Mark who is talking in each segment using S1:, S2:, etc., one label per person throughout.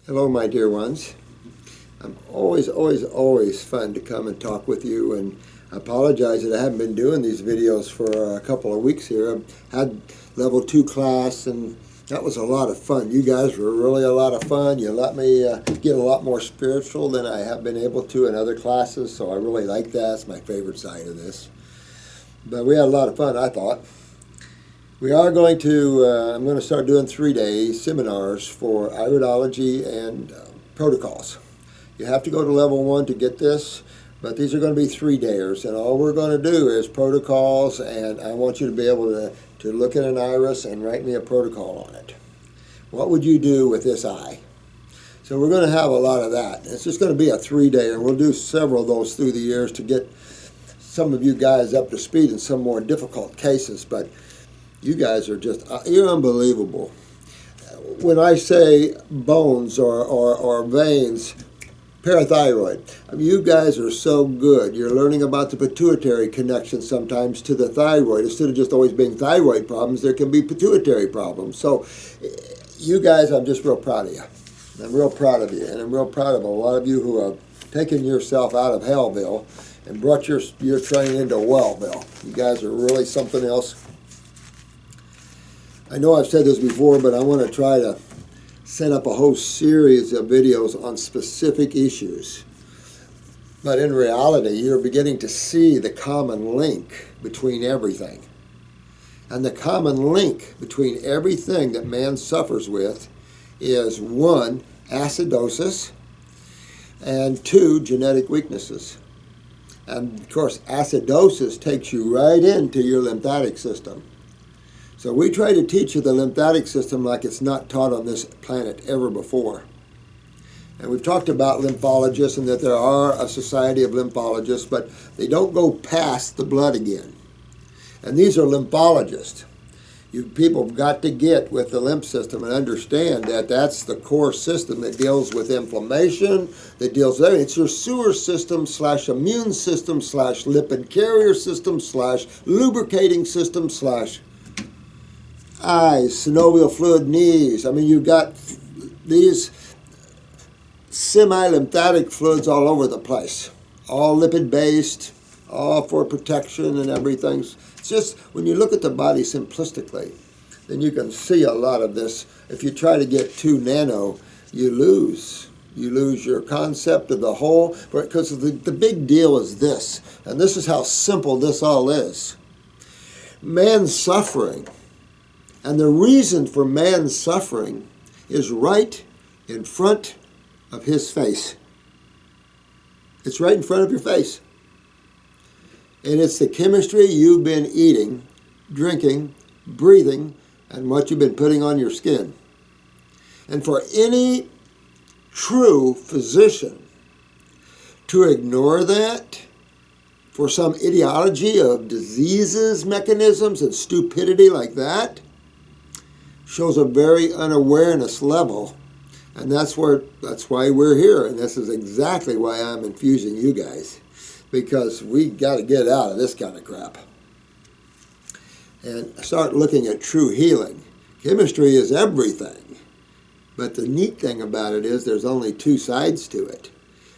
S1: Hello, my dear ones. I'm always fun to come and talk with you, and I apologize that I haven't been doing these videos for a couple of weeks here. I've had level 2 class, and that was a lot of fun. You guys were really a lot of fun. You let me get a lot more spiritual than I have been able to in other classes, so I really like that. It's my favorite side of this. But we had a lot of fun, I thought. We are going to, I'm going to start doing 3-day seminars for iridology and protocols. You have to go to level 1 to get this, but these are going to be 3-dayers, and all we're going to do is protocols, and I want you to be able to look at an iris and write me a protocol on it. What would you do with this eye? So we're going to have a lot of that. It's just going to be a 3-day, and we'll do several of those through the years to get some of you guys up to speed in some more difficult cases, but you guys are just, you're unbelievable. When I say bones or veins, parathyroid, I mean, you guys are so good. You're learning about the pituitary connection sometimes to the thyroid. Instead of just always being thyroid problems, there can be pituitary problems. So you guys, I'm just real proud of you. I'm real proud of you, and I'm real proud of a lot of you who have taken yourself out of Hellville and brought your training into Wellville. You guys are really something else. I know I've said this before, but I want to try to set up a whole series of videos on specific issues. But in reality, you're beginning to see the common link between everything. And the common link between everything that man suffers with is 1, acidosis, and 2, genetic weaknesses. And of course, acidosis takes you right into your lymphatic system. So we try to teach you the lymphatic system like it's not taught on this planet ever before. And we've talked about lymphologists and that there are a society of lymphologists, but they don't go past the blood again. And these are lymphologists. You people have got to get with the lymph system and understand that that's the core system that deals with inflammation, that deals with everything. It's your sewer system / immune system / lipid carrier system / lubricating system / eyes, synovial fluid, knees. I mean, you've got these semi-lymphatic fluids all over the place, all lipid-based, all for protection and everything. It's just, when you look at the body simplistically, then you can see a lot of this. If you try to get too nano, you lose. You lose your concept of the whole, because the big deal is this, and this is how simple this all is. Man's suffering, and the reason for man's suffering is right in front of his face. It's right in front of your face. And it's the chemistry you've been eating, drinking, breathing, and what you've been putting on your skin. And for any true physician to ignore that for some ideology of diseases, mechanisms, and stupidity like that, shows a very unawareness level, and that's why we're here, and this is exactly why I'm infusing you guys, because we got to get out of this kind of crap and start looking at true healing. Chemistry is everything, but the neat thing about it is there's only 2 sides to it,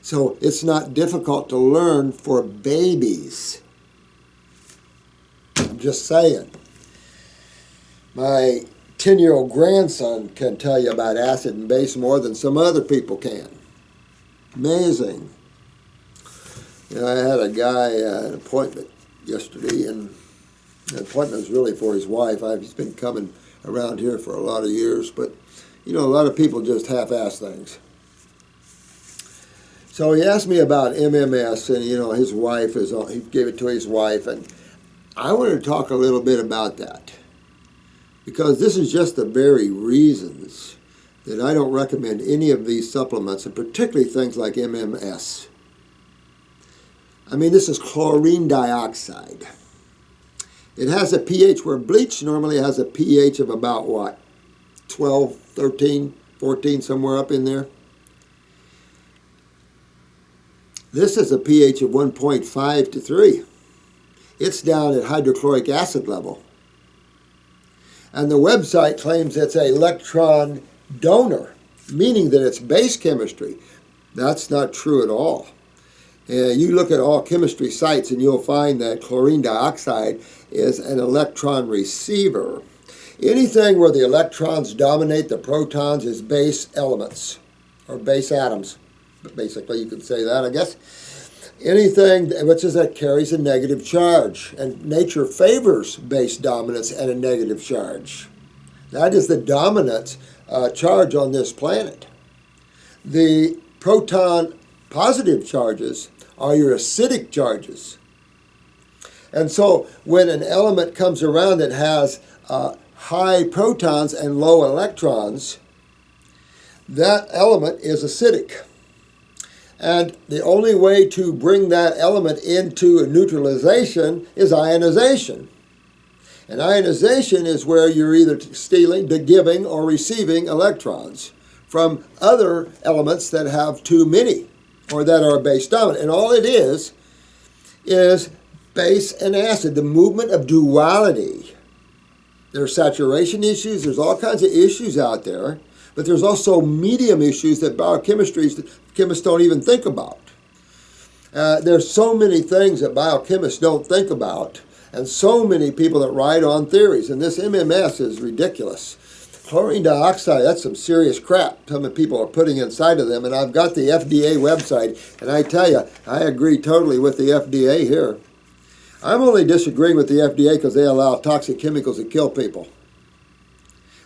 S1: so it's not difficult to learn for babies. I'm just saying. My 10-year-old grandson can tell you about acid and base more than some other people can. Amazing. You know, I had a guy an appointment yesterday, and the appointment was really for his wife. He's been coming around here for a lot of years, but you know, a lot of people just half-ass things. So he asked me about MMS, and you know, his wife he gave it to his wife, and I wanted to talk a little bit about that, because this is just the very reasons that I don't recommend any of these supplements, and particularly things like MMS. I mean, this is chlorine dioxide. It has a pH where bleach normally has a pH of about what? 12, 13, 14, somewhere up in there. This is a pH of 1.5 to 3. It's down at hydrochloric acid level. And the website claims it's an electron donor. meaning that it's base chemistry. That's not true at all. You look at all chemistry sites and you'll find that chlorine dioxide is an electron receiver. Anything where the electrons dominate the protons is base elements, or base atoms. But basically, you could say that, I guess. Anything which is that carries a negative charge, and nature favors base dominance and a negative charge. That is the dominant charge on this planet. The proton positive charges are your acidic charges. And so when an element comes around that has high protons and low electrons, that element is acidic. And the only way to bring that element into a neutralization is ionization. And ionization is where you're either stealing, giving, or receiving electrons from other elements that have too many or that are base dominant. And all it is base and acid, the movement of duality. There's saturation issues, there's all kinds of issues out there, but there's also medium issues that biochemists don't even think about. There's so many things that biochemists don't think about, and so many people that ride on theories, and this MMS is ridiculous. Chlorine dioxide, that's some serious crap some people are putting inside of them, and I've got the FDA website, and I tell you, I agree totally with the FDA here. I'm only disagreeing with the FDA because they allow toxic chemicals to kill people.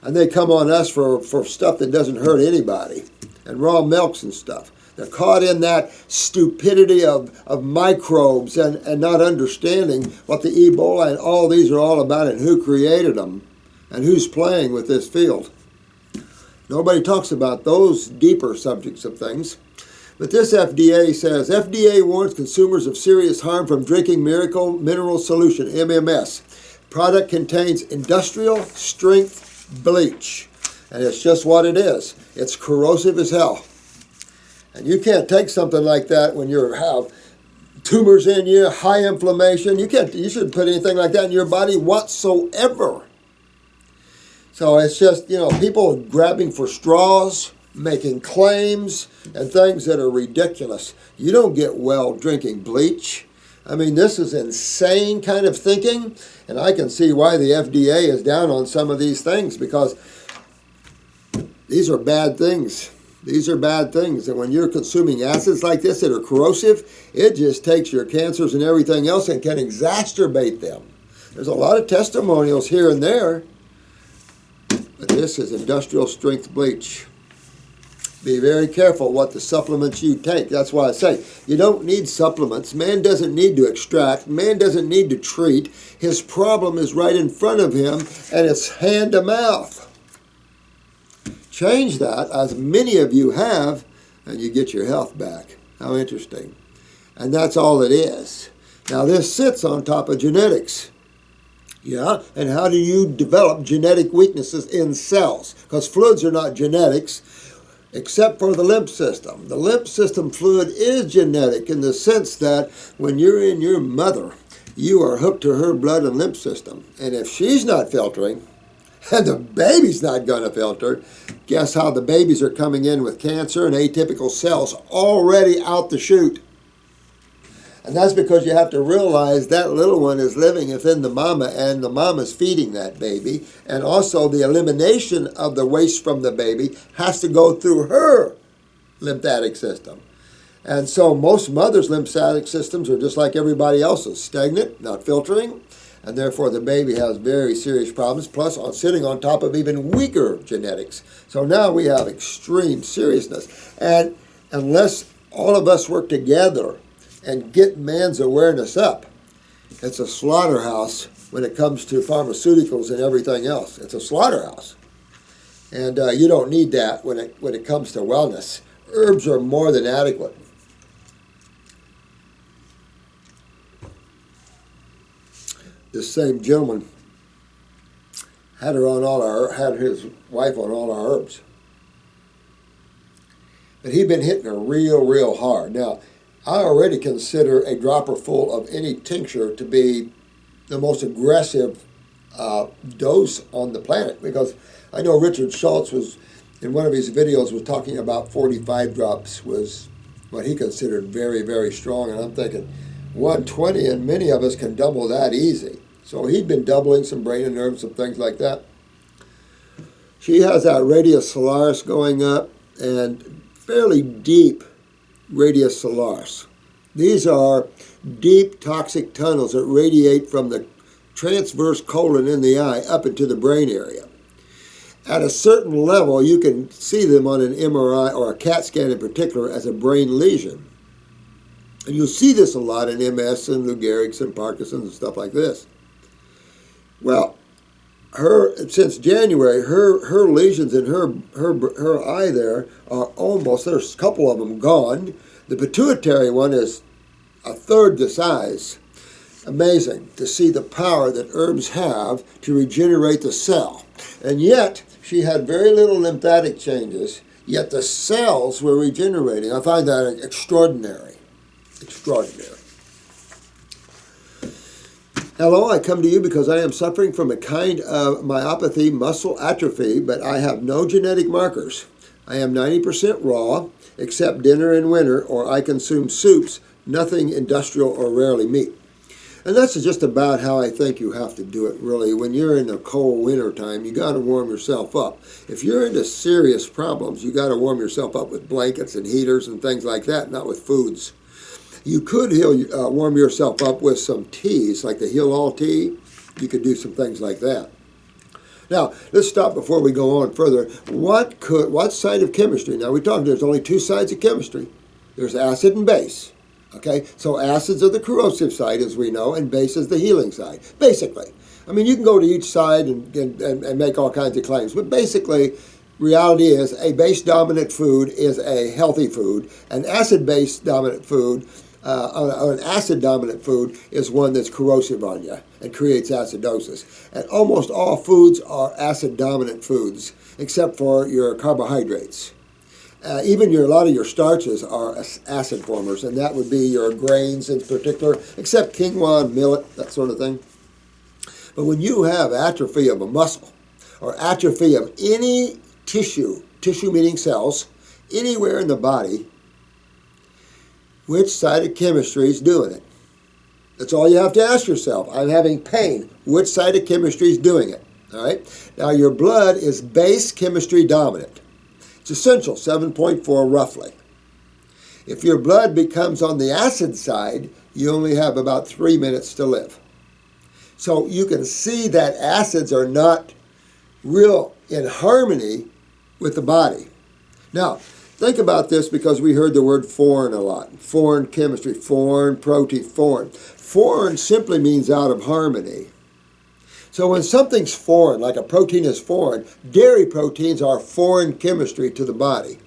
S1: And they come on us for stuff that doesn't hurt anybody, and raw milks and stuff. They're caught in that stupidity of microbes and not understanding what the Ebola and all these are all about and who created them and who's playing with this field. Nobody talks about those deeper subjects of things. But this FDA says, FDA warns consumers of serious harm from drinking Miracle Mineral Solution, MMS. Product contains industrial strength bleach. And it's just what it is. It's corrosive as hell. And you can't take something like that when you have tumors in you, high inflammation. You shouldn't put anything like that in your body whatsoever. So it's just, people grabbing for straws, making claims, and things that are ridiculous. You don't get well drinking bleach. I mean, this is insane kind of thinking, and I can see why the FDA is down on some of these things, because these are bad things. These are bad things, and when you're consuming acids like this that are corrosive, it just takes your cancers and everything else and can exacerbate them. There's a lot of testimonials here and there, but this is industrial strength bleach. Be very careful what the supplements you take. That's why I say you don't need supplements. Man doesn't need to extract. Man doesn't need to treat. His problem is right in front of him, and it's hand to mouth. Change that, as many of you have, and you get your health back. How interesting. And that's all it is. Now, this sits on top of genetics. Yeah, and how do you develop genetic weaknesses in cells? Because fluids are not genetics, except for the lymph system. The lymph system fluid is genetic in the sense that when you're in your mother, you are hooked to her blood and lymph system. And if she's not filtering, and the baby's not going to filter, guess how the babies are coming in with cancer and atypical cells already out the chute. And that's because you have to realize that little one is living within the mama, and the mama's feeding that baby. And also the elimination of the waste from the baby has to go through her lymphatic system. And so most mothers' lymphatic systems are just like everybody else's, stagnant, not filtering, and therefore the baby has very serious problems, plus sitting on top of even weaker genetics. So now we have extreme seriousness. And unless all of us work together and get man's awareness up, it's a slaughterhouse when it comes to pharmaceuticals and everything else. It's a slaughterhouse. And you don't need that when it comes to wellness. Herbs are more than adequate. This same gentleman had his wife on all our herbs. But he'd been hitting her real hard. Now, I already consider a dropper full of any tincture to be the most aggressive dose on the planet, because I know Richard Schultz was in one of his videos was talking about 45 drops was what he considered very, very strong. And I'm thinking 120, and many of us can double that easy. So he'd been doubling some brain and nerves and things like that. She has that radius solaris going up and fairly deep radius solaris. These are deep toxic tunnels that radiate from the transverse colon in the eye up into the brain area. At a certain level, you can see them on an MRI or a CAT scan in particular as a brain lesion. And you'll see this a lot in MS and Lou Gehrig's and Parkinson's and stuff like this. Well, since January, her lesions in her eye there are almost, there's a couple of them gone. The pituitary one is a third the size. Amazing to see the power that herbs have to regenerate the cell. And yet, she had very little lymphatic changes, yet the cells were regenerating. I find that extraordinary. Extraordinary. Hello, I come to you because I am suffering from a kind of myopathy, muscle atrophy, but I have no genetic markers. I am 90% raw, except dinner in winter, or I consume soups, nothing industrial or rarely meat. And that's just about how I think you have to do it, really. When you're in the cold winter time, you got to warm yourself up. If you're into serious problems, you got to warm yourself up with blankets and heaters and things like that, not with foods. You could warm yourself up with some teas, like the Heal All tea. You could do some things like that. Now, let's stop before we go on further. What side of chemistry? Now, we talked there's only two sides of chemistry. There's acid and base. Okay, so acids are the corrosive side, as we know, and base is the healing side, basically. I mean, you can go to each side and make all kinds of claims, but basically, reality is a base-dominant food is a healthy food. An acid-based dominant food, or an acid-dominant food is one that's corrosive on you and creates acidosis. And almost all foods are acid-dominant foods, except for your carbohydrates. Even a lot of your starches are acid formers, and that would be your grains in particular, except quinoa and millet, that sort of thing. But when you have atrophy of a muscle, or atrophy of any tissue meaning cells, anywhere in the body, which side of chemistry is doing it? That's all you have to ask yourself. I'm having pain. Which side of chemistry is doing it? All right. Now, your blood is base chemistry dominant. It's essential, 7.4 roughly. If your blood becomes on the acid side, you only have about 3 minutes to live. So you can see that acids are not real in harmony with the body. Now, think about this because we heard the word foreign a lot. Foreign chemistry, foreign protein, foreign. Foreign simply means out of harmony. So when something's foreign, like a protein is foreign, dairy proteins are foreign chemistry to the body.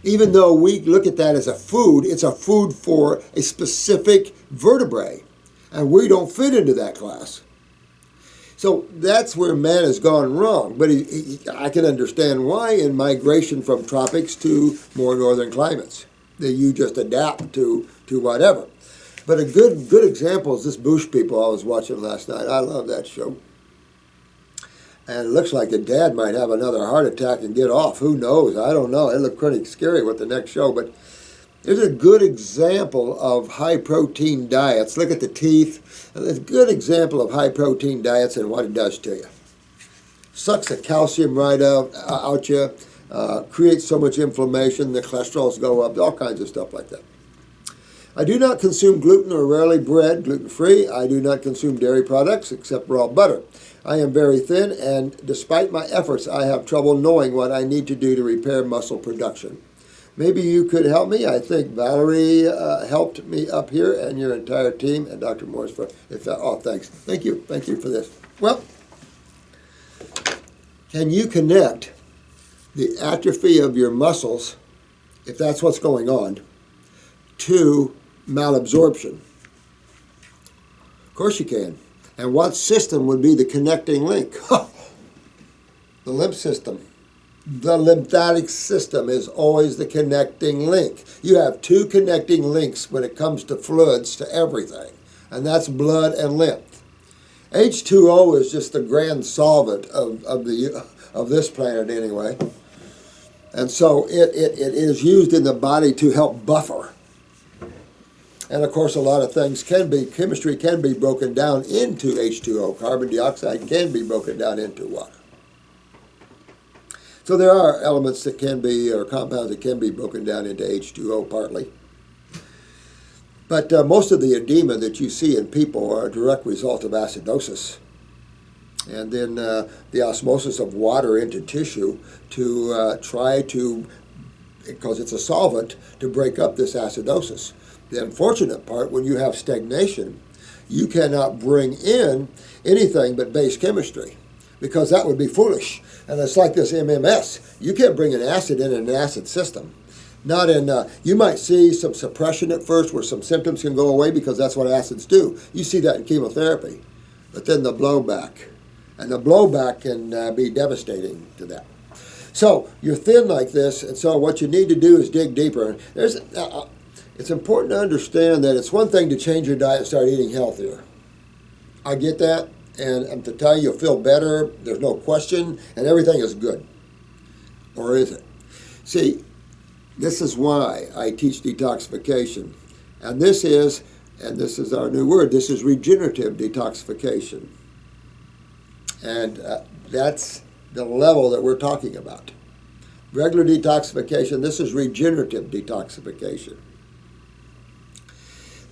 S1: Even though we look at that as a food, it's a food for a specific vertebrae, and we don't fit into that class. So that's where man has gone wrong. But I can understand why in migration from tropics to more northern climates, that you just adapt to whatever. But a good example is this Bush People I was watching last night. I love that show. And it looks like the dad might have another heart attack and get off. Who knows? I don't know. It looked pretty scary with the next show. But there's a good example of high-protein diets. Look at the teeth. It's a good example of high-protein diets and what it does to you. Sucks the calcium right out you, creates so much inflammation, the cholesterols go up, all kinds of stuff like that. I do not consume gluten or rarely bread, gluten-free. I do not consume dairy products except raw butter. I am very thin, and despite my efforts, I have trouble knowing what I need to do to repair muscle production. Maybe you could help me. I think Valerie helped me up here and your entire team, and Dr. Morris for thanks. Thank you for this. Well, can you connect the atrophy of your muscles, if that's what's going on, to malabsorption? Of course you can. And what system would be the connecting link? The lymph system. The lymphatic system is always the connecting link. You have two connecting links when it comes to fluids to everything, and that's blood and lymph. H2O is just the grand solvent of of this planet anyway. And so it is used in the body to help buffer. And of course, a lot of things chemistry can be broken down into H2O. Carbon dioxide can be broken down into water. So there are elements that can be, or compounds that can be broken down into H2O partly. But most of the edema that you see in people are a direct result of acidosis. And then the osmosis of water into tissue to try to, because it's a solvent, to break up this acidosis. The unfortunate part, when you have stagnation, you cannot bring in anything but base chemistry, because that would be foolish. And it's like this MMS. You can't bring an acid in an acid system. Not in, you might see some suppression at first where some symptoms can go away because that's what acids do. You see that in chemotherapy. But then the blowback. And the blowback can be devastating to that. So you're thin like this, and so what you need to do is dig deeper. It's important to understand that it's one thing to change your diet and start eating healthier. I get that, and to tell you you'll feel better, there's no question, and everything is good. Or is it? See, this is why I teach detoxification. And this is our new word, this is regenerative detoxification. And that's the level that we're talking about. Regular detoxification, this is regenerative detoxification.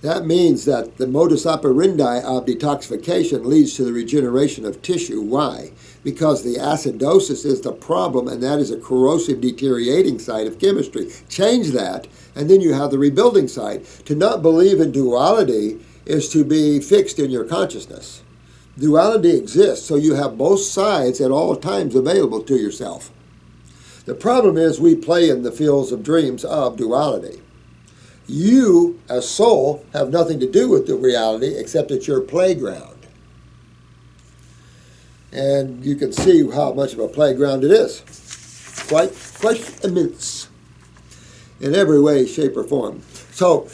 S1: That means that the modus operandi of detoxification leads to the regeneration of tissue. Why? Because the acidosis is the problem, and that is a corrosive, deteriorating side of chemistry. Change that, and then you have the rebuilding side. To not believe in duality is to be fixed in your consciousness. Duality exists, so you have both sides at all times available to yourself. The problem is we play in the fields of dreams of duality. You, as soul, have nothing to do with the reality except it's your playground. And you can see how much of a playground it is. Quite immense in every way, shape, or form. So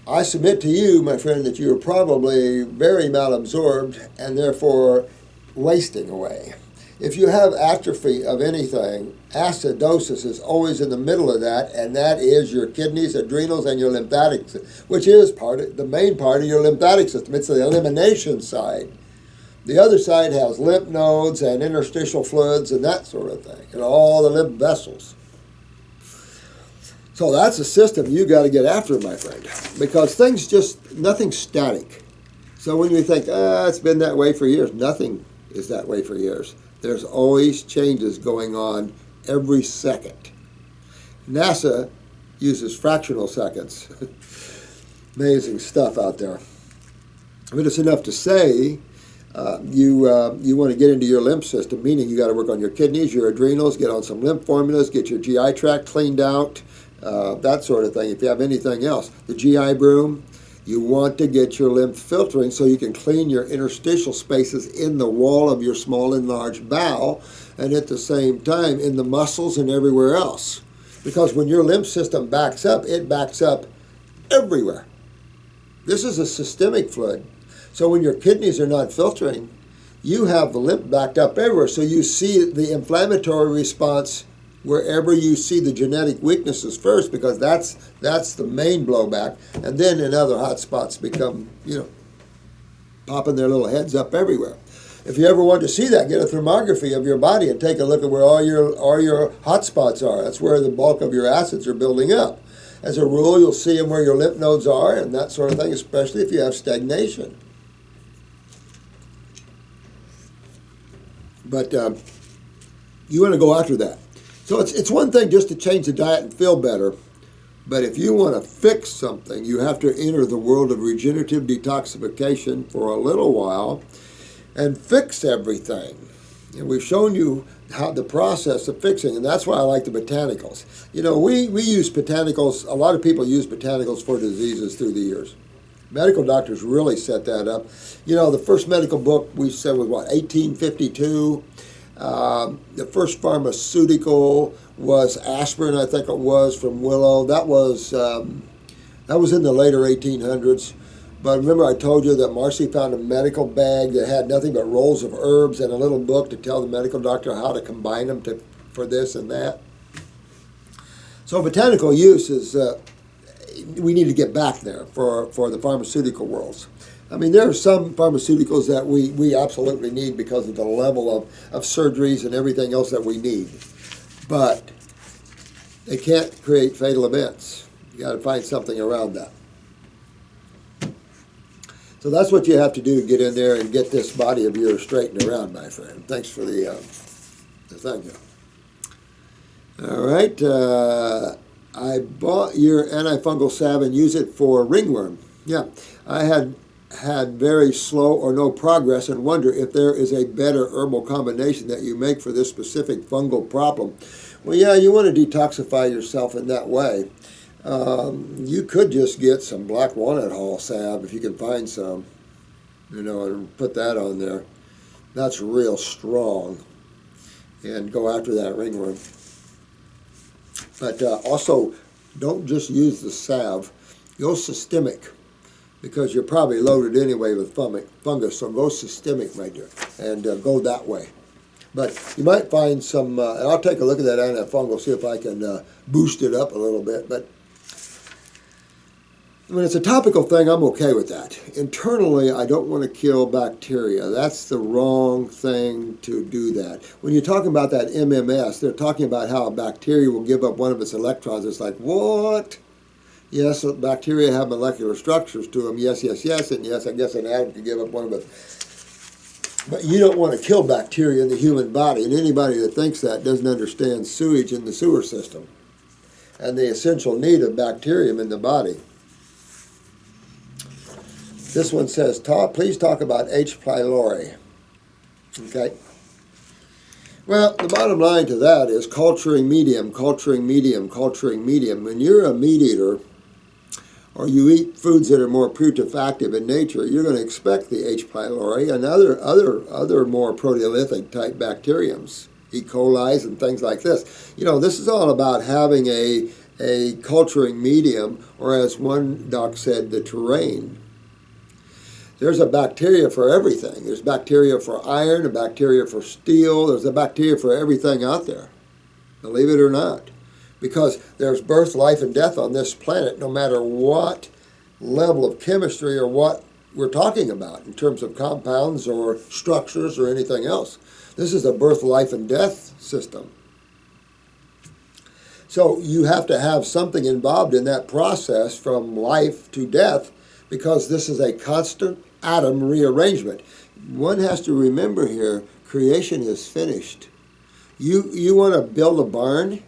S1: I submit to you, my friend, that you're probably very malabsorbed and therefore wasting away. If you have atrophy of anything, acidosis is always in the middle of that, and that is your kidneys, adrenals, and your lymphatic system, which is the main part of your lymphatic system. It's the elimination side. The other side has lymph nodes and interstitial fluids and that sort of thing, and all the lymph vessels. So that's a system you got to get after, my friend, because nothing's static. So when you think, it's been that way for years, nothing is that way for years. There's always changes going on every second. NASA uses fractional seconds. Amazing stuff out there. But it's enough to say you want to get into your lymph system, meaning you got to work on your kidneys, your adrenals, get on some lymph formulas, get your GI tract cleaned out, that sort of thing. If you have anything else, the GI broom, you want to get your lymph filtering so you can clean your interstitial spaces in the wall of your small and large bowel, and at the same time in the muscles and everywhere else. Because when your lymph system backs up, it backs up everywhere. This is a systemic fluid. So when your kidneys are not filtering, you have the lymph backed up everywhere. So you see the inflammatory response wherever you see the genetic weaknesses first, because that's the main blowback, and then in other hot spots become, popping their little heads up everywhere. If you ever want to see that, get a thermography of your body and take a look at where all your hot spots are. That's where the bulk of your acids are building up. As a rule, you'll see them where your lymph nodes are and that sort of thing, especially if you have stagnation. But you want to go after that. So it's one thing just to change the diet and feel better, but if you want to fix something, you have to enter the world of regenerative detoxification for a little while and fix everything. And we've shown you how the process of fixing, and that's why I like the botanicals. We use botanicals, a lot of people use botanicals for diseases through the years. Medical doctors really set that up. The first medical book we said was 1852. The first pharmaceutical was aspirin, I think it was, from willow. That was in the later 1800s. But remember I told you that Marcy found a medical bag that had nothing but rolls of herbs and a little book to tell the medical doctor how to combine them for this and that. So botanical use is, we need to get back there for the pharmaceutical worlds. I mean, there are some pharmaceuticals that we absolutely need because of the level of surgeries and everything else that we need. But they can't create fatal events. You got to find something around that. So that's what you have to do to get in there and get this body of yours straightened around, my friend. Thanks for the thank you. All right. I bought your antifungal salve and use it for ringworm. Yeah, I had very slow or no progress and wonder if there is a better herbal combination that you make for this specific fungal problem. Well, yeah, you want to detoxify yourself in that way. You could just get some black walnut hull salve if you can find some, and put that on there. That's real strong. And go after that ringworm. But also, don't just use the salve. Go systemic, because you're probably loaded anyway with fungus. So go systemic, my dear, and go that way. But you might find some, and I'll take a look at that antifungal, see if I can boost it up a little bit. But when it's a topical thing, I'm okay with that. Internally, I don't want to kill bacteria. That's the wrong thing to do that. When you're talking about that MMS, they're talking about how a bacteria will give up one of its electrons. It's like, what? Yes, bacteria have molecular structures to them. Yes, yes, yes, and yes, I guess an atom can give up one of it. But you don't want to kill bacteria in the human body, and anybody that thinks that doesn't understand sewage in the sewer system and the essential need of bacterium in the body. This one says, please talk about H. pylori. Okay. Well, the bottom line to that is culturing medium, culturing medium, culturing medium. When you're a meat eater, or you eat foods that are more putresctive in nature, you're going to expect the H. pylori and other more proteolytic type bacteriums, E. coli's and things like this. This is all about having a culturing medium, or as one doc said, the terrain. There's a bacteria for everything. There's bacteria for iron, a bacteria for steel. There's a bacteria for everything out there, believe it or not. Because there's birth, life, and death on this planet, no matter what level of chemistry or what we're talking about in terms of compounds or structures or anything else. This is a birth, life, and death system. So you have to have something involved in that process from life to death, because this is a constant atom rearrangement. One has to remember here, creation is finished. You want to build a barn,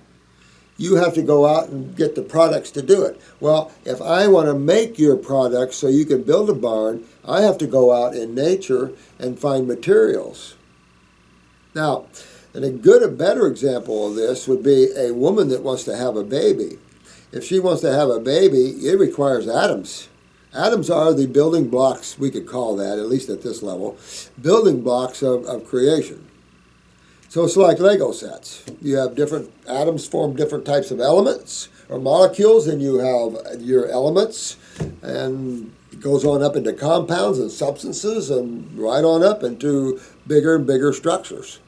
S1: you have to go out and get the products to do it. Well, if I want to make your products so you can build a barn, I have to go out in nature and find materials. Now, and a better example of this would be a woman that wants to have a baby. If she wants to have a baby, it requires atoms. Atoms are the building blocks, we could call that, at least at this level, building blocks of creation. So it's like Lego sets. You have different atoms form different types of elements or molecules, and you have your elements, and it goes on up into compounds and substances and right on up into bigger and bigger structures.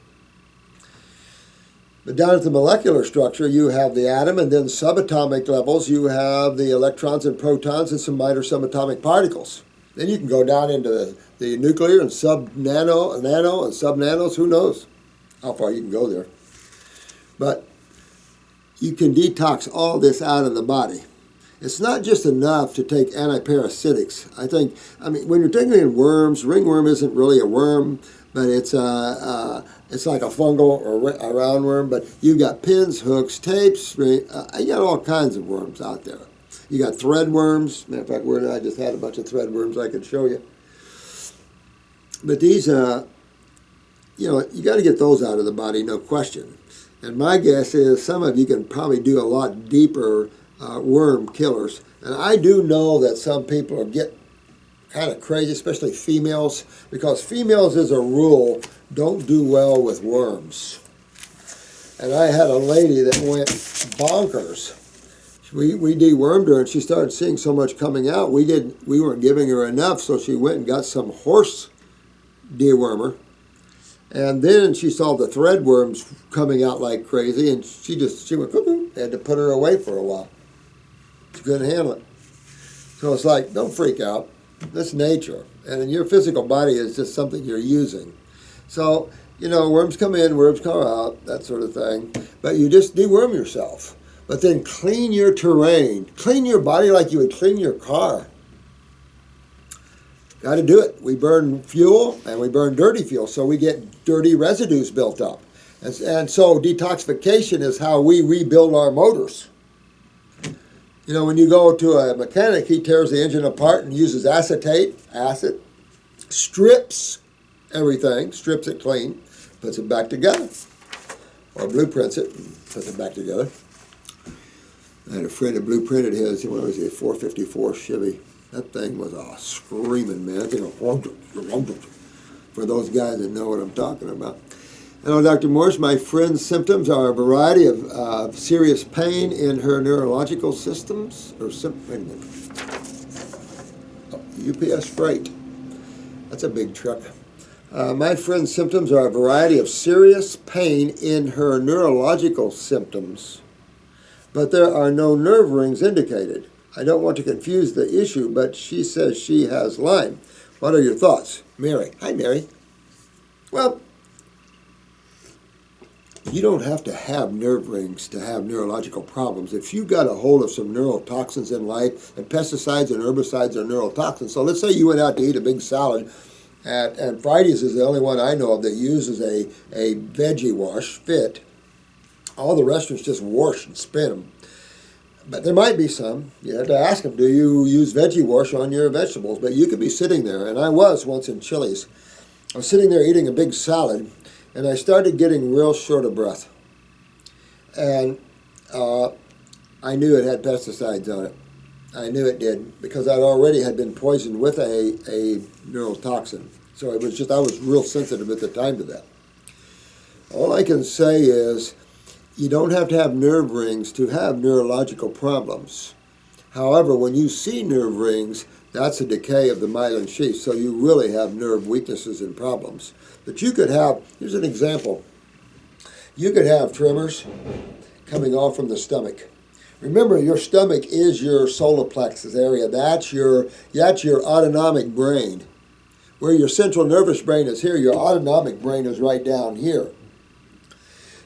S1: But down at the molecular structure, you have the atom, and then subatomic levels, you have the electrons and protons and some minor subatomic particles. Then you can go down into the nuclear and nano and subnanos, who knows how far you can go there. But you can detox all this out of the body. It's not just enough to take antiparasitics. I mean, when you're taking in worms, ringworm isn't really a worm, but it's like a fungal or a roundworm. But you've got pins, hooks, tapes. You got all kinds of worms out there. You got thread worms. Matter of fact, I just had a bunch of thread worms I could show you. But these, you got to get those out of the body, no question. And my guess is some of you can probably do a lot deeper worm killers. And I do know that some people get kind of crazy, especially females, because females, as a rule, don't do well with worms. And I had a lady that went bonkers. We dewormed her, and she started seeing so much coming out. We weren't giving her enough, so she went and got some horse dewormer. And then she saw the threadworms coming out like crazy, and she went cuckoo. Had to put her away for a while. She couldn't handle it. So it's like, don't freak out. That's nature. And your physical body is just something you're using. So, worms come in, worms come out, that sort of thing. But you just deworm yourself. But then clean your terrain. Clean your body like you would clean your car. Got to do it. We burn fuel and we burn dirty fuel, so we get dirty residues built up. And so detoxification is how we rebuild our motors. When you go to a mechanic, he tears the engine apart and uses acid, strips everything, strips it clean, puts it back together, or blueprints it, puts it back together. I had a friend that blueprinted his, what was it, 454 Chevy. That thing was a screaming, man. That thing, for those guys that know what I'm talking about. Hello, Dr. Morse. My friend's symptoms are a variety of serious pain in her neurological systems. Wait a minute. UPS freight. That's a big truck. My friend's symptoms are a variety of serious pain in her neurological symptoms, but there are no nerve rings indicated. I don't want to confuse the issue, but she says she has Lyme. What are your thoughts? Mary. Hi, Mary. Well, you don't have to have nerve rings to have neurological problems. If you got a hold of some neurotoxins in life, and pesticides and herbicides are neurotoxins. So let's say you went out to eat a big salad, and Friday's is the only one I know of that uses a veggie wash, fit. All the restaurants just wash and spin them. But there might be some. You have to ask them, do you use veggie wash on your vegetables? But you could be sitting there, and I was once in Chili's. I was sitting there eating a big salad, and I started getting real short of breath. And I knew it had pesticides on it. I knew it did, because I already had been poisoned with a neurotoxin. So it was just, I was real sensitive at the time to that. All I can say is, you don't have to have nerve rings to have neurological problems. However, when you see nerve rings, that's a decay of the myelin sheath, so you really have nerve weaknesses and problems. But you could have, here's an example. You could have tremors coming off from the stomach. Remember, your stomach is your solar plexus area. That's your autonomic brain. Where your central nervous brain is here, your autonomic brain is right down here.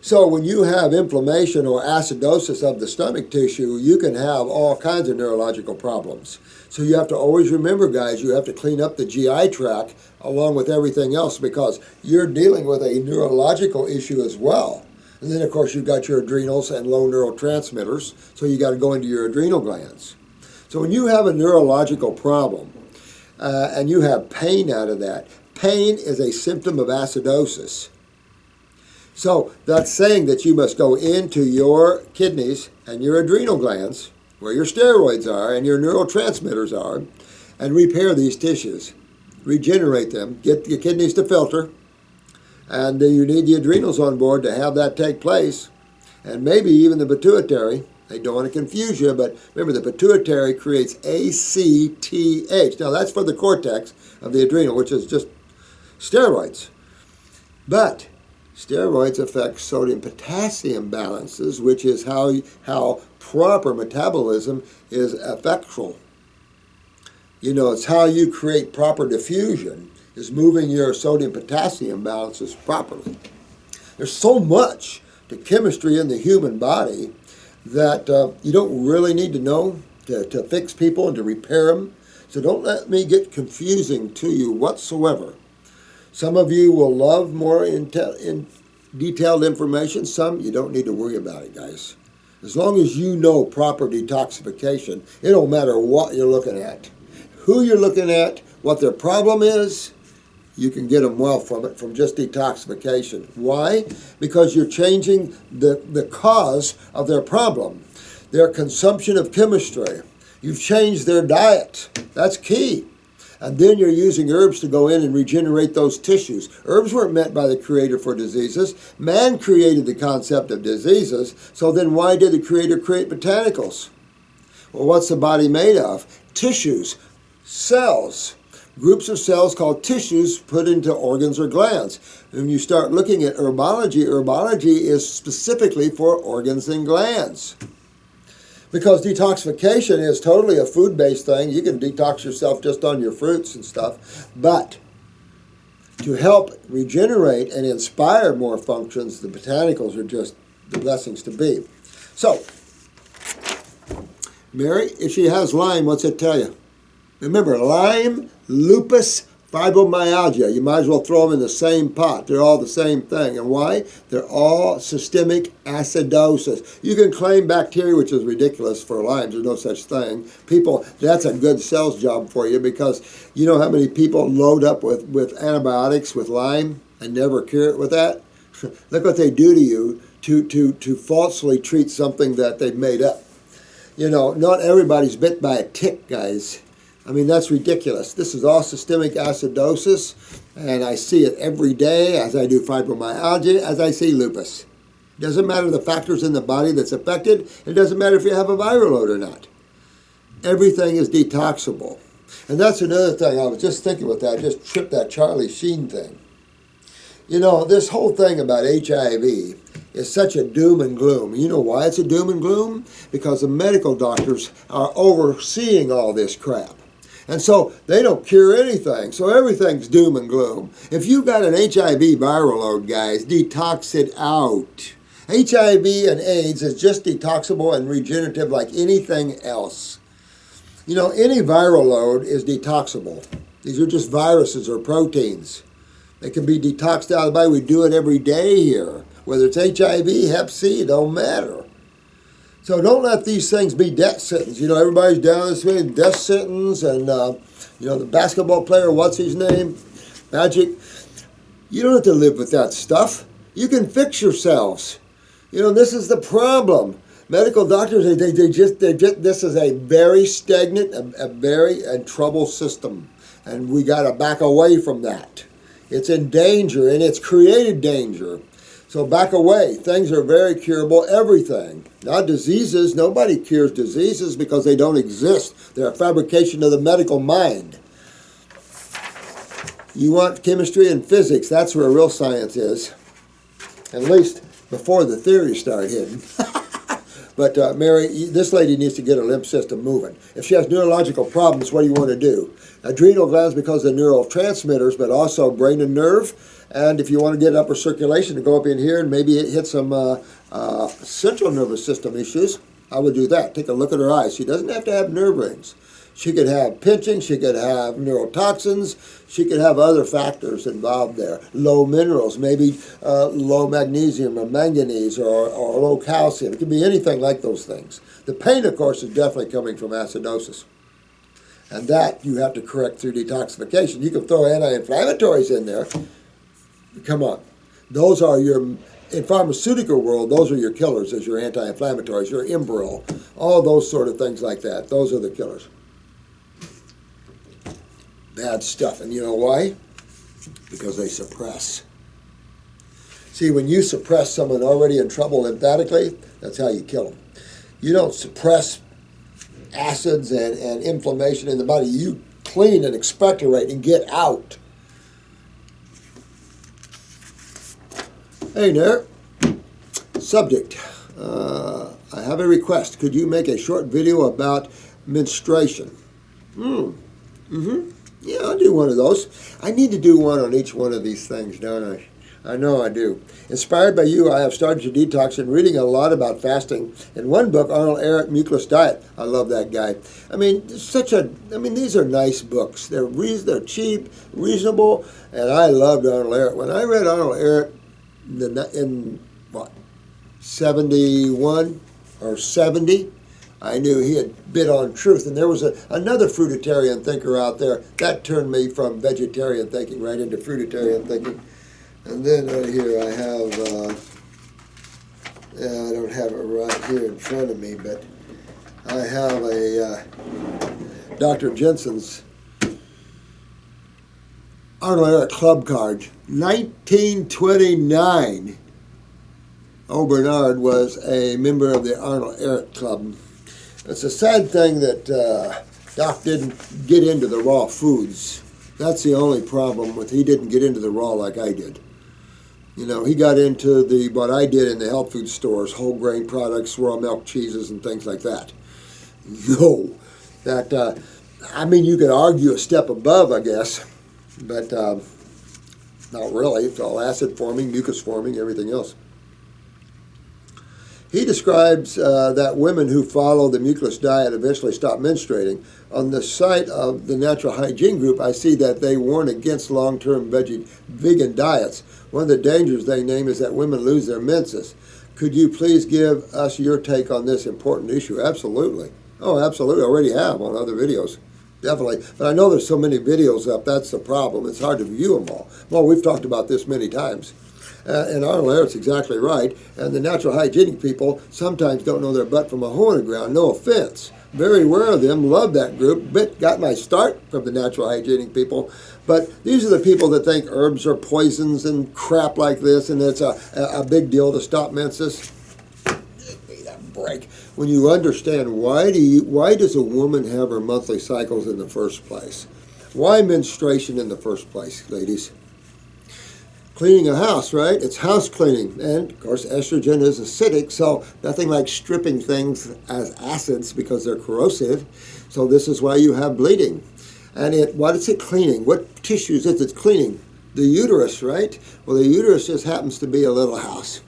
S1: So when you have inflammation or acidosis of the stomach tissue, you can have all kinds of neurological problems. So you have to always remember, guys, you have to clean up the GI tract along with everything else, because you're dealing with a neurological issue as well. And then, of course, you've got your adrenals and low neurotransmitters, so you got to go into your adrenal glands. So when you have a neurological problem and you have pain out of that, pain is a symptom of acidosis. So that's saying that you must go into your kidneys and your adrenal glands, where your steroids are and your neurotransmitters are, and repair these tissues, regenerate them, get your kidneys to filter, and you need the adrenals on board to have that take place, and maybe even the pituitary. I don't want to confuse you, but remember, the pituitary creates ACTH. Now that's for the cortex of the adrenal, which is just steroids. But steroids affect sodium-potassium balances, which is how proper metabolism is effectual. It's how you create proper diffusion, is moving your sodium-potassium balances properly. There's so much to chemistry in the human body that you don't really need to know to fix people and to repair them. So don't let me get confusing to you whatsoever. Some of you will love more in detailed information. Some, you don't need to worry about it, guys. As long as you know proper detoxification, it don't matter what you're looking at, who you're looking at, what their problem is, you can get them well from it, from just detoxification. Why? Because you're changing the cause of their problem, their consumption of chemistry. You've changed their diet. That's key. And then you're using herbs to go in and regenerate those tissues. Herbs weren't meant by the Creator for diseases. Man created the concept of diseases, so then why did the Creator create botanicals? Well, what's the body made of? Tissues, cells, groups of cells called tissues put into organs or glands. When you start looking at herbology, herbology is specifically for organs and glands. Because detoxification is totally a food-based thing. You can detox yourself just on your fruits and stuff. But to help regenerate and inspire more functions, the botanicals are just the blessings to be. So, Mary, if she has Lyme, what's it tell you? Remember, Lyme, lupus, fibromyalgia. You might as well throw them in the same pot. They're all the same thing. And why? They're all systemic acidosis. You can claim bacteria, which is ridiculous for Lyme. There's no such thing. People, that's a good sales job for you, because you know how many people load up with antibiotics with Lyme and never cure it with that? Look what they do to you to falsely treat something that they've made up. You know, not everybody's bit by a tick, guys. I mean, that's ridiculous. This is all systemic acidosis, and I see it every day as I do fibromyalgia, as I see lupus. Doesn't matter the factors in the body that's affected. It doesn't matter if you have a viral load or not. Everything is detoxable. And that's another thing. I was just thinking with that, just tripped that Charlie Sheen thing. You know, this whole thing about HIV is such a doom and gloom. You know why it's a doom and gloom? Because the medical doctors are overseeing all this crap. And so they don't cure anything. So everything's doom and gloom. If you've got an HIV viral load, guys, detox it out. HIV and AIDS is just detoxable and regenerative like anything else. You know, any viral load is detoxable. These are just viruses or proteins. They can be detoxed out of the body. We do it every day here. Whether it's HIV, Hep C, it don't matter. So don't let these things be death sentence. You know, everybody's down this way, death sentence, and, you know, the basketball player, what's his name? Magic. You don't have to live with that stuff. You can fix yourselves. You know, this is the problem. Medical doctors, this is a very stagnant, a very troubled system. And we got to back away from that. It's in danger, and it's created danger. So back away. Things are very curable, everything. Not diseases. Nobody cures diseases because they don't exist. They're a fabrication of the medical mind. You want chemistry and physics. That's where real science is. At least before the theories start hitting. But Mary, this lady needs to get her lymph system moving. If she has neurological problems, what do you want to do? Adrenal glands because of the neurotransmitters, but also brain and nerve. And if you want to get upper circulation to go up in here and maybe hit some central nervous system issues, I would do that. Take a look at her eyes. She doesn't have to have nerve rings. She could have pinching. She could have neurotoxins. She could have other factors involved there. Low minerals, maybe low magnesium or manganese or low calcium. It could be anything like those things. The pain, of course, is definitely coming from acidosis. And that you have to correct through detoxification. You can throw anti-inflammatories in there. Come on. Those are your, in pharmaceutical world, those are your killers as your anti-inflammatories, your Imbrel, all those sort of things like that. Those are the killers. Bad stuff. And you know why? Because they suppress. See, when you suppress someone already in trouble lymphatically, that's how you kill them. You don't suppress acids and inflammation in the body. You clean and expectorate and get out. Hey, Nair. Subject. I have a request. Could you make a short video about menstruation? Yeah, I'll do one of those. I need to do one on each one of these things, don't I? I know I do. Inspired by you, I have started to detox and reading a lot about fasting. In one book, Arnold Ehret, Mucilus Diet. I love that guy. I mean, these are nice books. They're cheap, reasonable, and I loved Arnold Ehret. When I read Arnold Ehret in 71 or 70, I knew he had bit on truth. And there was another fruitarian thinker out there. That turned me from vegetarian thinking right into fruitarian thinking. And then right here I have, I don't have it right here in front of me, but I have a Dr. Jensen's Arnold Ehret Club card, 1929. O. Bernard was a member of the Arnold Ehret Club. It's a sad thing that Doc didn't get into the raw foods. That's the only problem with he didn't get into the raw like I did. You know, he got into what I did in the health food stores, whole grain products, raw milk cheeses, and things like that. No, I mean, you could argue a step above, I guess, but not really. It's all acid forming, mucus forming, everything else. He describes that women who follow the muciless diet eventually stop menstruating. On the site of the Natural Hygiene Group, I see that they warn against long-term vegan diets. One of the dangers they name is that women lose their menses. Could you please give us your take on this important issue? Absolutely. Oh, absolutely. I already have on other videos. Definitely. But I know there's so many videos up. That's the problem. It's hard to view them all. Well, we've talked about this many times. And Arnold Ehret's exactly right. And the natural hygienic people sometimes don't know their butt from a hole in the ground. No offense. Very rare of them. Love that group. Got my start from the natural hygienic people. But these are the people that think herbs are poisons and crap like this, and it's a big deal to stop menses. Give me that break. When you understand why does a woman have her monthly cycles in the first place? Why menstruation in the first place, ladies? Cleaning a house, right? It's house cleaning. And, of course, estrogen is acidic, so nothing like stripping things as acids because they're corrosive. So this is why you have bleeding. And what is it cleaning? What tissues is it cleaning? The uterus, right? Well, the uterus just happens to be a little house.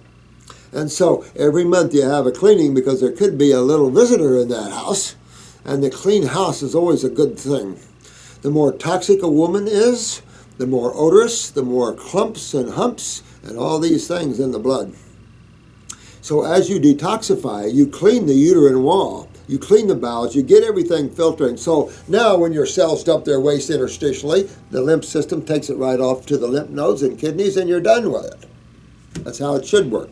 S1: And so every month you have a cleaning because there could be a little visitor in that house. And the clean house is always a good thing. The more toxic a woman is, the more odorous, the more clumps and humps and all these things in the blood. So as you detoxify, you clean the uterine wall, you clean the bowels, you get everything filtering. So now when your cells dump their waste interstitially, the lymph system takes it right off to the lymph nodes and kidneys and you're done with it. That's how it should work.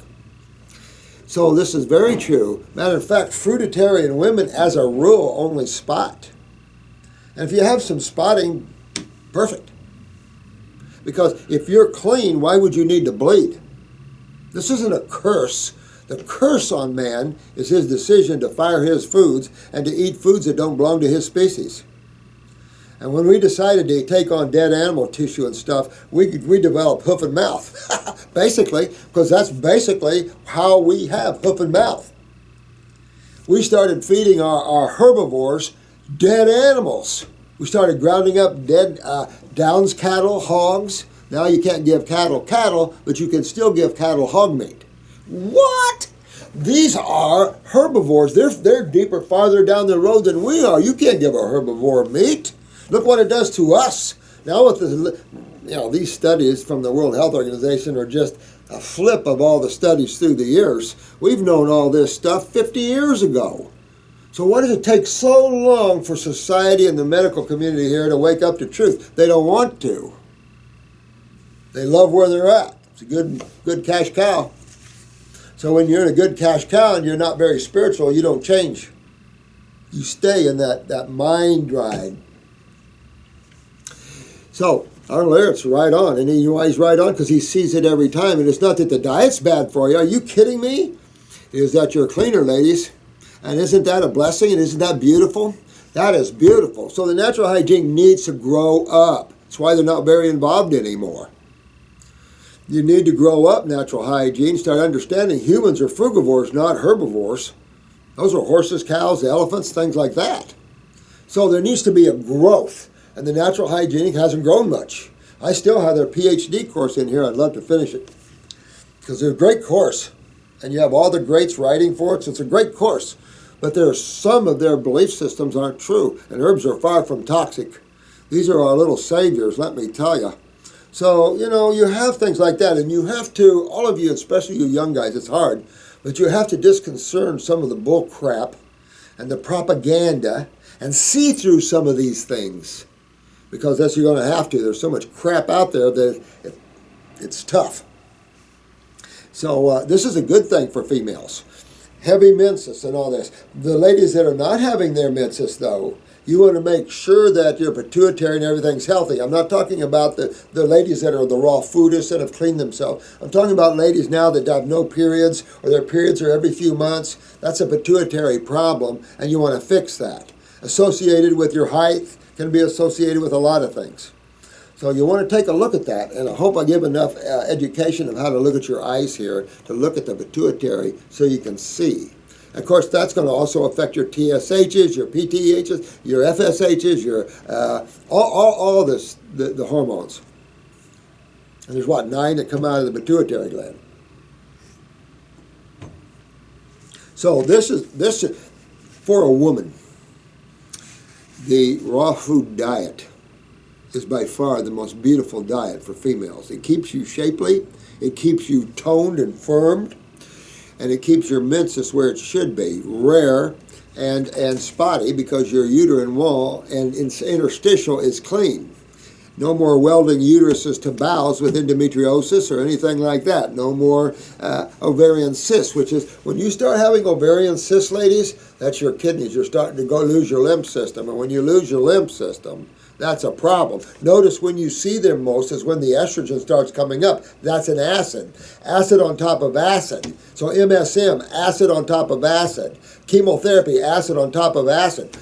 S1: So this is very true. Matter of fact, fruitarian women as a rule only spot. And if you have some spotting, perfect. Because if you're clean, why would you need to bleed? This isn't a curse. The curse on man is his decision to fire his foods and to eat foods that don't belong to his species. And when we decided to take on dead animal tissue and stuff, we developed hoof and mouth. Basically, because that's basically how we have hoof and mouth. We started feeding our herbivores dead animals. We started grounding up dead downs cattle, hogs. Now you can't give cattle, but you can still give cattle hog meat. What? These are herbivores. They're deeper, farther down the road than we are. You can't give a herbivore meat. Look what it does to us. Now with these studies from the World Health Organization are just a flip of all the studies through the years. We've known all this stuff 50 years ago. So why does it take so long for society and the medical community here to wake up to truth? They don't want to. They love where they're at. It's a good cash cow. So when you're in a good cash cow and you're not very spiritual, you don't change. You stay in that mind ride. So Arnold Ehret's right on. And you know why he's right on? Because he sees it every time. And it's not that the diet's bad for you. Are you kidding me? It is that you're cleaner, ladies. And isn't that a blessing? And isn't that beautiful? That is beautiful. So the natural hygiene needs to grow up. That's why they're not very involved anymore. You need to grow up natural hygiene, start understanding humans are frugivores, not herbivores. Those are horses, cows, elephants, things like that. So there needs to be a growth. And the natural hygienic hasn't grown much. I still have their PhD course in here. I'd love to finish it. Because they're a great course. And you have all the greats writing for it, so it's a great course. But some of their belief systems aren't true, and herbs are far from toxic. These are our little saviors, let me tell you. So, you have things like that, and you have to, all of you, especially you young guys, it's hard, but you have to disconcern some of the bull crap and the propaganda and see through some of these things. Because that's you're going to have to. There's so much crap out there that it's tough. So this is a good thing for females. heavy menses and all this. The ladies that are not having their menses, though, you want to make sure that your pituitary and everything's healthy. I'm not talking about the ladies that are the raw foodists and have cleaned themselves. I'm talking about ladies now that have no periods, or their periods are every few months. That's a pituitary problem, and you want to fix that. Associated with your height, can be associated with a lot of things. So you want to take a look at that, and I hope I give enough education of how to look at your eyes here, to look at the pituitary so you can see. Of course, that's going to also affect your TSHs, your PTHs, your FSHs, your all this, the hormones. And there's 9 that come out of the pituitary gland. So this is for a woman. The raw food diet is by far the most beautiful diet for females. It keeps you shapely, it keeps you toned and firmed, and it keeps your menses where it should be, rare and spotty, because your uterine wall and interstitial is clean. No more welding uteruses to bowels with endometriosis or anything like that. No more ovarian cysts, which is, when you start having ovarian cysts, ladies, that's your kidneys. You're starting to lose your lymph system. And when you lose your lymph system, that's a problem. Notice when you see them most is when the estrogen starts coming up. That's an acid. Acid on top of acid. So MSM, acid on top of acid. Chemotherapy, acid on top of acid.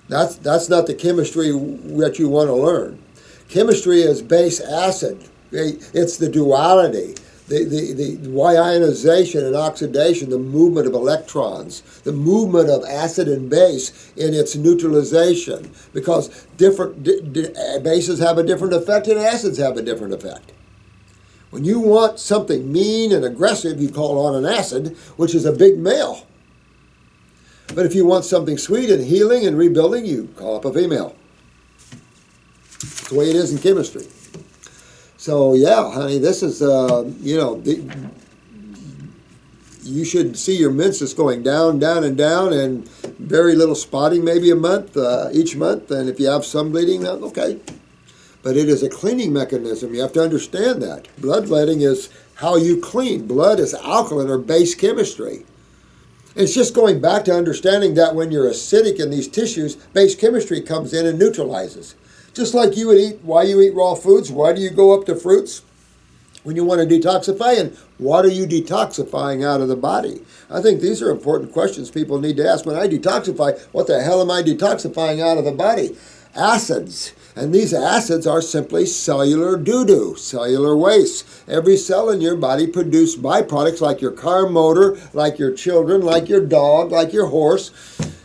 S1: That's not the chemistry that you want to learn. Chemistry is base acid. It's the duality, the ionization and oxidation, the movement of electrons, the movement of acid and base in its neutralization, because different bases have a different effect and acids have a different effect. When you want something mean and aggressive, you call on an acid, which is a big male. But if you want something sweet and healing and rebuilding, you call up a female. It's the way it is in chemistry. So yeah, honey, this is, you should see your menses going down, down, and down, and very little spotting, maybe a month, each month. And if you have some bleeding, okay. But it is a cleaning mechanism. You have to understand that. Bloodletting is how you clean. Blood is alkaline or base chemistry. It's just going back to understanding that when you're acidic in these tissues, base chemistry comes in and neutralizes. Just like you would eat, why you eat raw foods, why do you go up to fruits? When you want to detoxify, and what are you detoxifying out of the body? I think these are important questions people need to ask. When I detoxify, what the hell am I detoxifying out of the body? Acids. And these acids are simply cellular doo-doo, cellular waste. Every cell in your body produces byproducts like your car motor, like your children, like your dog, like your horse.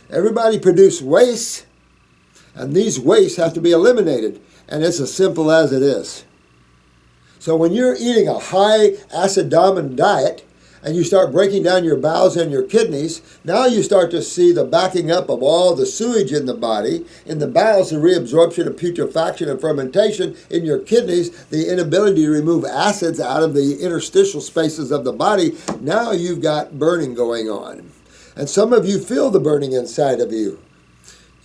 S1: Everybody produces waste. And these wastes have to be eliminated, and it's as simple as it is. So when you're eating a high acid-dominant diet, and you start breaking down your bowels and your kidneys, now you start to see the backing up of all the sewage in the body, in the bowels, the reabsorption of putrefaction and fermentation, in your kidneys, the inability to remove acids out of the interstitial spaces of the body. Now you've got burning going on. And some of you feel the burning inside of you.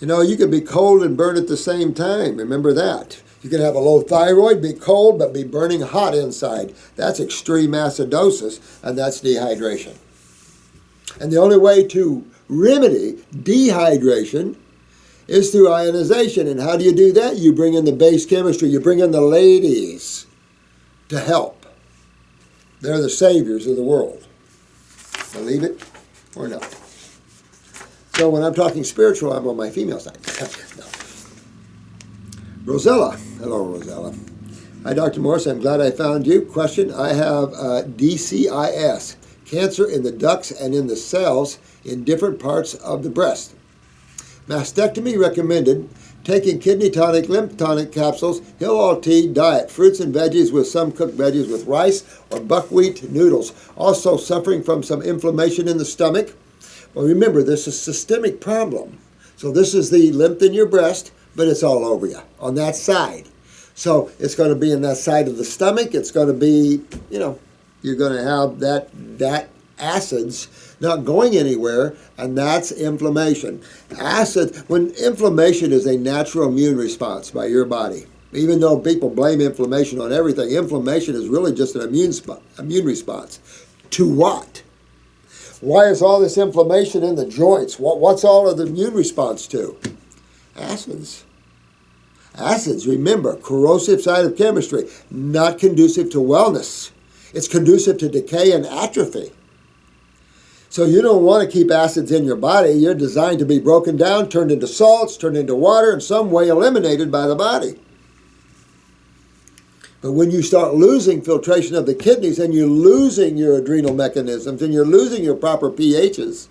S1: You know, you can be cold and burn at the same time. Remember that. You can have a low thyroid, be cold, but be burning hot inside. That's extreme acidosis, and that's dehydration. And the only way to remedy dehydration is through ionization. And how do you do that? You bring in the base chemistry. You bring in the ladies to help. They're the saviors of the world. Believe it or not. So when I'm talking spiritual, I'm on my female side. No. Rossella. Hello, Rossella. Hi, Dr. Morris. I'm glad I found you. Question. I have dcis, cancer in the ducts and in the cells in different parts of the breast. Mastectomy recommended. Taking kidney tonic, lymph tonic capsules, Hill tea.Diet, fruits and veggies with some cooked veggies with rice or buckwheat noodles. Also suffering from some inflammation in the stomach. Well, remember, this is a systemic problem. So this is the lymph in your breast, but it's all over you, on that side. So it's going to be in that side of the stomach. It's going to be, you're going to have that acids not going anywhere, and that's inflammation. When inflammation is a natural immune response by your body. Even though people blame inflammation on everything, inflammation is really just an immune response. To what? Why is all this inflammation in the joints? What's all of the immune response to? Acids. Acids, remember, corrosive side of chemistry, not conducive to wellness. It's conducive to decay and atrophy. So you don't want to keep acids in your body. You're designed to be broken down, turned into salts, turned into water, in some way eliminated by the body. But when you start losing filtration of the kidneys and you're losing your adrenal mechanisms and you're losing your proper pHs,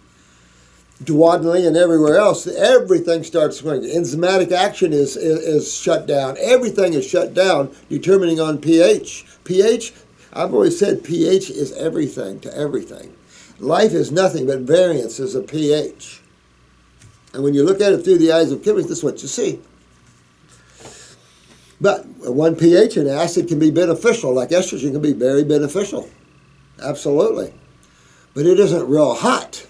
S1: duodenally and everywhere else, everything starts swinging. Enzymatic action is shut down. Everything is shut down, determining on pH. pH, I've always said pH is everything to everything. Life is nothing but variances of pH. And when you look at it through the eyes of chemistry, this is what you see. But one pH in acid can be beneficial, like estrogen can be very beneficial. Absolutely. But it isn't real hot.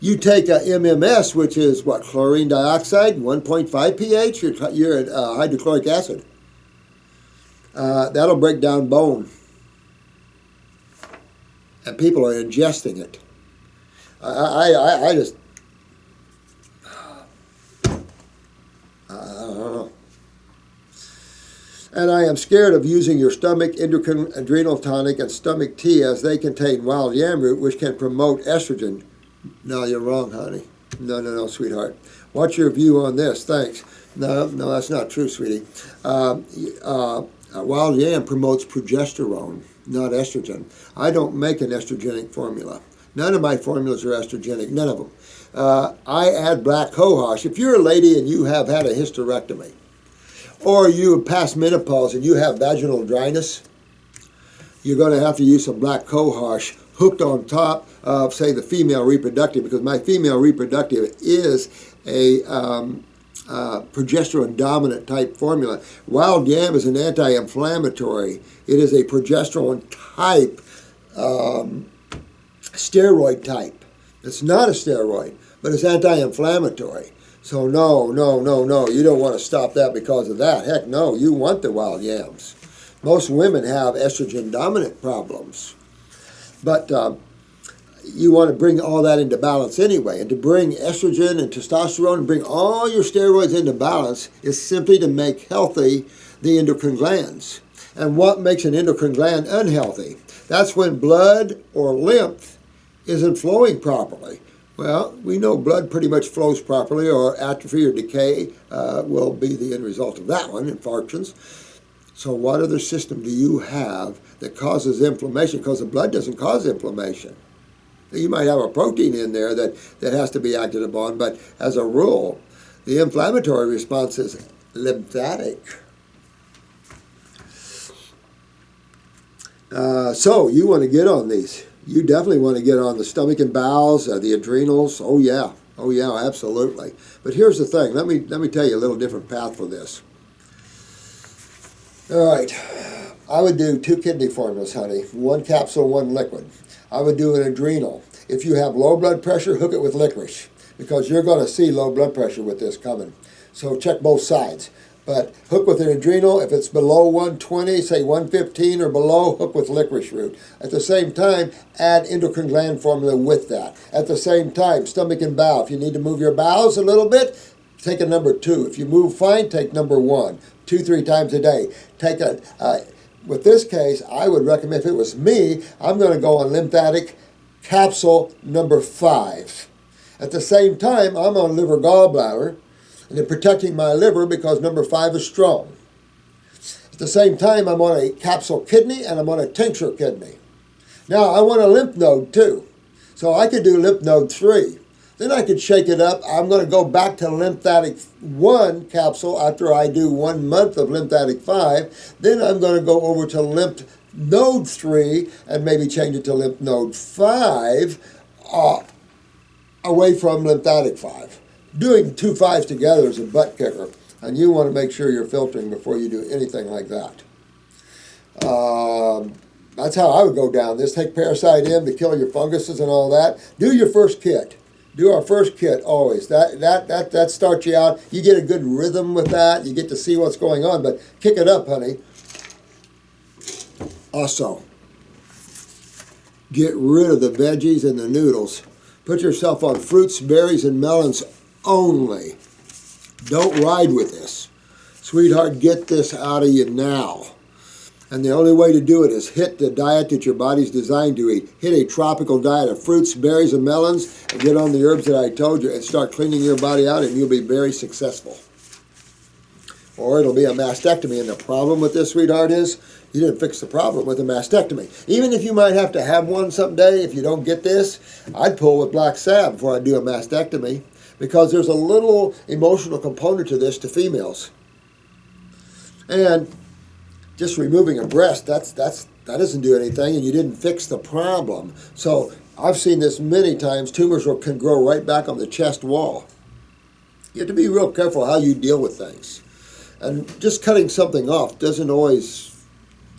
S1: You take a MMS, which is what, chlorine dioxide, 1.5 pH, you're at hydrochloric acid. That'll break down bone. And people are ingesting it. I just, I don't know. And I am scared of using your stomach endocrine adrenal tonic and stomach tea, as they contain wild yam root, which can promote estrogen. No, you're wrong, honey. No, sweetheart. What's your view on this? Thanks. No, that's not true, sweetie. Wild yam promotes progesterone, not estrogen. I don't make an estrogenic formula. None of my formulas are estrogenic, none of them. I add black cohosh. If you're a lady and you have had a hysterectomy, or you have passed menopause and you have vaginal dryness, you're going to have to use some black cohosh hooked on top of, say, the female reproductive, because my female reproductive is a progesterone dominant type formula. Wild yam is an anti-inflammatory. It is a progesterone type, steroid type. It's not a steroid, but it's anti-inflammatory. So no, you don't want to stop that because of that. Heck no, you want the wild yams. Most women have estrogen dominant problems. But you want to bring all that into balance anyway. And to bring estrogen and testosterone and bring all your steroids into balance is simply to make healthy the endocrine glands. And what makes an endocrine gland unhealthy? That's when blood or lymph isn't flowing properly. Well, we know blood pretty much flows properly, or atrophy or decay will be the end result of that one, infarctions. So what other system do you have that causes inflammation? Because the blood doesn't cause inflammation. You might have a protein in there that has to be acted upon, but as a rule, the inflammatory response is lymphatic. So you want to get on these. You definitely want to get on the stomach and bowels, the adrenals. Oh yeah, absolutely. But here's the thing. Let me tell you a little different path for this. All right, I would do 2 kidney formulas, honey. 1 capsule, 1 liquid. I would do an adrenal. If you have low blood pressure, hook it with licorice, because you're going to see low blood pressure with this coming. So check both sides. But hook with an adrenal. If it's below 120, say 115 or below, hook with licorice root. At the same time, add endocrine gland formula with that. At the same time, stomach and bowel. If you need to move your bowels a little bit, take a number 2. If you move fine, take number 1. 2-3 times a day. Take with this case, I would recommend, if it was me, I'm going to go on lymphatic capsule number 5. At the same time, I'm on liver gallbladder, and then protecting my liver because number 5 is strong. At the same time, I'm on a capsule kidney and I'm on a tincture kidney. Now, I want a lymph node too. So I could do lymph node 3. Then I could shake it up. I'm going to go back to lymphatic 1 capsule after I do 1 month of lymphatic 5. Then I'm going to go over to lymph node 3 and maybe change it to lymph node 5 away from lymphatic 5. Doing 2 5s together is a butt kicker, and you want to make sure you're filtering before you do anything like that. That's how I would go down this. Take Parastie'Endocrine to kill your funguses and all that. Do your first kit. Do our first kit always. That starts you out. You get a good rhythm with that. You get to see what's going on, but kick it up, honey. Also, get rid of the veggies and the noodles. Put yourself on fruits, berries, and melons only. Don't ride with this. Sweetheart, get this out of you now. And the only way to do it is hit the diet that your body's designed to eat. Hit a tropical diet of fruits, berries, and melons, and get on the herbs that I told you, and start cleaning your body out, and you'll be very successful. Or it'll be a mastectomy. And the problem with this, sweetheart, is you didn't fix the problem with a mastectomy. Even if you might have to have one someday, if you don't get this, I'd pull with black salve before I do a mastectomy, because there's a little emotional component to this to females. And just removing a breast, that doesn't do anything, and you didn't fix the problem. So I've seen this many times. Tumors can grow right back on the chest wall. You have to be real careful how you deal with things. And just cutting something off doesn't always,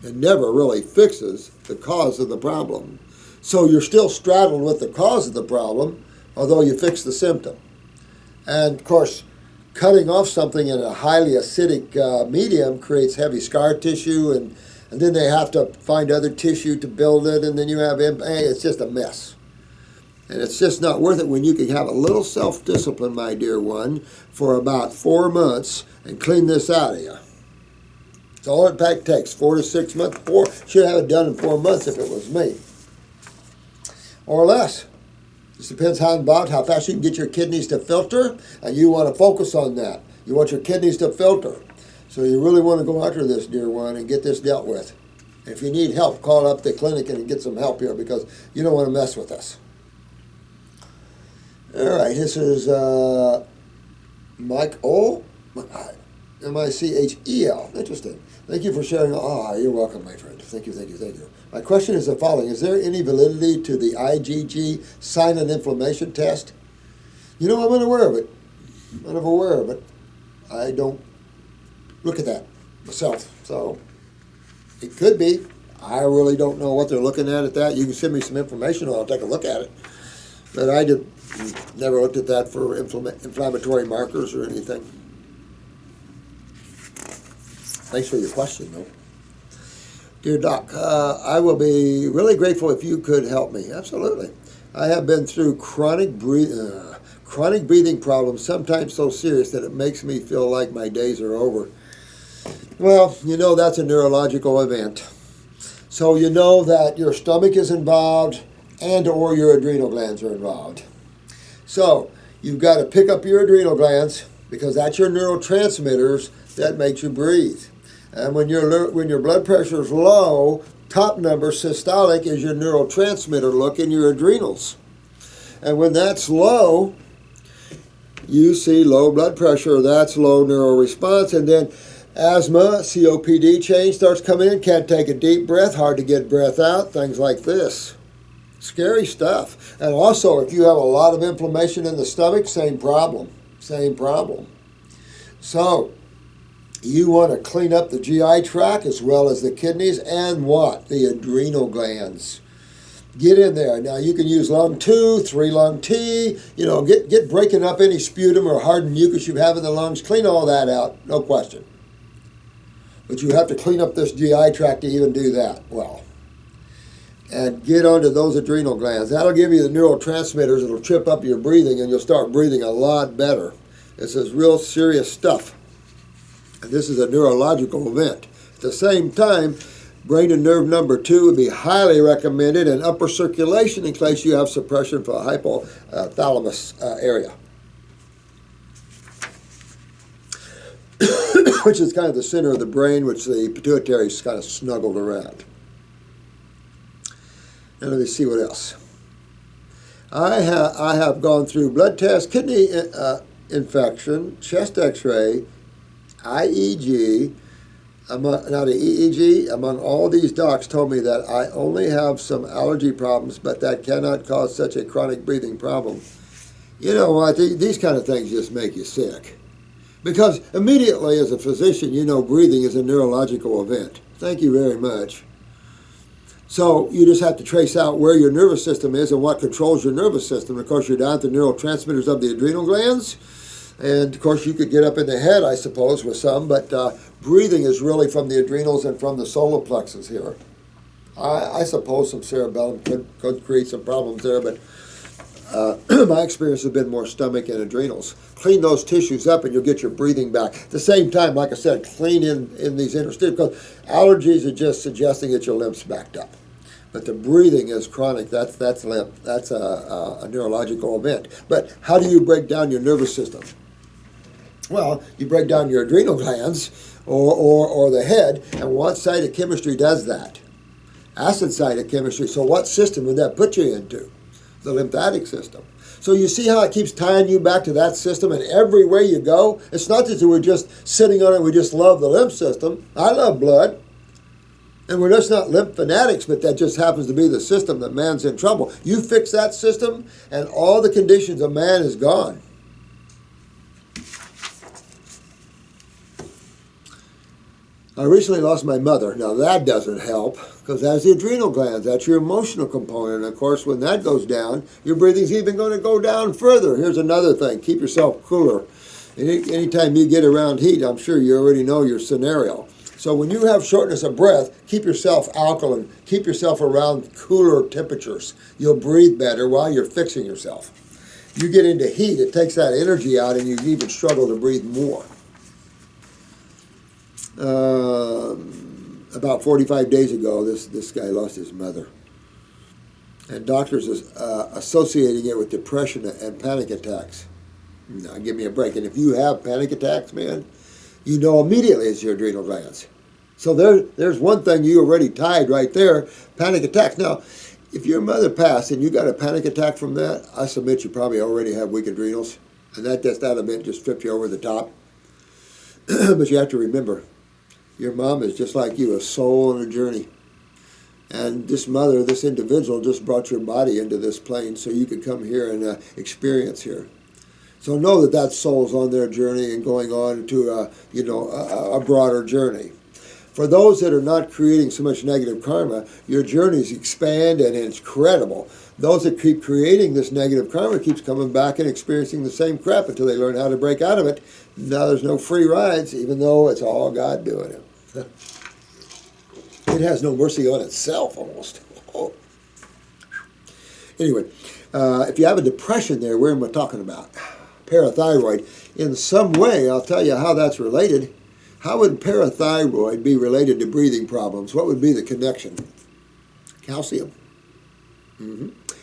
S1: it never really fixes the cause of the problem. So you're still straddled with the cause of the problem, although you fix the symptom. And of course, cutting off something in a highly acidic medium creates heavy scar tissue, and then they have to find other tissue to build it, and then you have, it's just a mess. And it's just not worth it when you can have a little self-discipline, my dear one, for about 4 months and clean this out of you. It's all it takes, 4 to 6 months. Should have it done in 4 months if it was me. Or less. Just depends how fast you can get your kidneys to filter, and you want to focus on that. You want your kidneys to filter. So you really want to go after this, dear one, and get this dealt with. If you need help, call up the clinic and get some help here, because you don't want to mess with us. All right, this is Mike O. Michel. Interesting. Thank you for sharing. You're welcome, my friend. Thank you. My question is the following. Is there any validity to the IgG silent inflammation test? I'm unaware of it. I don't look at that myself. So it could be. I really don't know what they're looking at that. You can send me some information and I'll take a look at it. But I never looked at that for inflammatory markers or anything. Thanks for your question, though. Dear Doc, I will be really grateful if you could help me. Absolutely. I have been through chronic breathing problems, sometimes so serious that it makes me feel like my days are over. Well, that's a neurological event. So you know that your stomach is involved and or your adrenal glands are involved. So you've got to pick up your adrenal glands, because that's your neurotransmitters that makes you breathe. And when your blood pressure is low, top number, systolic, is your neurotransmitter look in your adrenals. And when that's low, you see low blood pressure, that's low neural response, and then asthma, COPD change starts coming in, can't take a deep breath, hard to get breath out, things like this. Scary stuff. And also, if you have a lot of inflammation in the stomach, same problem. So, you want to clean up the GI tract as well as the kidneys and what? The adrenal glands. Get in there. Now, you can use lung 2, 3 lung tea. Get breaking up any sputum or hardened mucus you have in the lungs. Clean all that out, no question. But you have to clean up this GI tract to even do that well. And get onto those adrenal glands. That'll give you the neurotransmitters. It'll trip up your breathing, and you'll start breathing a lot better. This is real serious stuff. And this is a neurological event. At the same time, brain and nerve number 2 would be highly recommended, and upper circulation in case you have suppression for the hypothalamus area. Which is kind of the center of the brain, which the pituitary is kind of snuggled around. And let me see what else. I have gone through blood test, kidney infection, chest x-ray, IEG, among all these docs told me that I only have some allergy problems, but that cannot cause such a chronic breathing problem. You know what, these kind of things just make you sick. Because immediately as a physician, breathing is a neurological event. Thank you very much. So you just have to trace out where your nervous system is and what controls your nervous system. Of course, you're down to neurotransmitters of the adrenal glands. And, of course, you could get up in the head, I suppose, with some. But breathing is really from the adrenals and from the solar plexus here. I suppose some cerebellum could create some problems there. But My experience has been more stomach and adrenals. Clean those tissues up and you'll get your breathing back. At the same time, like I said, clean in these interstitials, because allergies are just suggesting that your lymph's backed up. But the breathing is chronic. That's lymph. That's a neurological event. But how do you break down your nervous system? Well, you break down your adrenal glands or the head, and what cytochemistry does that? Acid cytochemistry. So what system would that put you into? The lymphatic system. So you see how it keeps tying you back to that system, and everywhere you go, it's not that we're just sitting on it, we just love the lymph system. I love blood. And we're just not lymph fanatics, but that just happens to be the system that man's in trouble. You fix that system, and all the conditions of man is gone. I recently lost my mother. Now that doesn't help, because that's the adrenal glands. That's your emotional component. And of course, when that goes down, your breathing's even going to go down further. Here's another thing. Keep yourself cooler. Anytime you get around heat, I'm sure you already know your scenario. So when you have shortness of breath, keep yourself alkaline. Keep yourself around cooler temperatures. You'll breathe better while you're fixing yourself. You get into heat, it takes that energy out, and you even struggle to breathe more. About 45 days ago, this guy lost his mother. And doctors are associating it with depression and panic attacks. Now, give me a break. And if you have panic attacks, man, you know immediately it's your adrenal glands. So there's one thing you already tied right there, panic attacks. Now, if your mother passed and you got a panic attack from that, I submit you probably already have weak adrenals. And that event just tripped you over the top. But you have to remember, your mom is just like you, a soul on a journey. And this mother, this individual, just brought your body into this plane so you could come here and experience here. So know that soul's on their journey and going on to a broader journey. For those that are not creating so much negative karma, your journeys expand and it's credible. Those that keep creating this negative karma keeps coming back and experiencing the same crap until they learn how to break out of it. Now there's no free rides, even though it's all God doing it. It has no mercy on itself, almost. Oh. Anyway, if you have a depression there, where am I talking about? Parathyroid. In some way, I'll tell you how that's related. How would parathyroid be related to breathing problems? What would be the connection? Calcium.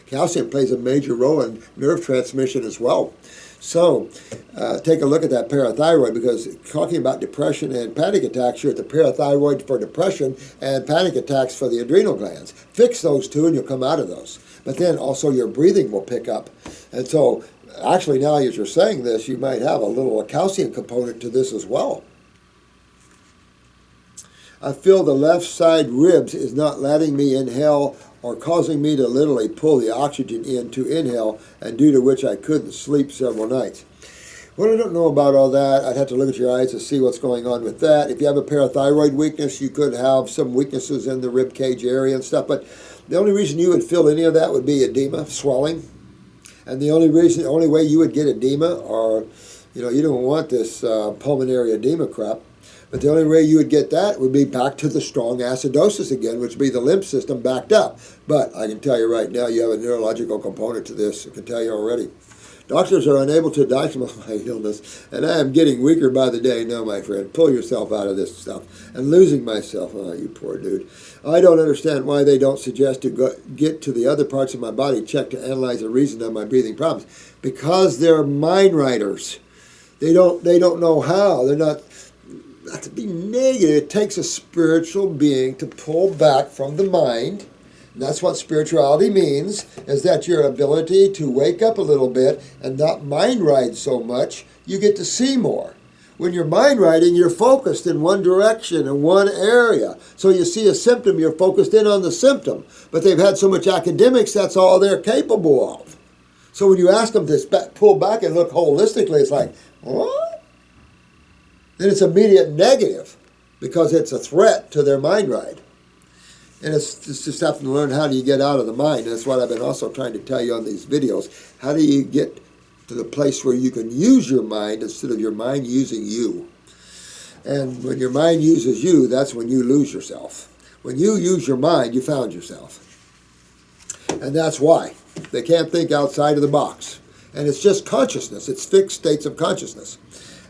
S1: Calcium plays a major role in nerve transmission as well. So take a look at that parathyroid, because talking about depression and panic attacks, you're at the parathyroid for depression and panic attacks for the adrenal glands. Fix those two and you'll come out of those. But then also your breathing will pick up. And so actually now as you're saying this, you might have a little calcium component to this as well. I feel the left side ribs is not letting me inhale or causing me to literally pull the oxygen in to inhale, and due to which I couldn't sleep several nights. Well, I don't know about all that. I'd have to look at your eyes to see what's going on with that. If you have a parathyroid weakness, you could have some weaknesses in the rib cage area and stuff, but the only reason you would feel any of that would be edema, swelling. And the only way you would get edema, or you don't want this pulmonary edema crap, but the only way you would get that would be back to the strong acidosis again, which would be the lymph system backed up. But I can tell you right now, you have a neurological component to this. I can tell you already. Doctors are unable to diagnose my illness, and I am getting weaker by the day. No, my friend, pull yourself out of this stuff. And losing myself, oh, you poor dude. I don't understand why they don't suggest to get to the other parts of my body, check to analyze the reason of my breathing problems. Because they're mind writers. They don't know how. They're not to be negative. It takes a spiritual being to pull back from the mind. And that's what spirituality means, is that your ability to wake up a little bit and not mind ride so much, you get to see more. When you're mind riding, you're focused in one direction, in one area. So you see a symptom, you're focused in on the symptom. But they've had so much academics, that's all they're capable of. So when you ask them to pull back and look holistically, it's like, what? Then it's immediate negative, because it's a threat to their mind ride. And it's just having to learn how do you get out of the mind. And that's what I've been also trying to tell you on these videos. How do you get to the place where you can use your mind instead of your mind using you? And when your mind uses you, that's when you lose yourself. When you use your mind, you found yourself. And that's why. They can't think outside of the box. And it's just consciousness. It's fixed states of consciousness.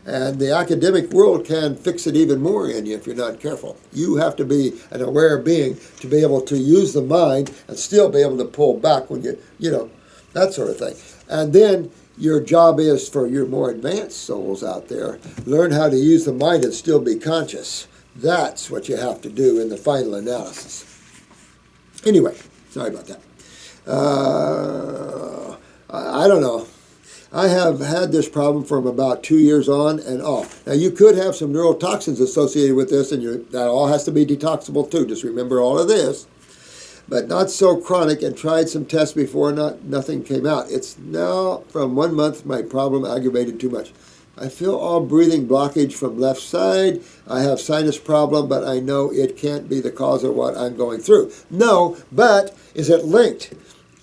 S1: And the academic world can fix it even more in you if you're not careful. You have to be an aware being to be able to use the mind and still be able to pull back when that sort of thing. And then your job is for your more advanced souls out there, learn how to use the mind and still be conscious. That's what you have to do in the final analysis. Anyway, sorry about that. I don't know. I have had this problem from about 2 years on and off. Now, you could have some neurotoxins associated with this, and that all has to be detoxable too. Just remember all of this. But not so chronic, and tried some tests before, nothing came out. It's now from 1 month, my problem aggravated too much. I feel all breathing blockage from left side. I have sinus problem, but I know it can't be the cause of what I'm going through. No, but is it linked?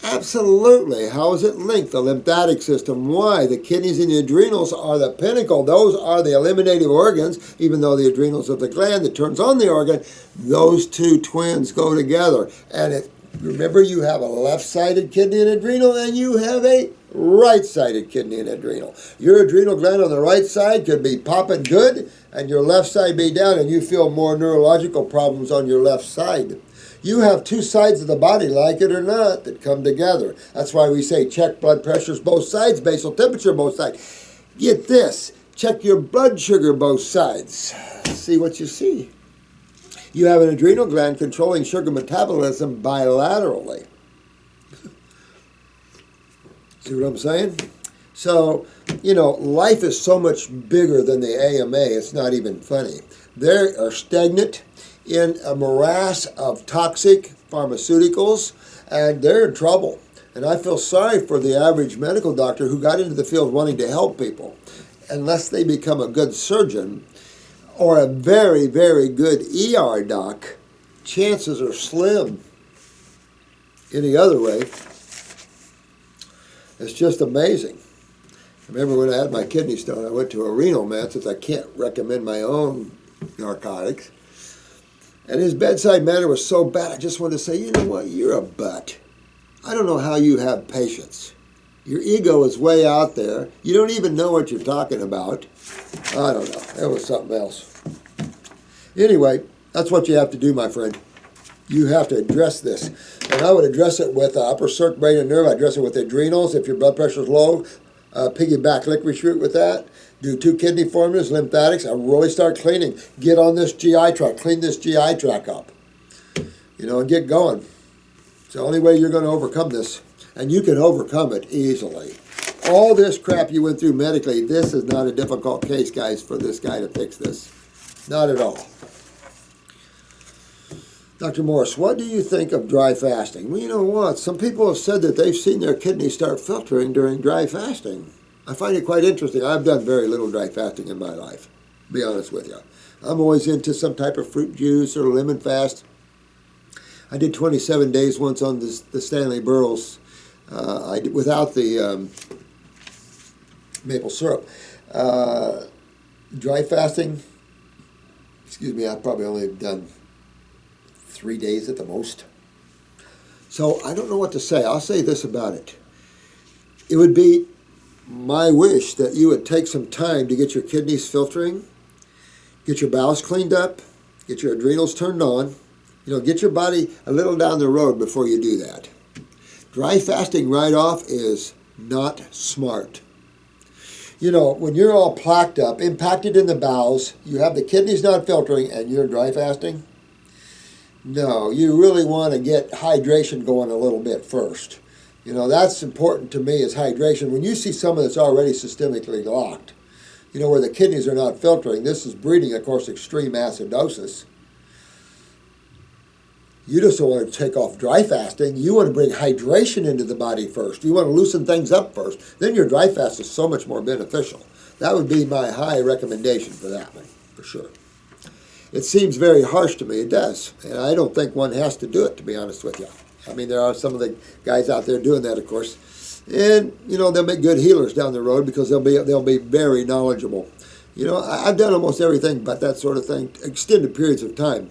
S1: Absolutely. How is it linked? The lymphatic system. Why? The kidneys and the adrenals are the pinnacle. Those are the eliminative organs, even though the adrenals are the gland that turns on the organ. Those two twins go together. And remember, you have a left-sided kidney and adrenal, and you have a right-sided kidney and adrenal. Your adrenal gland on the right side could be popping good, and your left side be down, and you feel more neurological problems on your left side. You have two sides of the body, like it or not, that come together. That's why we say check blood pressures both sides, basal temperature both sides. Get this, check your blood sugar both sides. See what you see. You have an adrenal gland controlling sugar metabolism bilaterally. See what I'm saying? So, life is so much bigger than the AMA, it's not even funny. They are stagnant in a morass of toxic pharmaceuticals, and they're in trouble. And I feel sorry for the average medical doctor who got into the field wanting to help people. Unless they become a good surgeon or a very, very good ER doc, chances are slim. Any other way, it's just amazing. I remember when I had my kidney stone, I went to a renal man, since I can't recommend my own narcotics. And his bedside manner was so bad, I just wanted to say, you know what, you're a butt. I don't know how you have patience. Your ego is way out there. You don't even know what you're talking about. I don't know. It was something else. Anyway, that's what you have to do, my friend. You have to address this. And I would address it with upper circulating nerve. I address it with adrenals. If your blood pressure is low, piggyback licorice root with that. Do 2 kidney formulas, lymphatics. I really start cleaning. Get on this GI tract. Clean this GI tract up. And get going. It's the only way you're going to overcome this. And you can overcome it easily. All this crap you went through medically, this is not a difficult case, guys, for this guy to fix this. Not at all. Dr. Morris, what do you think of dry fasting? Well, you know what? Some people have said that they've seen their kidneys start filtering during dry fasting. I find it quite interesting. I've done very little dry fasting in my life, to be honest with you. I'm always into some type of fruit juice or lemon fast. I did 27 days once on the Stanley Burroughs. I did without the maple syrup. Dry fasting, I've probably only done 3 days at the most. So I don't know what to say. I'll say this about it. It would be my wish that you would take some time to get your kidneys filtering, get your bowels cleaned up, get your adrenals turned on, get your body a little down the road before you do that. Dry fasting right off is not smart. When you're all plaqued up, impacted in the bowels, you have the kidneys not filtering, and you're dry fasting, no, you really want to get hydration going a little bit first. That's important to me is hydration. When you see someone that's already systemically locked, where the kidneys are not filtering, this is breeding, of course, extreme acidosis. You just don't want to take off dry fasting. You want to bring hydration into the body first. You want to loosen things up first. Then your dry fast is so much more beneficial. That would be my high recommendation for that one, for sure. It seems very harsh to me. It does. And I don't think one has to do it, to be honest with you. There are some of the guys out there doing that, of course. And, they'll make good healers down the road because they'll be very knowledgeable. I've done almost everything but that sort of thing, extended periods of time.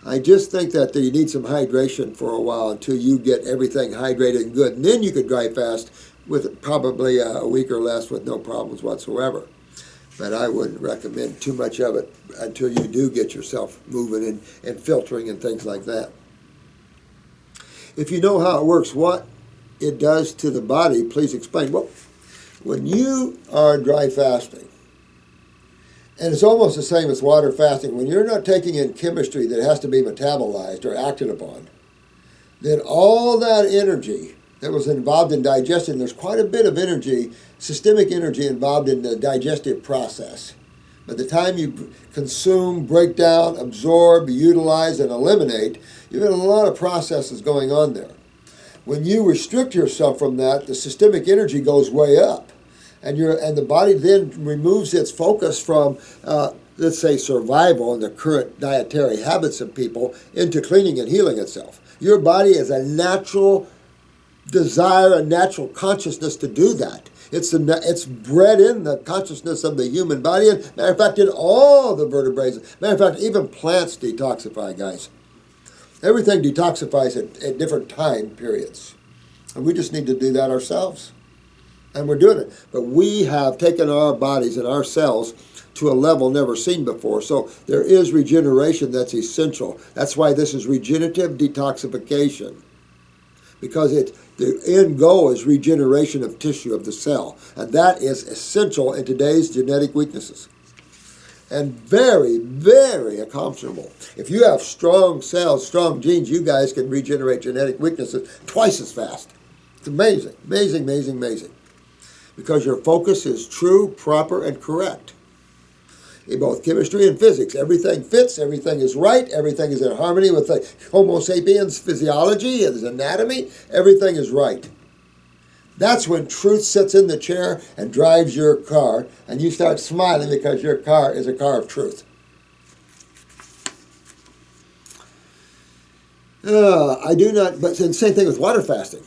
S1: I just think that you need some hydration for a while until you get everything hydrated and good. And then you could dry fast with probably a week or less with no problems whatsoever. But I wouldn't recommend too much of it until you do get yourself moving and filtering and things like that. If you know how it works, what it does to the body, please explain. Well, when you are dry fasting, and it's almost the same as water fasting, when you're not taking in chemistry that has to be metabolized or acted upon, then all that energy that was involved in digestion, there's quite a bit of energy, systemic energy involved in the digestive process. By the time you consume, break down, absorb, utilize, and eliminate, you've got a lot of processes going on there. When you restrict yourself from that, the systemic energy goes way up. And the body then removes its focus from, let's say, survival and the current dietary habits of people into cleaning and healing itself. Your body has a natural desire, a natural consciousness to do that. It's bred in the consciousness of the human body. And matter of fact, in all the vertebrates. Matter of fact, even plants detoxify, guys. Everything detoxifies at different time periods. And we just need to do that ourselves. And we're doing it. But we have taken our bodies and our cells to a level never seen before. So there is regeneration that's essential. That's why this is regenerative detoxification. Because the end goal is regeneration of tissue of the cell. And that is essential in today's genetic weaknesses. And very, very accomplishable. If you have strong cells, strong genes, you guys can regenerate genetic weaknesses twice as fast. It's amazing, amazing, amazing, amazing. Because your focus is true, proper, and correct. In both chemistry and physics, everything fits, everything is right, everything is in harmony with the Homo sapiens physiology and his anatomy, everything is right. That's when truth sits in the chair and drives your car, and you start smiling because your car is a car of truth. I do not, but the same thing with water fasting.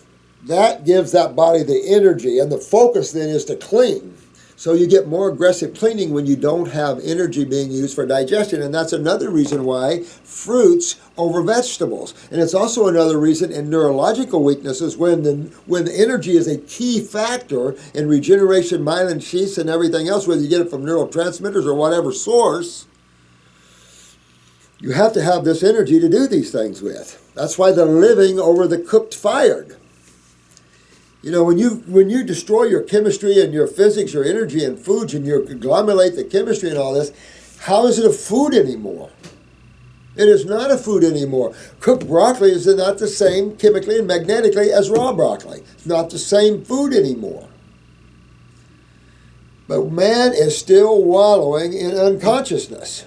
S1: That gives that body the energy, and the focus then is to clean. So you get more aggressive cleaning when you don't have energy being used for digestion, and that's another reason why fruits over vegetables. And it's also another reason in neurological weaknesses when the energy is a key factor in regeneration, myelin sheaths, and everything else, whether you get it from neurotransmitters or whatever source, you have to have this energy to do these things with. That's why the living over the cooked fired. You know, when you destroy your chemistry and your physics, your energy and foods, and you agglomerate the chemistry and all this, how is it a food anymore? It is not a food anymore. Cooked broccoli is not the same chemically and magnetically as raw broccoli. It's not the same food anymore. But man is still wallowing in unconsciousness.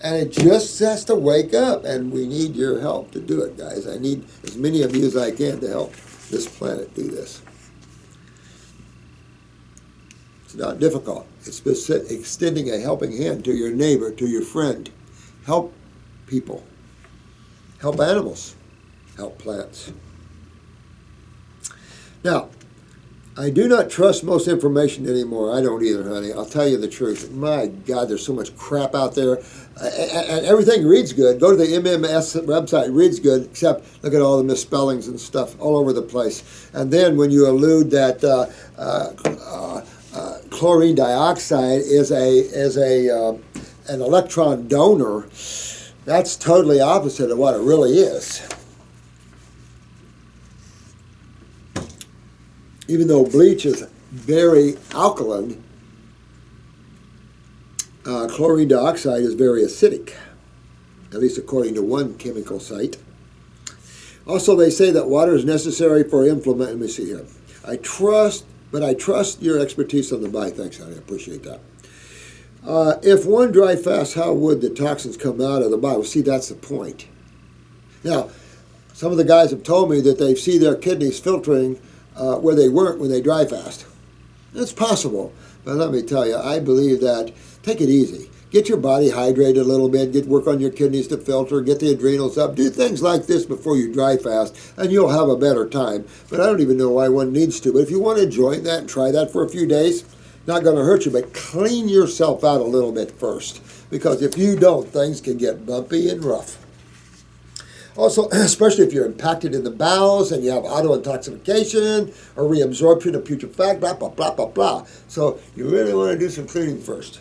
S1: And it just has to wake up, and we need your help to do it, guys. I need as many of you as I can to help this planet do this. It's not difficult. It's just extending a helping hand to your neighbor, to your friend. Help people. Help animals. Help plants. Now, I do not trust most information anymore. I don't either, honey. I'll tell you the truth. My God, there's so much crap out there. And everything reads good. Go to the MMS website. It reads good, except look at all the misspellings and stuff all over the place. And then when you allude that chlorine dioxide is an electron donor, that's totally opposite of what it really is. Even though bleach is very alkaline, chlorine dioxide is very acidic, at least according to one chemical site. Also, they say that water is necessary for inflammation. Let me see here. I trust your expertise on the body. Thanks, honey. I appreciate that. If one dry fast, how would the toxins come out of the body? Well, see, that's the point. Now, some of the guys have told me that they see their kidneys filtering where they weren't when they dry fast. It's possible, but let me tell you, I believe that, take it easy. Get your body hydrated a little bit, work on your kidneys to filter, get the adrenals up, do things like this before you dry fast, and you'll have a better time. But I don't even know why one needs to. But if you want to join that and try that for a few days, not going to hurt you, but clean yourself out a little bit first. Because if you don't, things can get bumpy and rough. Also, especially if you're impacted in the bowels and you have autointoxication or reabsorption of putrefact, blah, blah, blah, blah, blah. So you really want to do some cleaning first.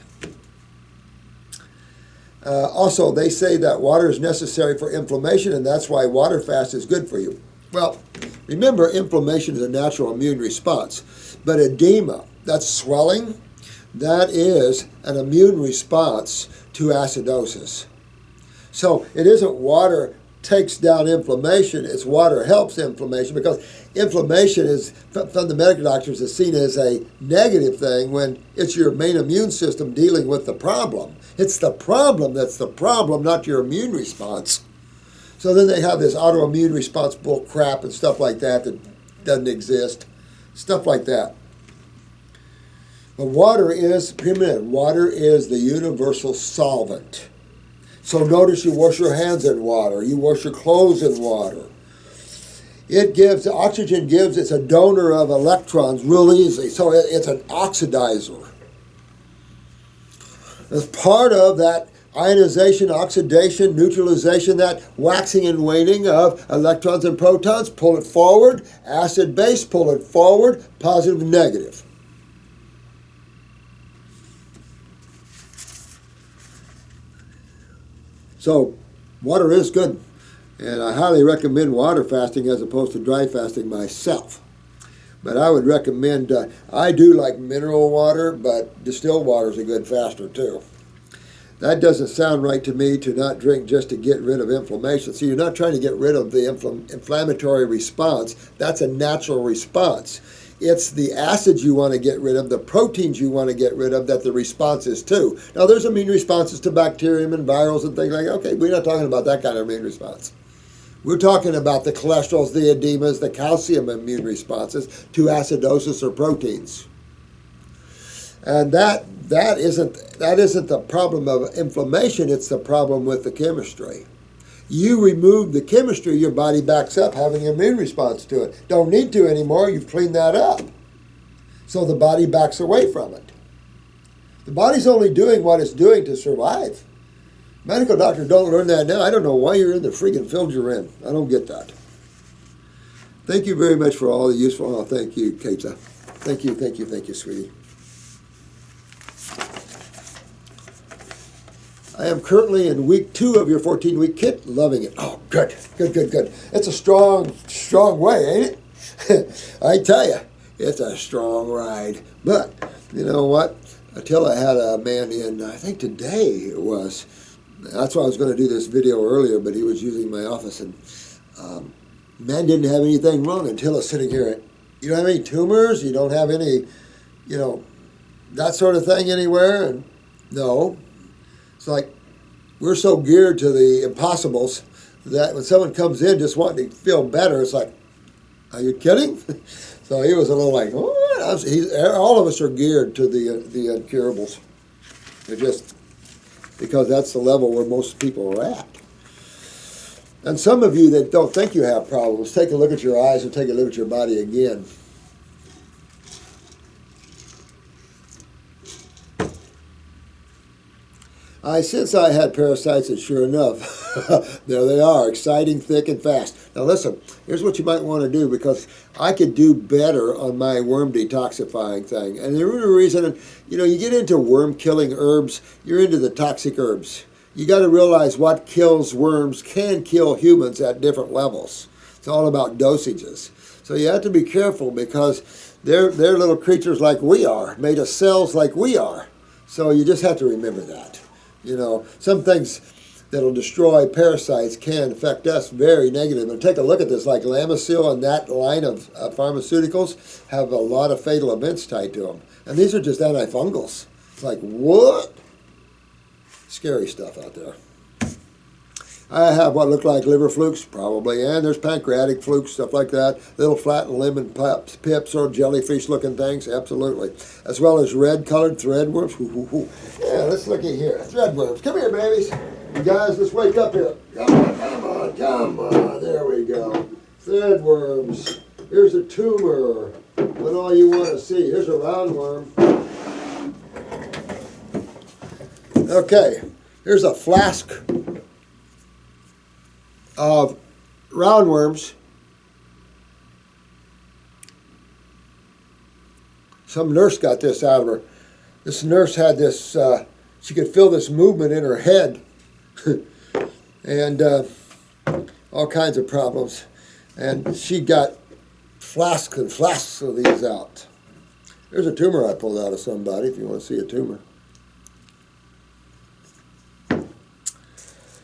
S1: Also, they say that water is necessary for inflammation, and that's why water fast is good for you. Well, remember, inflammation is a natural immune response. But edema, that's swelling, that is an immune response to acidosis. So it isn't water takes down inflammation, it's water helps inflammation, because inflammation is, from the medical doctors, is seen as a negative thing when it's your main immune system dealing with the problem. It's the problem that's the problem, not your immune response. So then they have this autoimmune response bull crap and stuff like that that doesn't exist. Stuff like that. But water is, water is the universal solvent. So notice you wash your hands in water. You wash your clothes in water. It gives, oxygen gives, it's a donor of electrons real easily. So it's an oxidizer. As part of that ionization, oxidation, neutralization, that waxing and waning of electrons and protons, pull it forward. Acid base, pull it forward. Positive and negative. So water is good, and I highly recommend water fasting as opposed to dry fasting myself. But I would recommend, I do like mineral water, but distilled water is a good faster too. That doesn't sound right to me, to not drink just to get rid of inflammation. See, you're not trying to get rid of the inflammatory response. That's a natural response. It's the acids you want to get rid of, the proteins you want to get rid of, that the response is to. Now, there's immune responses to bacterium and virals and things like that. Okay, we're not talking about that kind of immune response. We're talking about the cholesterols, the edemas, the calcium immune responses to acidosis or proteins. And that isn't the problem of inflammation, it's the problem with the chemistry. You remove the chemistry, your body backs up having an immune response to it. Don't need to anymore, you've cleaned that up. So the body backs away from it. The body's only doing what it's doing to survive. Medical doctors don't learn that now. I don't know why you're in the freaking field you're in. I don't get that. Thank you very much for all the useful, thank you, Katya. Thank you, sweetie. I am currently in week 2 of your 14-week kit. Loving it. Oh, good. It's a strong way, ain't it? I tell you, it's a strong ride. But, you know what? Until I had a man in, I think today it was. That's why I was going to do this video earlier, but he was using my office. And man didn't have anything wrong until I was sitting here. You don't have any tumors? You don't have any, that sort of thing anywhere? And no. It's like we're so geared to the impossibles that when someone comes in just wanting to feel better, it's like, are you kidding? So he was a little like, what? All of us are geared to the incurables. They're just, because that's the level where most people are at. And some of you that don't think you have problems, take a look at your eyes and take a look at your body again. I sense I had parasites, and sure enough, there they are, exciting, thick, and fast. Now listen, here's what you might want to do, because I could do better on my worm detoxifying thing. And the reason, you get into worm-killing herbs, you're into the toxic herbs. You got to realize what kills worms can kill humans at different levels. It's all about dosages. So you have to be careful, because they're little creatures like we are, made of cells like we are. So you just have to remember that. Some things that'll destroy parasites can affect us very negatively. And take a look at this, like Lamisil and that line of pharmaceuticals have a lot of fatal events tied to them. And these are just antifungals. It's like, what? Scary stuff out there. I have what look like liver flukes, probably, and there's pancreatic flukes, stuff like that. Little flat and lemon pips or jellyfish-looking things, absolutely. As well as red-colored threadworms. Yeah, let's look at here. Threadworms. Come here, babies. You guys, let's wake up here. Come on. There we go. Threadworms. Here's a tumor. What all you want to see. Here's a roundworm. Okay. Here's a flask of roundworms. Some nurse got this out of her. This nurse had this, she could feel this movement in her head and all kinds of problems. And she got flasks and flasks of these out. There's a tumor I pulled out of somebody if you want to see a tumor.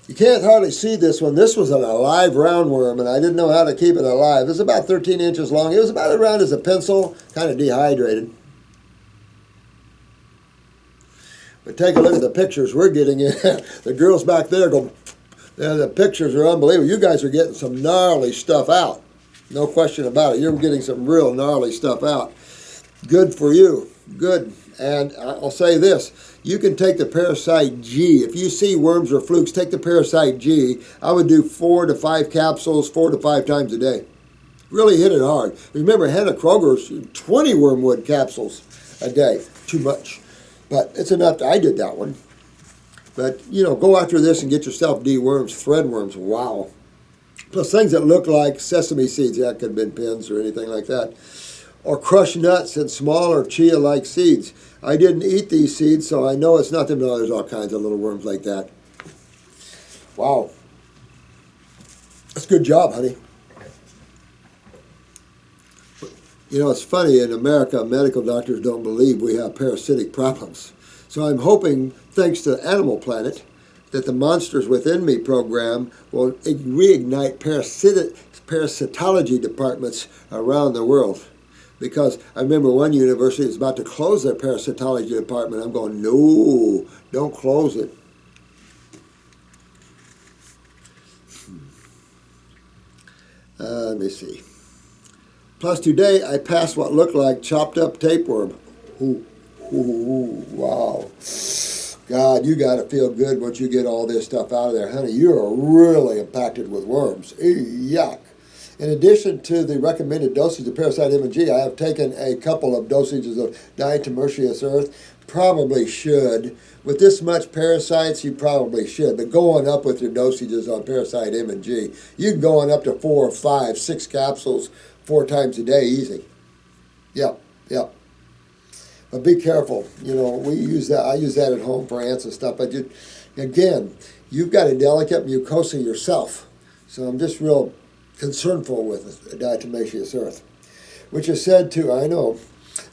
S1: You can't hardly see this one. This was an alive roundworm, and I didn't know how to keep it alive. It was about 13 inches long. It was about as round as a pencil, kind of dehydrated. But take a look at the pictures we're getting in. The girls back there go, the pictures are unbelievable. You guys are getting some gnarly stuff out. No question about it. You're getting some real gnarly stuff out. Good for you. Good. And I'll say this. You can take the Parasite G. If you see worms or flukes, take the Parasite G. I would do 4 to 5 capsules 4 to 5 times a day. Really hit it hard. Remember, Hannah Kroger's 20 wormwood capsules a day. Too much. But it's enough. I did that one. But, you know, go after this and get yourself D-worms, threadworms. Wow. Plus things that look like sesame seeds. That could have been pins or anything like that. Or crushed nuts and smaller chia-like seeds. I didn't eat these seeds, so I know it's nothing. No, there's all kinds of little worms like that. Wow. That's a good job, honey. You know, it's funny, in America, medical doctors don't believe we have parasitic problems. So I'm hoping, thanks to Animal Planet, that the Monsters Within Me program will reignite parasitology departments around the world. Because I remember one university was about to close their parasitology department. I'm going, no, don't close it. Let me see. Plus today I passed what looked like chopped up tapeworm. Ooh, wow. God, you got to feel good once you get all this stuff out of there. Honey, you are really impacted with worms. Yuck. In addition to the recommended dosage of Parasite M&G, I have taken a couple of dosages of diatomaceous earth. Probably should. With this much parasites, you probably should. But going up with your dosages on Parasite M&G, you can go on up to 4, 5, 6 capsules 4 times a day, easy. Yep. But be careful. You know, we use that. I use that at home for ants and stuff. But again, you've got a delicate mucosa yourself. So I'm just real concernful with diatomaceous earth, which is said to, I know,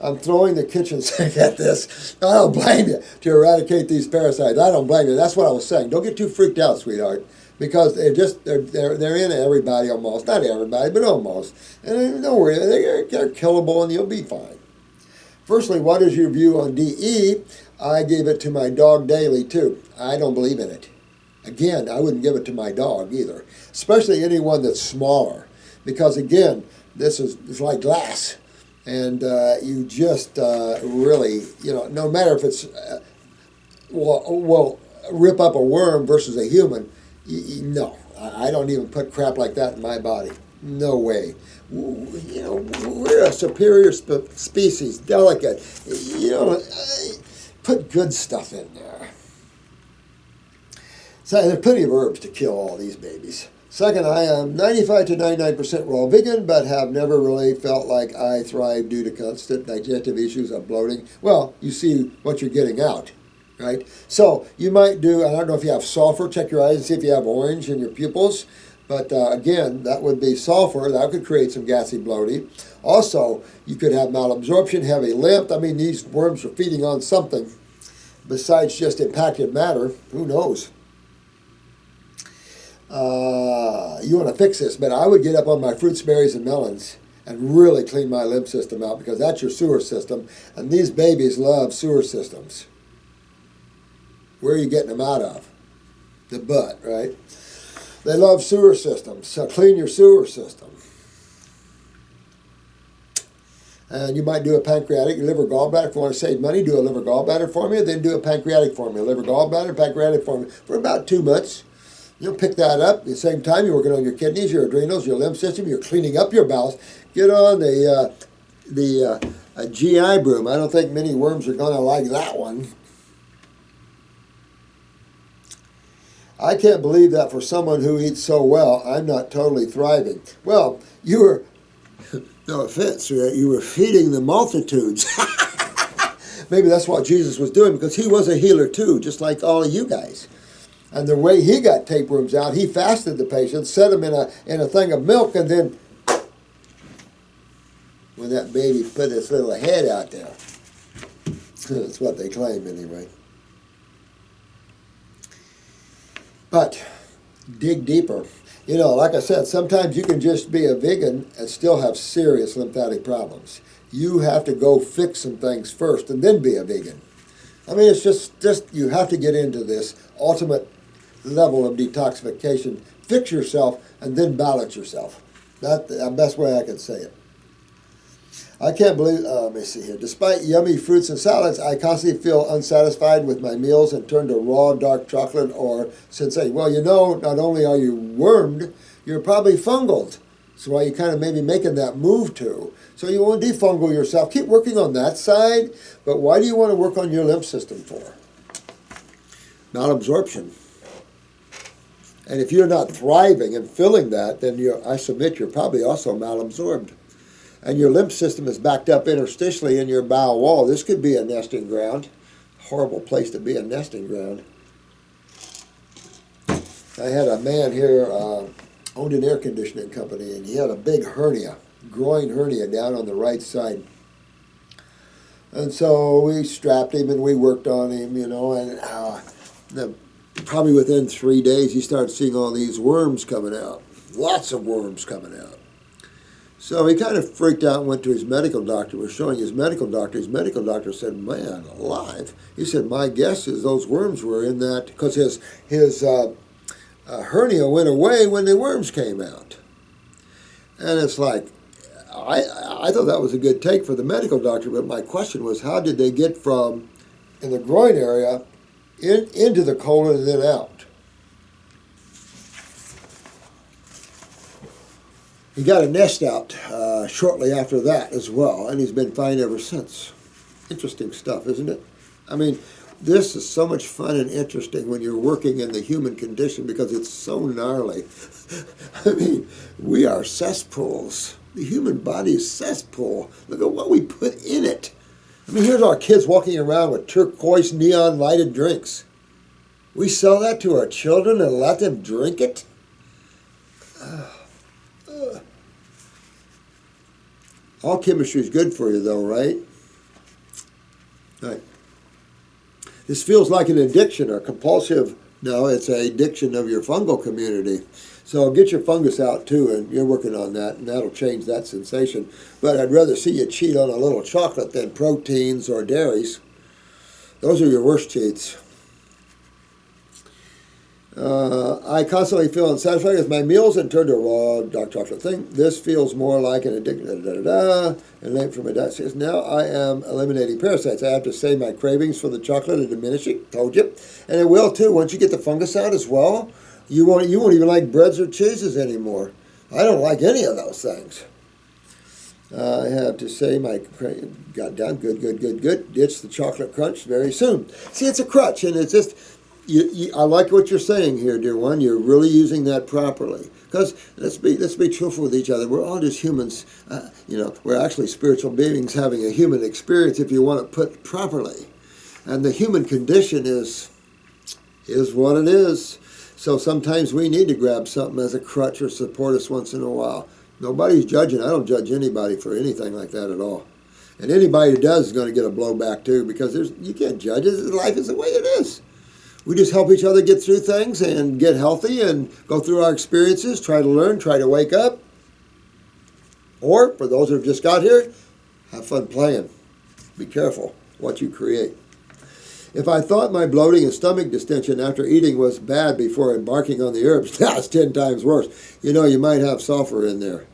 S1: I'm throwing the kitchen sink at this. I don't blame you to eradicate these parasites. I don't blame you. That's what I was saying. Don't get too freaked out, sweetheart, because they're in everybody almost. Not everybody, but almost. And don't worry, they're killable and you'll be fine. Firstly, what is your view on DE? I gave it to my dog daily too. I don't believe in it. Again, I wouldn't give it to my dog either, especially anyone that's smaller, because again, this is like glass, and you just really, you know, no matter if it's will rip up a worm versus a human, no, I don't even put crap like that in my body. No way. You know, we're a superior species, delicate. You know, put good stuff in there. So there's plenty of herbs to kill all these babies. Second, I am 95 to 99% raw vegan, but have never really felt like I thrive due to constant digestive issues of bloating. Well, you see what you're getting out, right? So you might do, I don't know if you have sulfur, check your eyes and see if you have orange in your pupils. But again, that would be sulfur. That could create some gassy bloating. Also, you could have malabsorption, heavy lymph. I mean, these worms are feeding on something besides just impacted matter. Who knows? You want to fix this, but I would get up on my fruits, berries, and melons and really clean my lymph system out, because that's your sewer system, and these babies love sewer systems. Where are you getting them out of? The butt, right? They love sewer systems, so clean your sewer system. And you might do a pancreatic, liver, gallbladder. If you want to save money, do a liver, gallbladder formula, then do a pancreatic formula. Liver, gallbladder, pancreatic formula for about 2 months. You'll pick that up. At the same time, you're working on your kidneys, your adrenals, your lymph system. You're cleaning up your bowels. Get on the GI broom. I don't think many worms are going to like that one. I can't believe that for someone who eats so well, I'm not totally thriving. Well, you were, no offense, you were feeding the multitudes. Maybe that's what Jesus was doing, because he was a healer too, just like all of you guys. And the way he got tapeworms out, he fasted the patient, set them in a thing of milk, and then when that baby put its little head out there. That's what they claim anyway. But dig deeper. You know, like I said, sometimes you can just be a vegan and still have serious lymphatic problems. You have to go fix some things first and then be a vegan. I mean, it's just you have to get into this ultimate level of detoxification. Fix yourself and then balance yourself. That's the best way I can say it. I can't believe, let me see here. Despite yummy fruits and salads, I constantly feel unsatisfied with my meals and turn to raw dark chocolate or sensei. Well, you know, not only are you wormed, you're probably fungal. That's why you kind of maybe making that move too. So you want to defungal yourself. Keep working on that side, but why do you want to work on your lymph system for? Malabsorption. And if you're not thriving and filling that, then I submit you're probably also malabsorbed. And your lymph system is backed up interstitially in your bowel wall. This could be a nesting ground. Horrible place to be, a nesting ground. I had a man here, owned an air conditioning company, and he had a big hernia, groin hernia down on the right side. And so we strapped him and we worked on him, you know, and probably within 3 days he started seeing all these worms coming out. Lots of worms coming out. So he kind of freaked out and went to his medical doctor. Was showing his medical doctor. His medical doctor said, "Man, alive." He said, "My guess is those worms were in that," because his hernia went away when the worms came out. And it's like, I thought that was a good take for the medical doctor, but my question was, how did they get from in the groin area into the colon and then out? He got a nest out shortly after that as well, and he's been fine ever since. Interesting stuff, isn't it? I mean, this is so much fun and interesting when you're working in the human condition because it's so gnarly. I mean, we are cesspools. The human body is cesspool. Look at what we put in it. I mean, here's our kids walking around with turquoise neon lighted drinks. We sell that to our children and let them drink it? All chemistry is good for you, though, right? Right. This feels like an addiction or compulsive. No, it's an addiction of your fungal community. So get your fungus out, too, and you're working on that, and that'll change that sensation. But I'd rather see you cheat on a little chocolate than proteins or dairies. Those are your worst cheats. I constantly feel unsatisfied with my meals and turn to a raw dark chocolate thing. This feels more like an addiction. And late from my diet says, now I am eliminating parasites. I have to say my cravings for the chocolate are diminishing. Told you. And it will too. Once you get the fungus out as well, you won't even like breads or cheeses anymore. I don't like any of those things. I have to say my got down. Good. Ditch the chocolate crunch very soon. See, it's a crutch, and it's just... I like what you're saying here, dear one. You're really using that properly. Because let's be truthful with each other. We're all just humans. We're actually spiritual beings having a human experience, if you want to put it properly. And the human condition is what it is. So sometimes we need to grab something as a crutch or support us once in a while. Nobody's judging. I don't judge anybody for anything like that at all. And anybody who does is going to get a blowback too, because you can't judge it. Life is the way it is. We just help each other get through things and get healthy and go through our experiences, try to learn, try to wake up. Or, for those who have just got here, have fun playing. Be careful what you create. If I thought my bloating and stomach distension after eating was bad before embarking on the herbs, that's 10 times worse. You might have sulfur in there.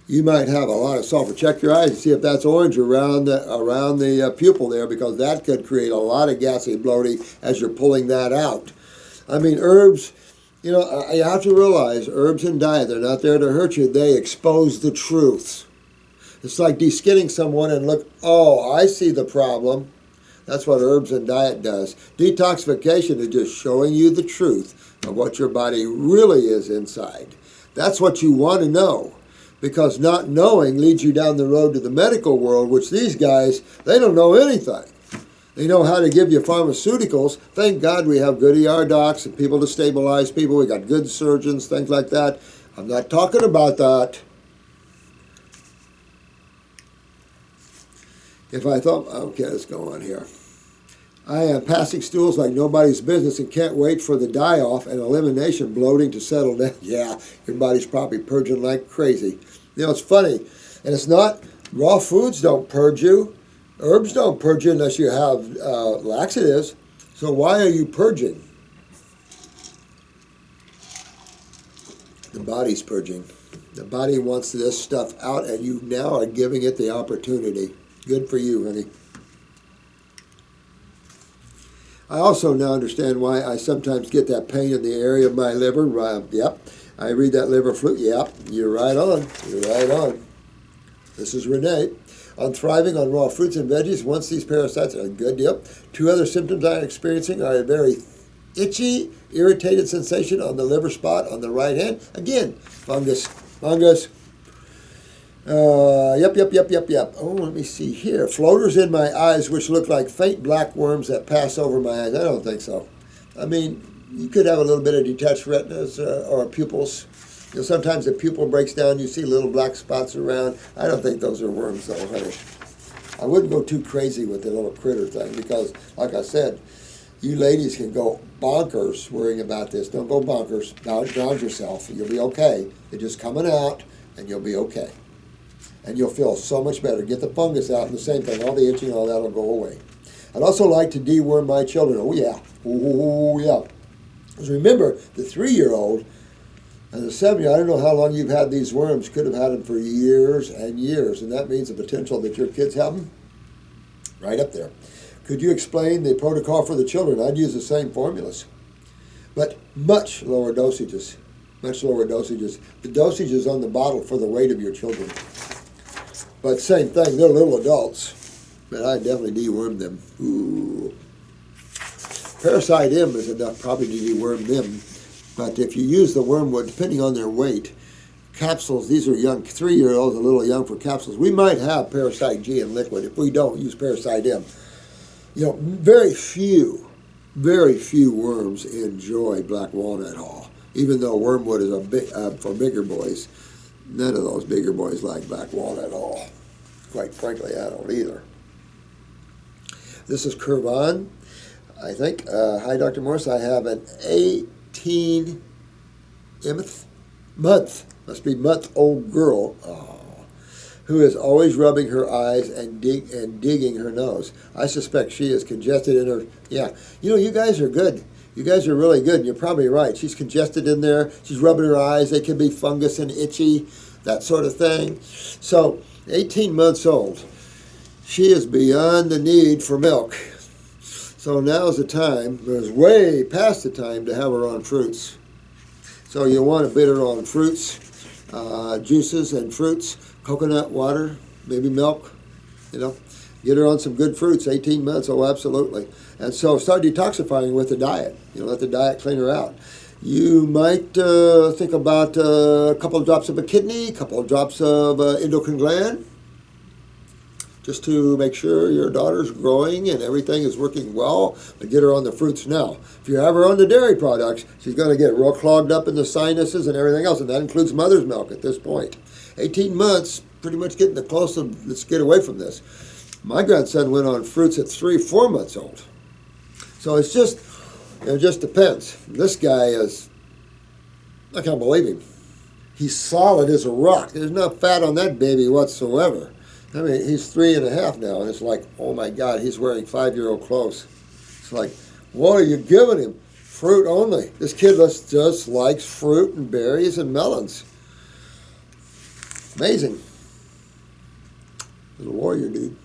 S1: You might have a lot of sulfur. Check your eyes and see if that's orange around the pupil there, because that could create a lot of gassy bloating as you're pulling that out. I mean, herbs, you have to realize herbs and diet, they're not there to hurt you. They expose the truth. It's like de-skinning someone and look, oh, I see the problem. That's what herbs and diet does. Detoxification is just showing you the truth of what your body really is inside. That's what you want to know, because not knowing leads you down the road to the medical world, which these guys, they don't know anything. They know how to give you pharmaceuticals. Thank God we have good ER docs and people to stabilize people. We got good surgeons, things like that. I'm not talking about that. If I thought, okay, let's go on here. I am passing stools like nobody's business and can't wait for the die-off and elimination bloating to settle down. Yeah, your body's probably purging like crazy. You know, it's funny. And it's not, raw foods don't purge you. Herbs don't purge you unless you have laxatives. So why are you purging? The body's purging. The body wants this stuff out, and you now are giving it the opportunity. Good for you, honey. I also now understand why I sometimes get that pain in the area of my liver. Yep. I read that liver fluke. Yep. You're right on. You're right on. This is Renee. On thriving on raw fruits and veggies, once these parasites are a good deal. Two other symptoms I'm experiencing are a very itchy, irritated sensation on the liver spot on the right hand. Again, fungus. Yep. Oh, let me see here. Floaters in my eyes, which look like faint black worms that pass over my eyes. I don't think so. I mean, you could have a little bit of detached retinas or pupils. You know, sometimes the pupil breaks down, you see little black spots around. I don't think those are worms, though, honey. I wouldn't go too crazy with the little critter thing because, like I said, you ladies can go bonkers worrying about this. Don't go bonkers. Ground yourself. You'll be okay. They're just coming out, and you'll be okay. And you'll feel so much better. Get the fungus out, and the same thing. All the itching, all that will go away. I'd also like to deworm my children. Oh, yeah. Oh, yeah. Because remember, the 3-year-old and the 7-year-old, I don't know how long you've had these worms, could have had them for years and years, and that means the potential that your kids have them right up there. Could you explain the protocol for the children? I'd use the same formulas, but much lower dosages. Much lower dosages. The dosage is on the bottle for the weight of your children. But same thing, they're little adults, but I definitely deworm them. Ooh. Parasite M is enough probably to deworm them. But if you use the wormwood, depending on their weight, capsules, these are young, 3-year-olds, a little young for capsules. We might have Parasite G in liquid if we don't use Parasite M. You know, very few worms enjoy black walnut at all. Even though wormwood is for bigger boys, none of those bigger boys like black walnut at all. Quite frankly, I don't either. This is Curvan, I think. Hi, Dr. Morris. I have an 18 month old girl who is always rubbing her eyes and digging her nose. I suspect she is congested in her. Yeah, you know, you guys are good. You guys are really good, and you're probably right. She's congested in there. She's rubbing her eyes. They can be fungus and itchy, that sort of thing. So, 18 months old. She is beyond the need for milk. So now's the time, it's way past the time to have her on fruits. So you want to bid her on fruits, juices and fruits, coconut water, maybe milk, you know. Get her on some good fruits, 18 months, oh, absolutely. And so start detoxifying with the diet. You know, let the diet clean her out. You might think about a couple of drops of a kidney, a couple of drops of endocrine gland, just to make sure your daughter's growing and everything is working well, but get her on the fruits now. If you have her on the dairy products, she's going to get real clogged up in the sinuses and everything else, and that includes mother's milk at this point. 18 months, pretty much getting the close of, let's get away from this. My grandson went on fruits at 3-4 months old. So it's just, it just depends. This guy is, I can't believe him. He's solid as a rock. There's no fat on that baby whatsoever. I mean, he's 3.5 now, and it's like, oh my God, he's wearing 5-year-old clothes. It's like, what are you giving him? Fruit only. This kid just likes fruit and berries and melons. Amazing. Little warrior dude.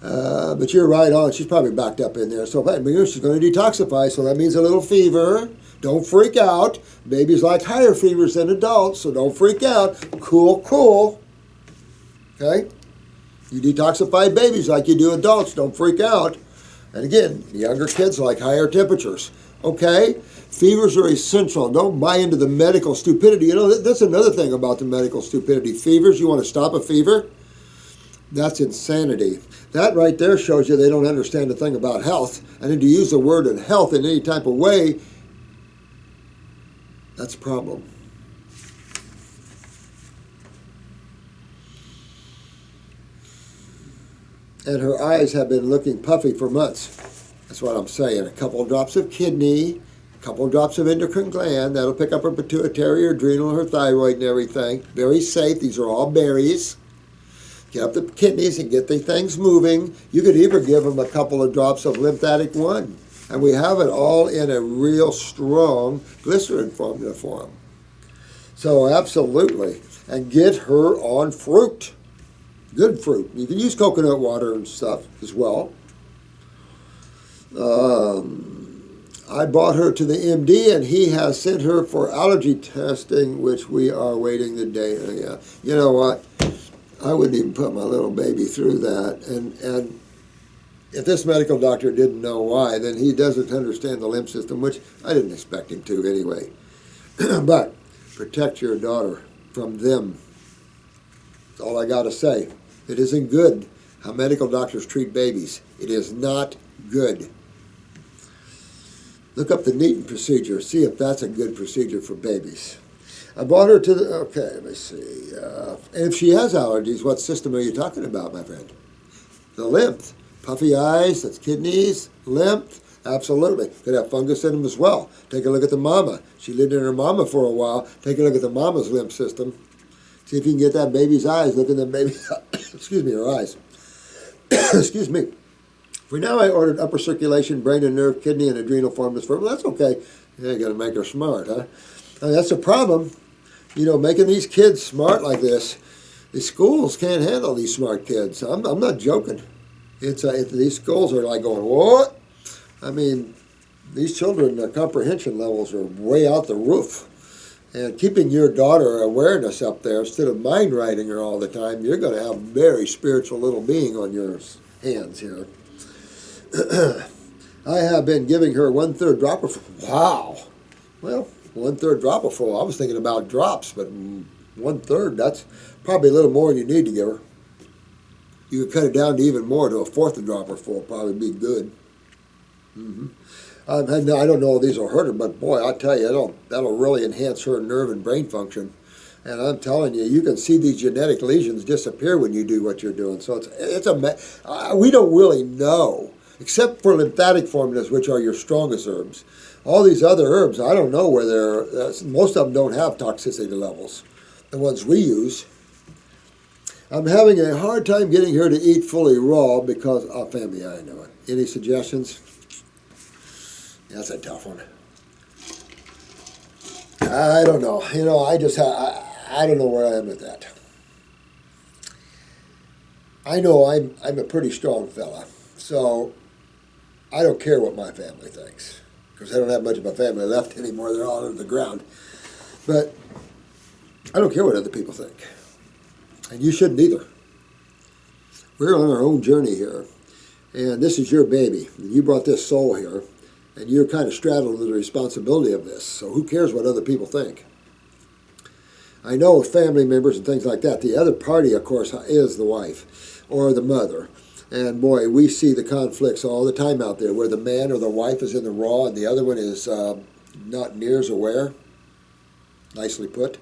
S1: But you're right on. She's probably backed up in there. So she's going to detoxify, so that means a little fever. Don't freak out. Babies like higher fevers than adults, so don't freak out. Cool. Okay? You detoxify babies like you do adults. Don't freak out. And again, younger kids like higher temperatures. Okay? Fevers are essential. Don't buy into the medical stupidity. You know, that's another thing about the medical stupidity. Fevers, you want to stop a fever? That's insanity. That right there shows you they don't understand a thing about health. And then to use the word in health in any type of way, that's a problem. And her eyes have been looking puffy for months. That's what I'm saying. A couple of drops of kidney, a couple of drops of endocrine gland. That'll pick up her pituitary, her adrenal, her thyroid, and everything. Very safe. These are all berries. Get up the kidneys and get the things moving. You could even give them a couple of drops of lymphatic 1. And we have it all in a real strong glycerin formula for them. So absolutely. And get her on fruit. Good fruit. You can use coconut water and stuff as well. I brought her to the MD, and he has sent her for allergy testing, which we are waiting the data. Yeah. You know what? I wouldn't even put my little baby through that. And if this medical doctor didn't know why, then he doesn't understand the lymph system, which I didn't expect him to anyway. But protect your daughter from them. That's all I got to say. It isn't good how medical doctors treat babies. It is not good. Look up the Neaton procedure. See if that's a good procedure for babies. I brought her to the, okay, let me see. If she has allergies, what system are you talking about, my friend? The lymph. Puffy eyes, that's kidneys, lymph. Absolutely. Could have fungus in them as well. Take a look at the mama. She lived in her mama for a while. Take a look at the mama's lymph system. See if you can get that baby's eyes. Look at the baby's, excuse me, her eyes. Excuse me. For now, I ordered upper circulation, brain and nerve, kidney, and adrenal formulas for her. Well, that's okay. Yeah, you got to make her smart, huh? That's a problem. You know, making these kids smart like this. The schools can't handle these smart kids. I'm not joking. These schools are like going, what? I mean, these children, their comprehension levels are way out the roof. And keeping your daughter awareness up there instead of mind writing her all the time, you're going to have a very spiritual little being on your hands here. I have been giving her 1/3 dropper full. Wow. Well, 1/3 dropper full. I was thinking about drops, but 1/3, that's probably a little more than you need to give her. You could cut it down to even more, to a 1/4 dropper full, probably be good. I don't know if these will hurt her, but boy, I tell you, that'll really enhance her nerve and brain function. And I'm telling you, you can see these genetic lesions disappear when you do what you're doing. So we don't really know, except for lymphatic formulas, which are your strongest herbs. All these other herbs, I don't know where most of them don't have toxicity levels, the ones we use. I'm having a hard time getting her to eat fully raw because, family, I know it. Any suggestions? That's a tough one. I don't know. You know, I don't know where I am with that. I know I'm a pretty strong fella, so I don't care what my family thinks, because I don't have much of a family left anymore. They're all under the ground. But I don't care what other people think. And you shouldn't either. We're on our own journey here. And this is your baby. You brought this soul here. And you're kind of straddled with the responsibility of this. So who cares what other people think? I know with family members and things like that, the other party, of course, is the wife or the mother. And boy, we see the conflicts all the time out there where the man or the wife is in the raw and the other one is not near as aware. Nicely put.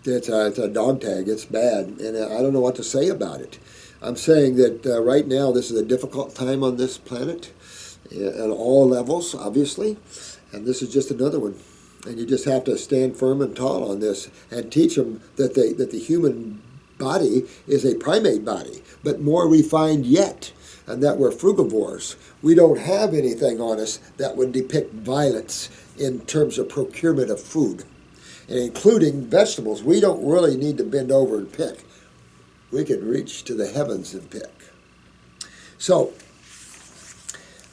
S1: It's a dog tag. It's bad. And I don't know what to say about it. I'm saying that right now this is a difficult time on this planet at all levels, obviously. And this is just another one. And you just have to stand firm and tall on this and teach them that the human body is a primate body, but more refined yet, and that we're frugivores. We don't have anything on us that would depict violence in terms of procurement of food, and including vegetables. We don't really need to bend over and pick. We can reach to the heavens and pick. So,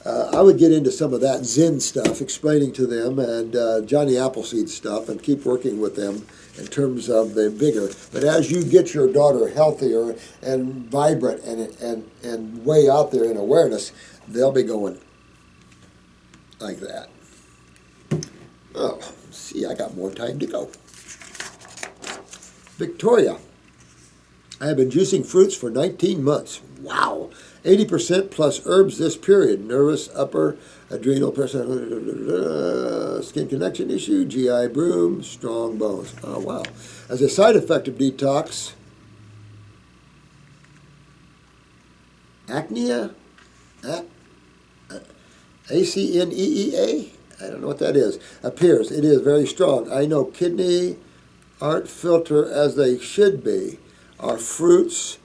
S1: I would get into some of that Zen stuff, explaining to them, and Johnny Appleseed stuff, and keep working with them in terms of the vigor. But as you get your daughter healthier and vibrant and way out there in awareness, they'll be going like that. Oh, see, I got more time to go. Victoria. I have been juicing fruits for 19 months. Wow. 80% plus herbs this period. Nervous, upper, adrenal, skin connection issue, Gi Broom'Stron Bones. Oh, wow. As a side effect of detox, acnea, ACNEEA, I don't know what that is, appears. It is very strong. I know kidney aren't filtered as they should be. Our fruits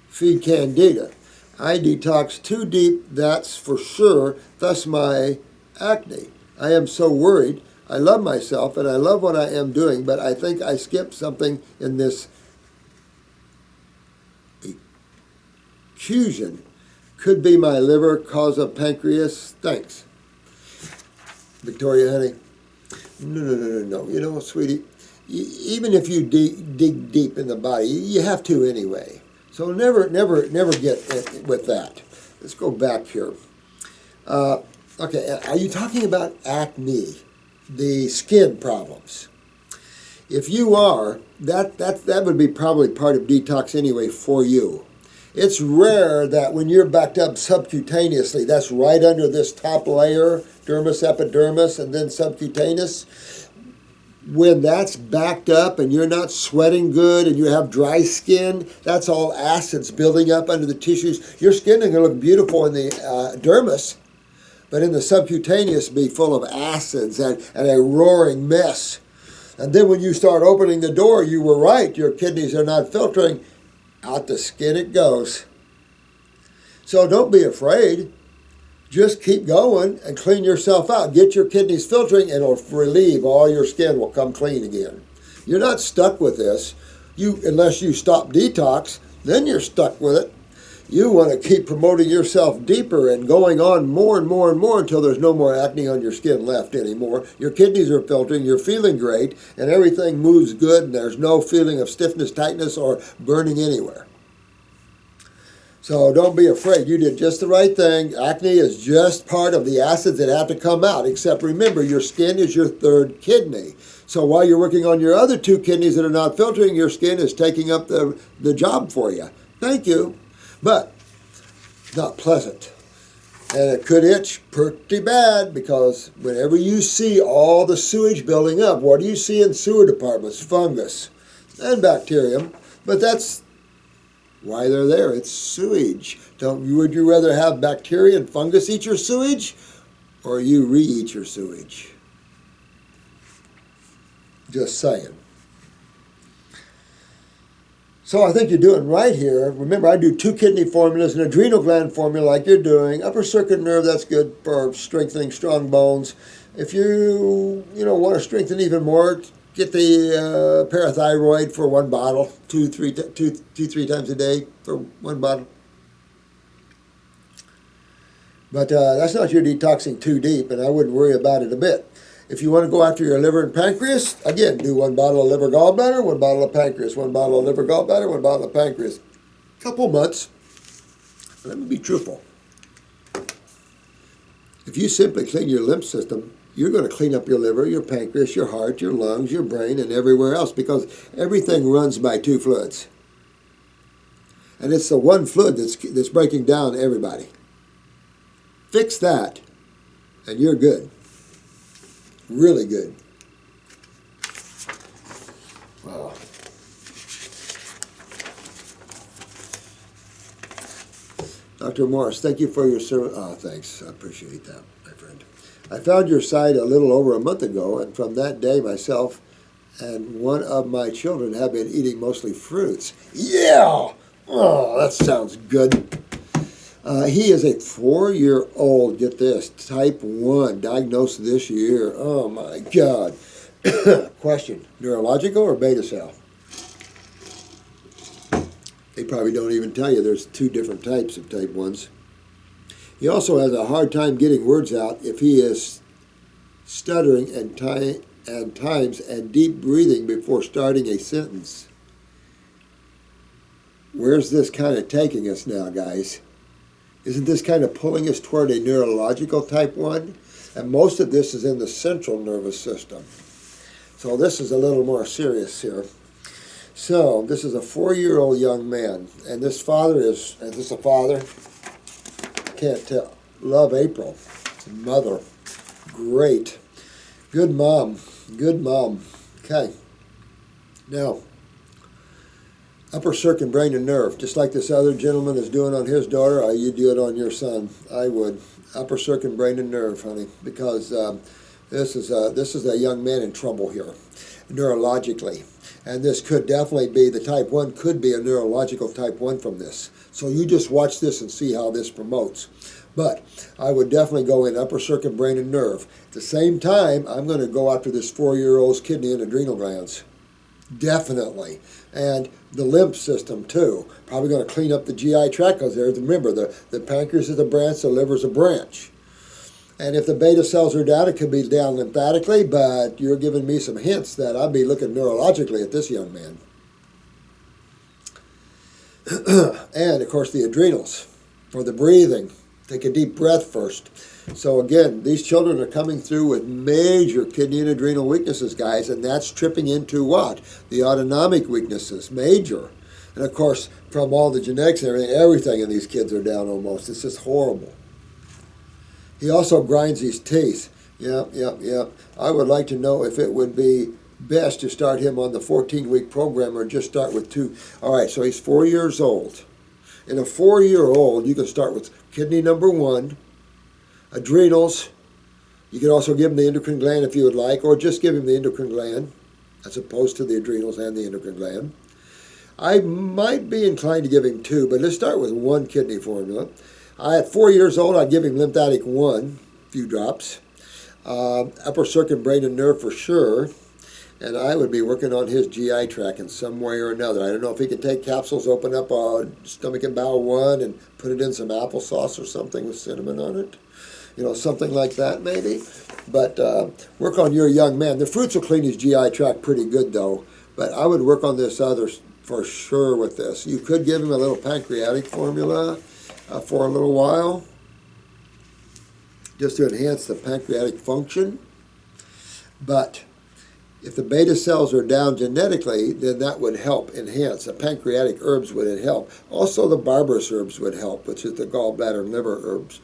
S1: feed candida. I detox too deep, that's for sure, thus my acne. I am so worried. I love myself and I love what I am doing, but I think I skipped something in this effusion. Could be my liver, cause of pancreas. Thanks. Victoria, honey. No. You know, sweetie, even if you dig deep in the body, you have to anyway. So never get with that. Let's go back here. Okay, are you talking about acne, the skin problems? If you are, that would be probably part of detox anyway for you. It's rare that when you're backed up subcutaneously, that's right under this top layer, dermis, epidermis, and then subcutaneous. When that's backed up and you're not sweating good and you have dry skin, that's all acids building up under the tissues. Your skin is going to look beautiful in the dermis, but in the subcutaneous be full of acids and a roaring mess. And then when you start opening the door, you were right, your kidneys are not filtering. Out the skin it goes. So don't be afraid. Just keep going and clean yourself out. Get your kidneys filtering and it'll relieve. All your skin will come clean again. You're not stuck with this. Unless you stop detox, then you're stuck with it. You want to keep promoting yourself deeper and going on more and more and more until there's no more acne on your skin left anymore. Your kidneys are filtering, you're feeling great, and everything moves good, and there's no feeling of stiffness, tightness, or burning anywhere. So don't be afraid. You did just the right thing. Acne is just part of the acids that have to come out, except remember, your skin is your third kidney. So while you're working on your other two kidneys that are not filtering, your skin is taking up the job for you. Thank you. But not pleasant. And it could itch pretty bad because whenever you see all the sewage building up, what do you see in sewer departments? Fungus and bacterium. But that's why they're there. It's sewage. Would you rather have bacteria and fungus eat your sewage or you re-eat your sewage? Just saying. So I think you're doing right here. Remember, I do 2 kidney formulas, an adrenal gland formula like you're doing. Upper circuit nerve, that's good for strengthening strong bones. If you want to strengthen even more, get the parathyroid for 1 bottle, 2-3 times a day for 1 bottle. But that's not your detoxing too deep, and I wouldn't worry about it a bit. If you want to go after your liver and pancreas, again, do 1 bottle of liver gallbladder, 1 bottle of pancreas, 1 bottle of liver gallbladder, 1 bottle of pancreas. Couple months. Let me be truthful. If you simply clean your lymph system, you're going to clean up your liver, your pancreas, your heart, your lungs, your brain, and everywhere else because everything runs by 2 fluids. And it's the one fluid that's breaking down everybody. Fix that, and you're good. Really good. Wow. Dr. Morris, thank you for your service. Oh, thanks. I appreciate that, my friend. I found your site a little over a month ago, and from that day, myself and one of my children have been eating mostly fruits. Yeah! Oh, that sounds good. He is a 4-year-old, get this, type 1, diagnosed this year. Oh my God. Question, neurological or beta cell? They probably don't even tell you there's 2 different types of type 1s. He also has a hard time getting words out if he is stuttering and times and deep breathing before starting a sentence. Where's this kind of taking us now, guys? Isn't this kind of pulling us toward a neurological type 1? And most of this is in the central nervous system. So this is a little more serious here. So this is a 4-year-old young man. And this father is this a father? Can't tell. Love April. Mother. Great. Good mom. Good mom. Okay. Now, upper circumbrain and nerve, just like this other gentleman is doing on his daughter, or you do it on your son. I would. Upper circumbrain and nerve, honey, because this is a young man in trouble here, neurologically. And this could definitely be, the type 1 could be a neurological type 1 from this. So you just watch this and see how this promotes. But I would definitely go in upper circumbrain and nerve. At the same time, I'm going to go after this 4-year-old's kidney and adrenal glands. Definitely. And the lymph system too. Probably going to clean up the GI tract, because there's, remember, the pancreas is a branch, the liver is a branch. And if the beta cells are down, it could be down lymphatically, but you're giving me some hints that I'll be looking neurologically at this young man. And, of course, the adrenals for the breathing. Take a deep breath first. So, again, these children are coming through with major kidney and adrenal weaknesses, guys, and that's tripping into what? The autonomic weaknesses, major. And, of course, from all the genetics and everything in these kids are down almost. It's just horrible. He also grinds his teeth. Yep. I would like to know if it would be best to start him on the 14-week program or just start with 2. All right, so he's 4 years old. In a 4-year-old, you can start with kidney number 1, adrenals. You can also give him the endocrine gland if you would like, or just give him the endocrine gland as opposed to the adrenals and the endocrine gland. I might be inclined to give him 2, but let's start with 1 kidney formula. At 4 years old, I'd give him lymphatic 1, a few drops. Upper circumbrain and nerve for sure. And I would be working on his GI tract in some way or another. I don't know if he can take capsules, open up stomach and bowel 1 and put it in some applesauce or something with cinnamon on it. You know, something like that maybe. But work on your young man. The fruits will clean his GI tract pretty good though. But I would work on this other for sure with this. You could give him a little pancreatic formula for a little while, just to enhance the pancreatic function. But if the beta cells are down genetically, then that would help enhance. The pancreatic herbs would help. Also, the barbarous herbs would help, which is the gallbladder and liver herbs.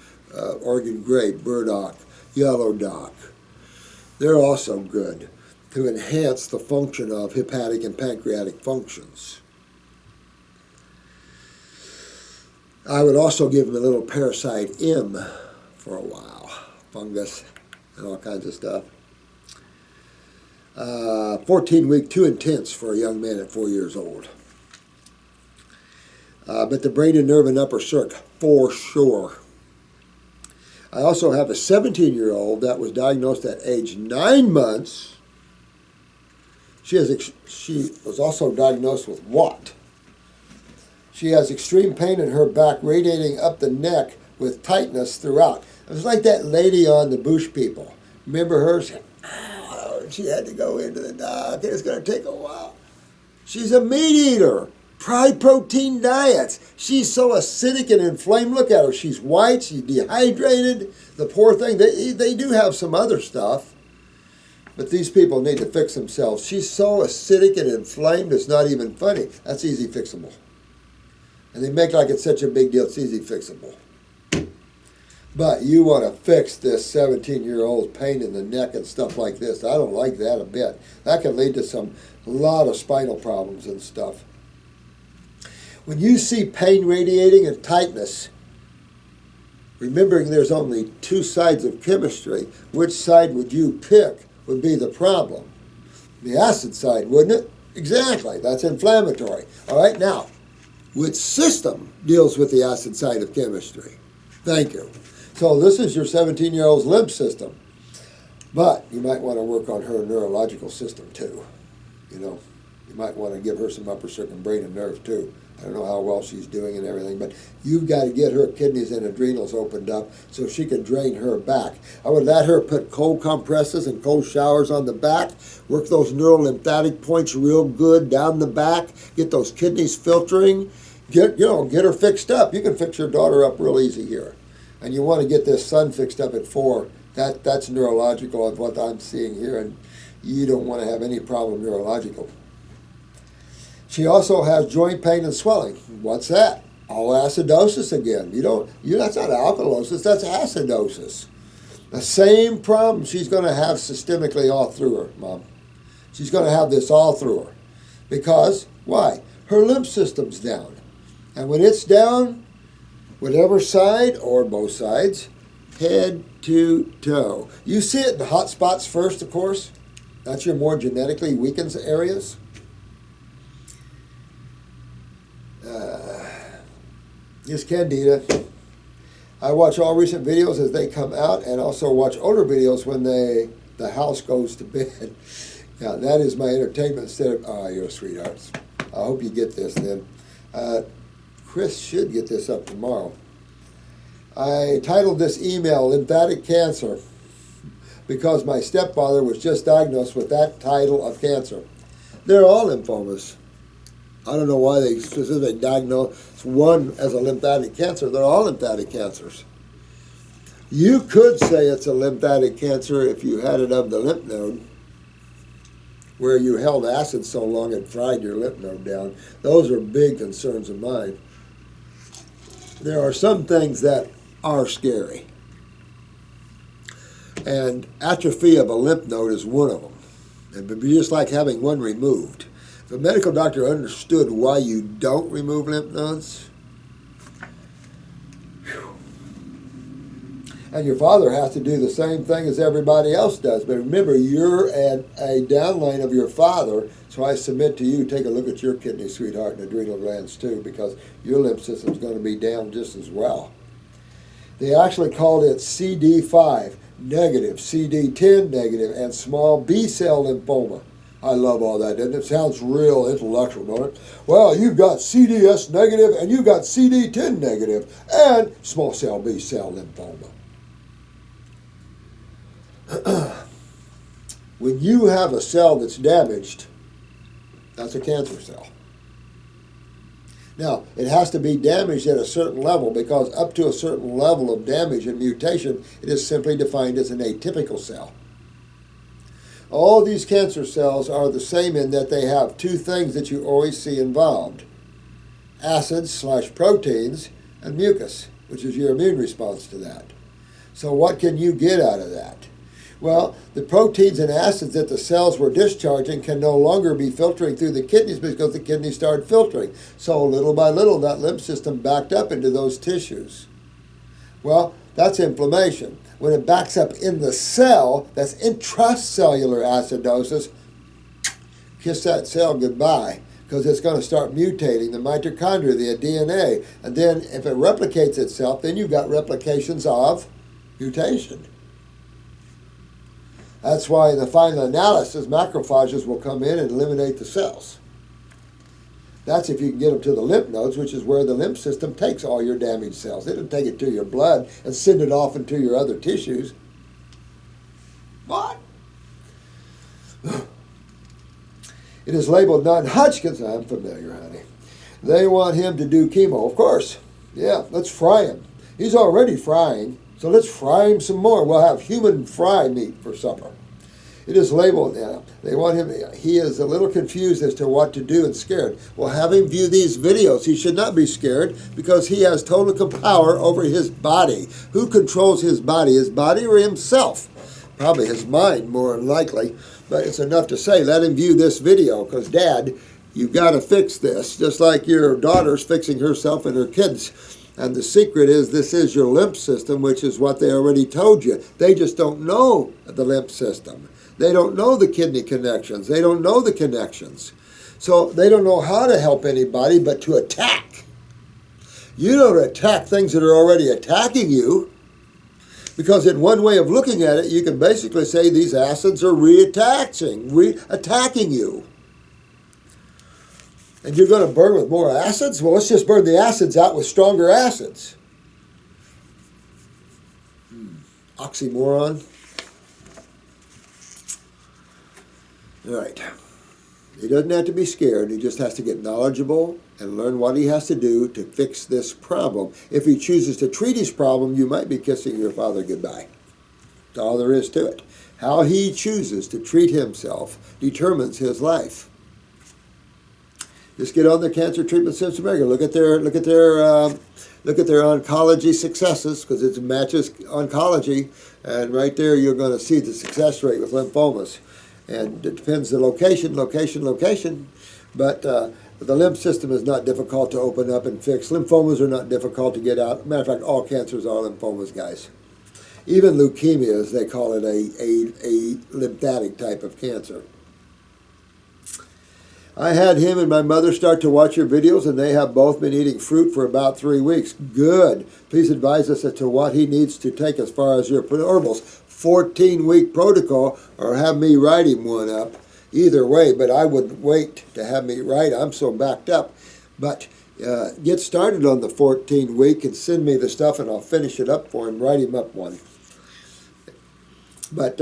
S1: Oregon grape, burdock, yellow dock. They're also good to enhance the function of hepatic and pancreatic functions. I would also give him a little parasite M for a while. Fungus and all kinds of stuff. 14-week, too intense for a young man at 4 years old. But the brain and nerve and upper circ, for sure. I also have a 17-year-old that was diagnosed at age 9 months. She was also diagnosed with what? She has extreme pain in her back, radiating up the neck with tightness throughout. It was like that lady on the Bush People. Remember her? She had to go into the doc. It's going to take a while. She's a meat eater. High protein diets. She's so acidic and inflamed. Look at her. She's white. She's dehydrated. The poor thing. They do have some other stuff. But these people need to fix themselves. She's so acidic and inflamed, it's not even funny. That's easy fixable. And they make like it's such a big deal. It's easy fixable. But you want to fix this 17-year-old pain in the neck and stuff like this. I don't like that a bit. That can lead to a lot of spinal problems and stuff. When you see pain radiating and tightness, remembering there's only 2 sides of chemistry, which side would you pick would be the problem? The acid side, wouldn't it? Exactly. That's inflammatory. All right, now, which system deals with the acid side of chemistry? Thank you. So this is your 17-year-old's lymph system. But you might want to work on her neurological system too, you know. You might want to give her some upper circumbrain and nerve too. I don't know how well she's doing and everything, but you've got to get her kidneys and adrenals opened up so she can drain her back. I would let her put cold compresses and cold showers on the back, work those neurolymphatic points real good down the back, get those kidneys filtering, get her fixed up. You can fix your daughter up real easy here. And you want to get this son fixed up at 4. That's neurological of what I'm seeing here, and you don't want to have any problem neurological. She also has joint pain and swelling. What's that? All acidosis again. That's not alkalosis, that's acidosis. The same problem she's going to have systemically all through her, Mom. She's going to have this all through her. Because, why? Her lymph system's down. And when it's down, whatever side or both sides, head to toe. You see it in hot spots first, of course. That's your more genetically weakened areas. Is Candida. I watch all recent videos as they come out and also watch older videos when the house goes to bed. Yeah, that is my entertainment instead of, you're sweethearts. I hope you get this then. Chris should get this up tomorrow. I titled this email Lymphatic Cancer because my stepfather was just diagnosed with that title of cancer. They're all lymphomas. I don't know why they specifically diagnose one as a lymphatic cancer. They're all lymphatic cancers. You could say it's a lymphatic cancer if you had it of the lymph node, where you held acid so long it fried your lymph node down. Those are big concerns of mine. There are some things that are scary. And atrophy of a lymph node is one of them. It would be just like having one removed. If a medical doctor understood why you don't remove lymph nodes, and your father has to do the same thing as everybody else does. But remember, you're a downline of your father, so I submit to you, take a look at your kidney, sweetheart, and adrenal glands too, because your lymph system's going to be down just as well. They actually called it CD5 negative, CD10 negative, and small B-cell lymphoma. I love all that, doesn't it? Sounds real intellectual, don't it? Well, you've got CDS negative, and you've got CD10 negative, and small cell B-cell lymphoma. When you have a cell that's damaged, that's a cancer cell. Now, it has to be damaged at a certain level, because up to a certain level of damage and mutation, it is simply defined as an atypical cell. All these cancer cells are the same in that they have two things that you always see involved: acids/proteins and mucus, which is your immune response to that. So what can you get out of that? Well, the proteins and acids that the cells were discharging can no longer be filtering through the kidneys because the kidneys started filtering. So little by little, that lymph system backed up into those tissues. Well, that's inflammation. When it backs up in the cell, that's intracellular acidosis. Kiss that cell goodbye, because it's going to start mutating the mitochondria, the DNA. And then if it replicates itself, then you've got replications of mutation. That's why in the final analysis, macrophages will come in and eliminate the cells. That's if you can get them to the lymph nodes, which is where the lymph system takes all your damaged cells. It doesn't take it to your blood and send it off into your other tissues. What? It is labeled non-Hodgkin's. I'm familiar, honey. They want him to do chemo. Of course. Yeah, let's fry him. He's already frying, so let's fry him some more. We'll have human fry meat for supper. It is labeled now. They want him, he is a little confused as to what to do and scared. Well, have him view these videos. He should not be scared because he has total power over his body. Who controls his body? His body or himself? Probably his mind, more than likely. But it's enough to say, let him view this video, because Dad, you've got to fix this, just like your daughter's fixing herself and her kids. And the secret is, this is your lymph system, which is what they already told you. They just don't know the lymph system. They don't know the kidney connections. They don't know the connections. So they don't know how to help anybody but to attack. You don't attack things that are already attacking you, because in one way of looking at it, you can basically say these acids are attacking you. And you're going to burn with more acids? Well, let's just burn the acids out with stronger acids. Oxymoron. All right. He doesn't have to be scared. He just has to get knowledgeable and learn what he has to do to fix this problem. If he chooses to treat his problem, you might be kissing your father goodbye. That's all there is to it. How he chooses to treat himself determines his life. Just get on the Cancer Treatment Center America. Look at their oncology successes, because it matches oncology, and right there you're going to see the success rate with lymphomas. And it depends the location, but the lymph system is not difficult to open up and fix. Lymphomas are not difficult to get out. Matter of fact, all cancers are lymphomas, guys. Even leukemias, they call it a lymphatic type of cancer. I had him and my mother start to watch your videos, and they have both been eating fruit for about 3 weeks. Good. Please advise us as to what he needs to take as far as your herbals. 14-week protocol, or have me write him one up. Either way, but I would wait to have me write. I'm so backed up. But get started on the 14-week and send me the stuff, and I'll finish it up for him, write him up one. But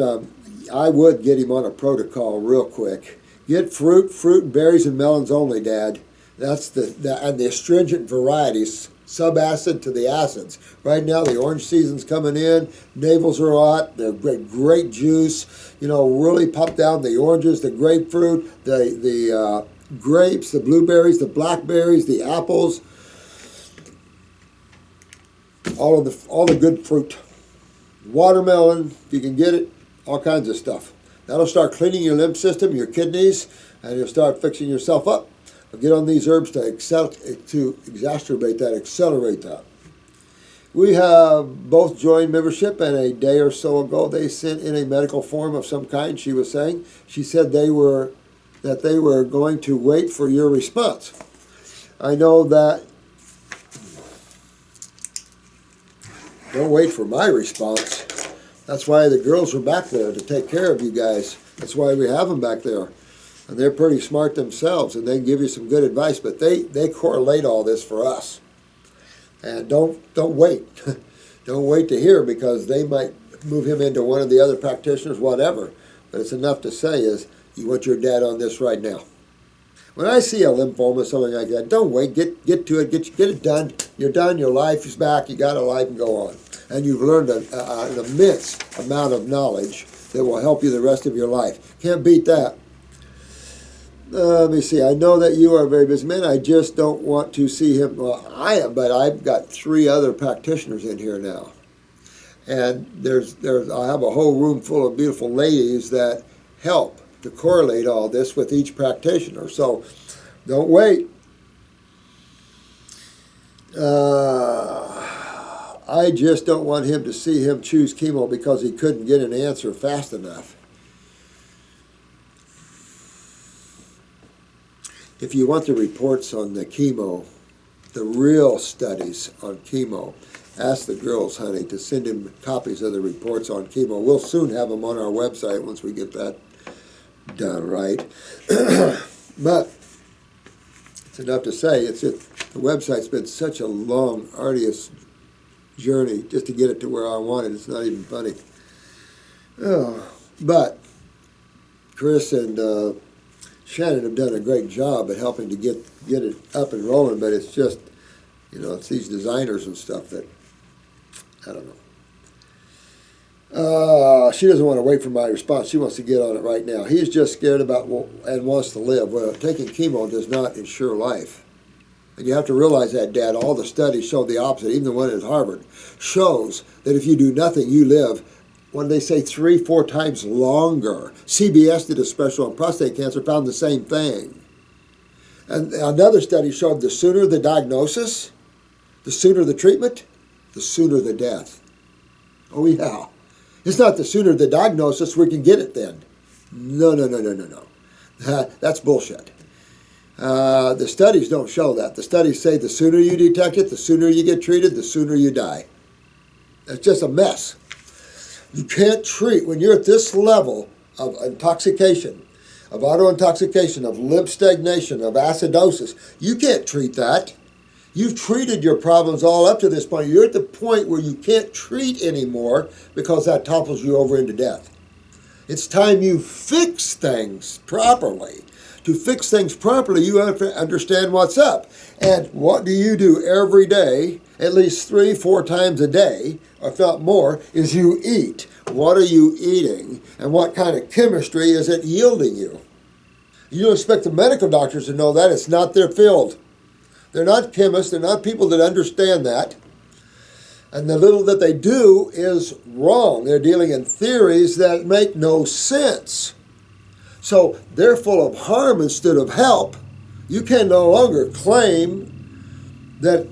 S1: I would get him on a protocol real quick. Get fruit, berries, and melons only, Dad. That's and the astringent varieties, subacid to the acids. Right now, the orange season's coming in. Navels are hot. They're great juice. You know, really pop down the oranges, the grapefruit, the grapes, the blueberries, the blackberries, the apples. All the good fruit. Watermelon, if you can get it. All kinds of stuff. That'll start cleaning your lymph system, your kidneys, and you'll start fixing yourself up. Get on these herbs to exacerbate that, accelerate that. We have both joined membership, and a day or so ago they sent in a medical form of some kind, she was saying. She said they were going to wait for your response. I know that. Don't wait for my response. That's why the girls are back there, to take care of you guys. That's why we have them back there. And they're pretty smart themselves, and they can give you some good advice, but they correlate all this for us. And don't wait. Don't wait to hear, because they might move him into one of the other practitioners, whatever. But it's enough to say is, you want your dad on this right now. When I see a lymphoma, something like that, don't wait. Get to it. Get it done. You're done. Your life is back. You got a life, and go on. And you've learned an immense amount of knowledge that will help you the rest of your life. Can't beat that. Let me see. I know that you are a very busy man. I just don't want to see him. Well, I am, but I've got 3 other practitioners in here now. And I have a whole room full of beautiful ladies that help to correlate all this with each practitioner. So don't wait. I just don't want him to see him choose chemo because he couldn't get an answer fast enough. If you want the reports on the chemo, the real studies on chemo, ask the girls, honey, to send him copies of the reports on chemo. We'll soon have them on our website once we get that done right. But it's enough to say, the website's been such a long, arduous journey just to get it to where I want it. It's not even funny. Oh, but Chris and Shannon have done a great job at helping to get it up and rolling, but it's just, it's these designers and stuff that, I don't know. She doesn't want to wait for my response. She wants to get on it right now. He's just scared about and wants to live. Well, taking chemo does not ensure life. And you have to realize that, Dad. All the studies show the opposite. Even the one at Harvard shows that if you do nothing, you live, what do they say, 3-4 times longer. CBS did a special on prostate cancer, found the same thing. And another study showed the sooner the diagnosis, the sooner the treatment, the sooner the death. Oh, yeah. It's not the sooner the diagnosis, we can get it then. No. That's bullshit. The studies don't show that. The studies say the sooner you detect it, the sooner you get treated, the sooner you die. It's just a mess. You can't treat, when you're at this level of intoxication, of autointoxication, of lymph stagnation, of acidosis. You can't treat that. You've treated your problems all up to this point. You're at the point where you can't treat anymore because that topples you over into death. It's time you fix things properly. To fix things properly, you have to understand what's up. And what do you do every day, at least 3-4 times a day, if not more, is you eat. What are you eating? And what kind of chemistry is it yielding you? You don't expect the medical doctors to know that. It's not their field. They're not chemists. They're not people that understand that. And the little that they do is wrong. They're dealing in theories that make no sense. So they're full of harm instead of help. You can no longer claim that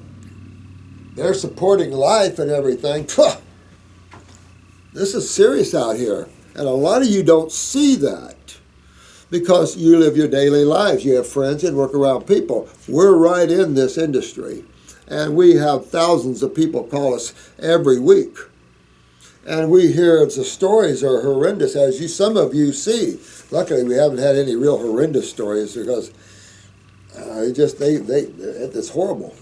S1: they're supporting life and everything. This is serious out here. And a lot of you don't see that because you live your daily lives. You have friends and work around people. We're right in this industry. And we have thousands of people call us every week. And we hear the stories are horrendous, as some of you see. Luckily, we haven't had any real horrendous stories because it's horrible.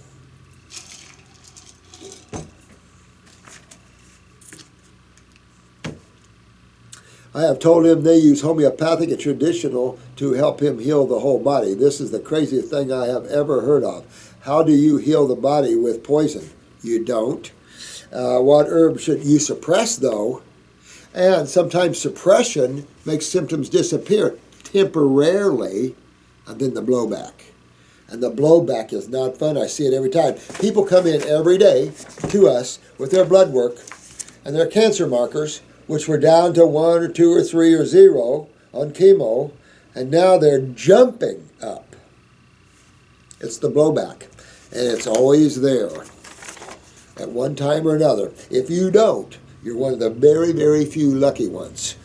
S1: I have told him they use homeopathic and traditional to help him heal the whole body. This is the craziest thing I have ever heard of. How do you heal the body with poison? You don't. What herbs should you suppress, though? And sometimes suppression makes symptoms disappear temporarily, and then the blowback. And the blowback is not fun. I see it every time. People come in every day to us with their blood work and their cancer markers, which were down to 1 or 2 or 3 or 0 on chemo, and now they're jumping up. It's the blowback, and it's always there at one time or another. If you don't, you're one of the very, very few lucky ones.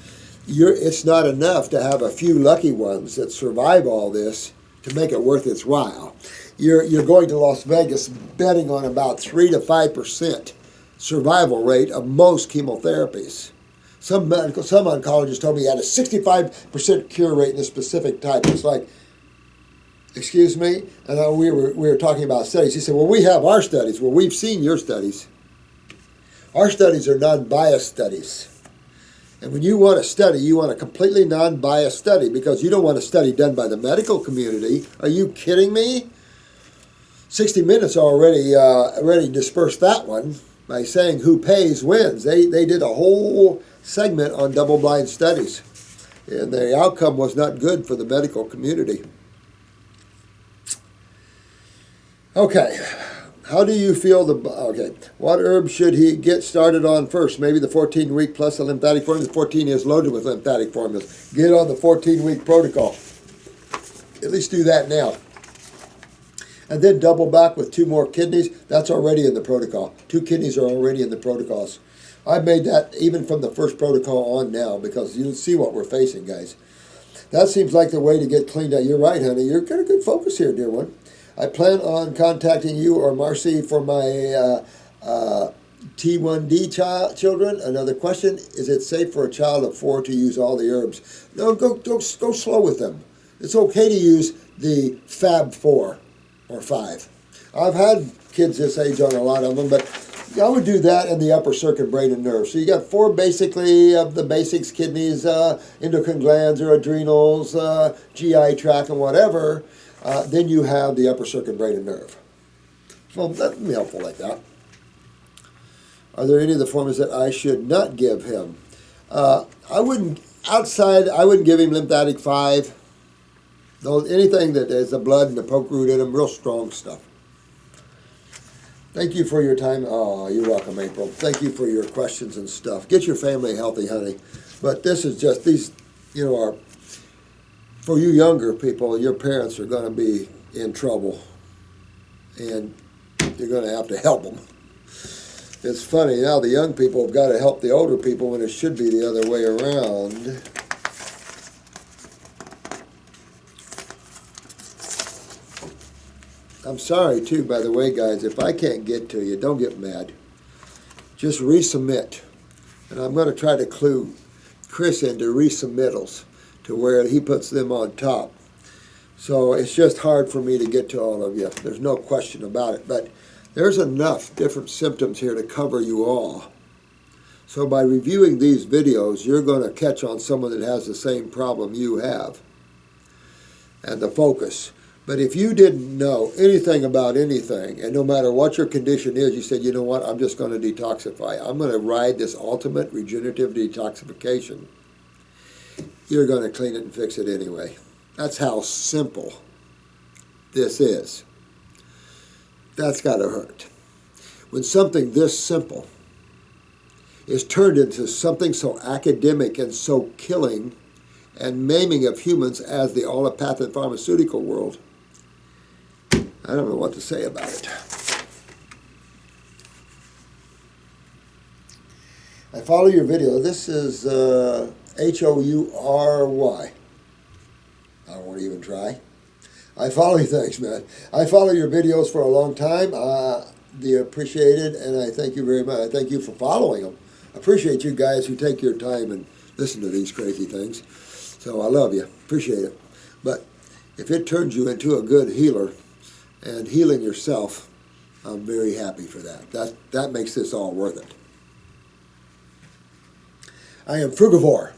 S1: It's not enough to have a few lucky ones that survive all this to make it worth its while. You're going to Las Vegas betting on about 3 to 5% survival rate of most chemotherapies. Some oncologists told me he had a 65% cure rate in this specific type. It's like, excuse me? And we were talking about studies. He said, well, we have our studies. Well, we've seen your studies. Our studies are non-biased studies. And when you want a study, you want a completely non-biased study because you don't want a study done by the medical community. Are you kidding me? 60 Minutes already dispersed that one by saying who pays wins. They did a whole segment on double-blind studies, and the outcome was not good for the medical community. Okay, how do you feel what herbs should he get started on first? Maybe the 14-week plus the lymphatic formula. 14 is loaded with lymphatic formulas. Get on the 14-week protocol. At least do that now. And then double back with 2 more kidneys. That's already in the protocol. 2 kidneys are already in the protocols. I've made that even from the first protocol on now because you see what we're facing, guys. That seems like the way to get cleaned out. You're right, honey. You're got a good focus here, dear one. I plan on contacting you or Marcy for my T1D children. Another question, is it safe for a child of 4 to use all the herbs? No, go slow with them. It's okay to use the Fab 4 or 5. I've had kids this age on a lot of them, but I would do that in the upper circuit, brain, and nerves. So you got 4 basically of the basics: kidneys, endocrine glands or adrenals, GI tract, and whatever. Then you have the upper circuit, brain, and nerve. So that would be helpful like that. Are there any of the formulas that I should not give him? I wouldn't give him lymphatic 5. Anything that has the blood and the poke root in them, real strong stuff. Thank you for your time. Oh, you're welcome, April. Thank you for your questions and stuff. Get your family healthy, honey. But this is just, these, are, for you younger people, your parents are going to be in trouble. And you're going to have to help them. It's funny, now the young people have got to help the older people when it should be the other way around. I'm sorry, too, by the way, guys. If I can't get to you, don't get mad. Just resubmit. And I'm going to try to clue Chris into resubmittals to where he puts them on top. So it's just hard for me to get to all of you. There's no question about it. But there's enough different symptoms here to cover you all. So by reviewing these videos, you're going to catch on someone that has the same problem you have and the focus. But if you didn't know anything about anything, and no matter what your condition is, you said, you know what, I'm just going to detoxify. I'm going to ride this ultimate regenerative detoxification. You're going to clean it and fix it anyway. That's how simple this is. That's got to hurt. When something this simple is turned into something so academic and so killing and maiming of humans as the allopathic pharmaceutical world, I don't know what to say about it. I follow your video. This is Houry. I won't even try. I follow you. Thanks, man. I follow your videos for a long time. They're appreciated, and I thank you very much. I thank you for following them. I appreciate you guys who take your time and listen to these crazy things. So I love you. Appreciate it. But if it turns you into a good healer and healing yourself, I'm very happy for that. That makes this all worth it. I am frugivore.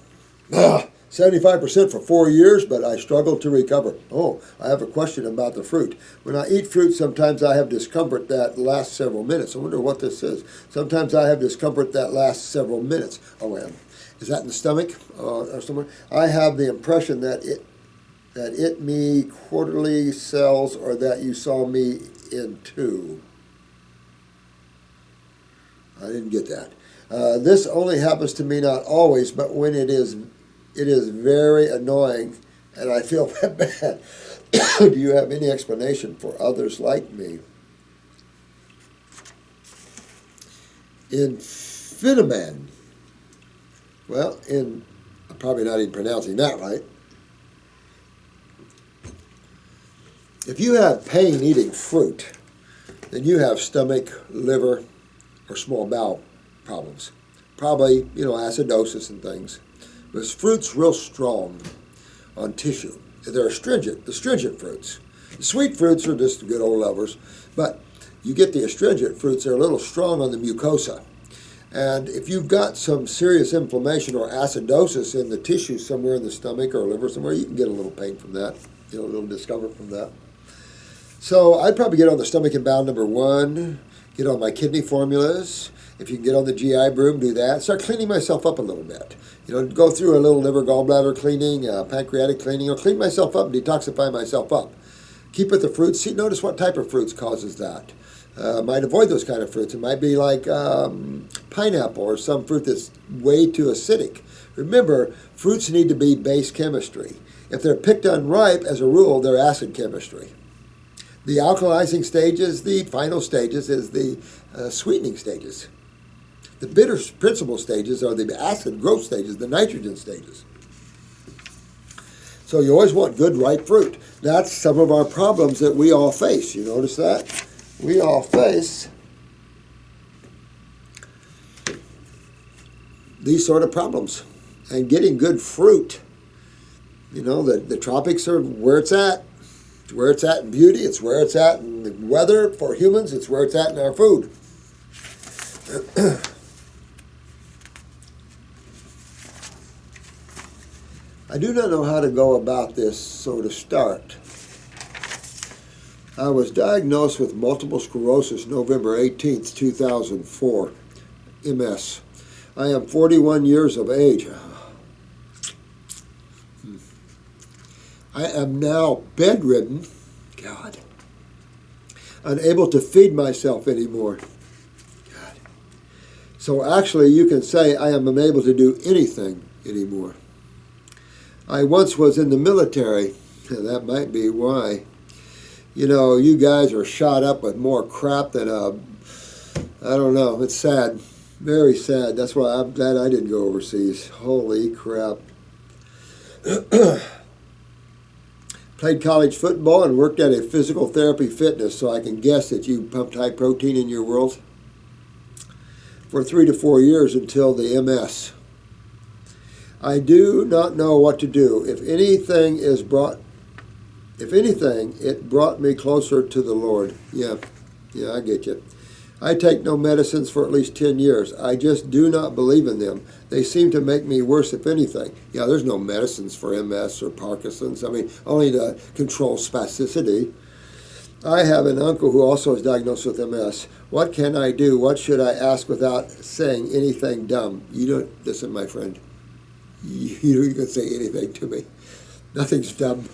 S1: 75% for 4 years, but I struggled to recover. Oh, I have a question about the fruit. When I eat fruit, sometimes I have discomfort that lasts several minutes. I wonder what this is. Sometimes I have discomfort that lasts several minutes. Oh, well, is that in the stomach or somewhere? I have the impression that it me quarterly cells, or that you saw me in two. I didn't get that. This only happens to me, not always, but when it is very annoying, and I feel bad. Do you have any explanation for others like me? Infiniman. Well, I'm probably not even pronouncing that right. If you have pain eating fruit, then you have stomach, liver, or small bowel problems. Probably, acidosis and things. But fruit's real strong on tissue. They're astringent, the astringent fruits. The sweet fruits are just good old lovers, but you get the astringent fruits, they're a little strong on the mucosa. And if you've got some serious inflammation or acidosis in the tissue somewhere in the stomach or liver somewhere, you can get a little pain from that, a little discomfort from that. So I'd probably get on the stomach and bowel number 1, get on my kidney formulas. If you can get on the GI Broom, do that. Start cleaning myself up a little bit. Go through a little liver gallbladder cleaning, pancreatic cleaning, or clean myself up, detoxify myself up. Keep with the fruits. See, notice what type of fruits causes that. Might avoid those kind of fruits. It might be like pineapple or some fruit that's way too acidic. Remember, fruits need to be base chemistry. If they're picked unripe, as a rule, they're acid chemistry. The alkalizing stages, the final stages, is the sweetening stages. The bitter principal stages are the acid growth stages, the nitrogen stages. So you always want good ripe fruit. That's some of our problems that we all face. You notice that? We all face these sort of problems. And getting good fruit, the tropics are where it's at. It's where it's at in beauty. It's where it's at in the weather for humans. It's where it's at in our food. I do not know how to go about this, so to start. I was diagnosed with multiple sclerosis November 18th, 2004, MS. I am 41 years of age. I am now bedridden, God, unable to feed myself anymore. God. So actually you can say I am unable to do anything anymore. I once was in the military, and that might be why. You guys are shot up with more crap than I don't know, it's sad. Very sad. That's why I'm glad I didn't go overseas. Holy crap. Played college football and worked at a physical therapy fitness, so I can guess that you pumped high protein in your world for 3 to 4 years until the MS. I do not know what to do. If anything, it brought me closer to the Lord. Yeah, I get you. I take no medicines for at least 10 years. I just do not believe in them. They seem to make me worse, if anything. Yeah, there's no medicines for MS or Parkinson's. I mean, only to control spasticity. I have an uncle who also is diagnosed with MS. What can I do? What should I ask without saying anything dumb? You don't, listen, my friend. You don't can say anything to me. Nothing's dumb.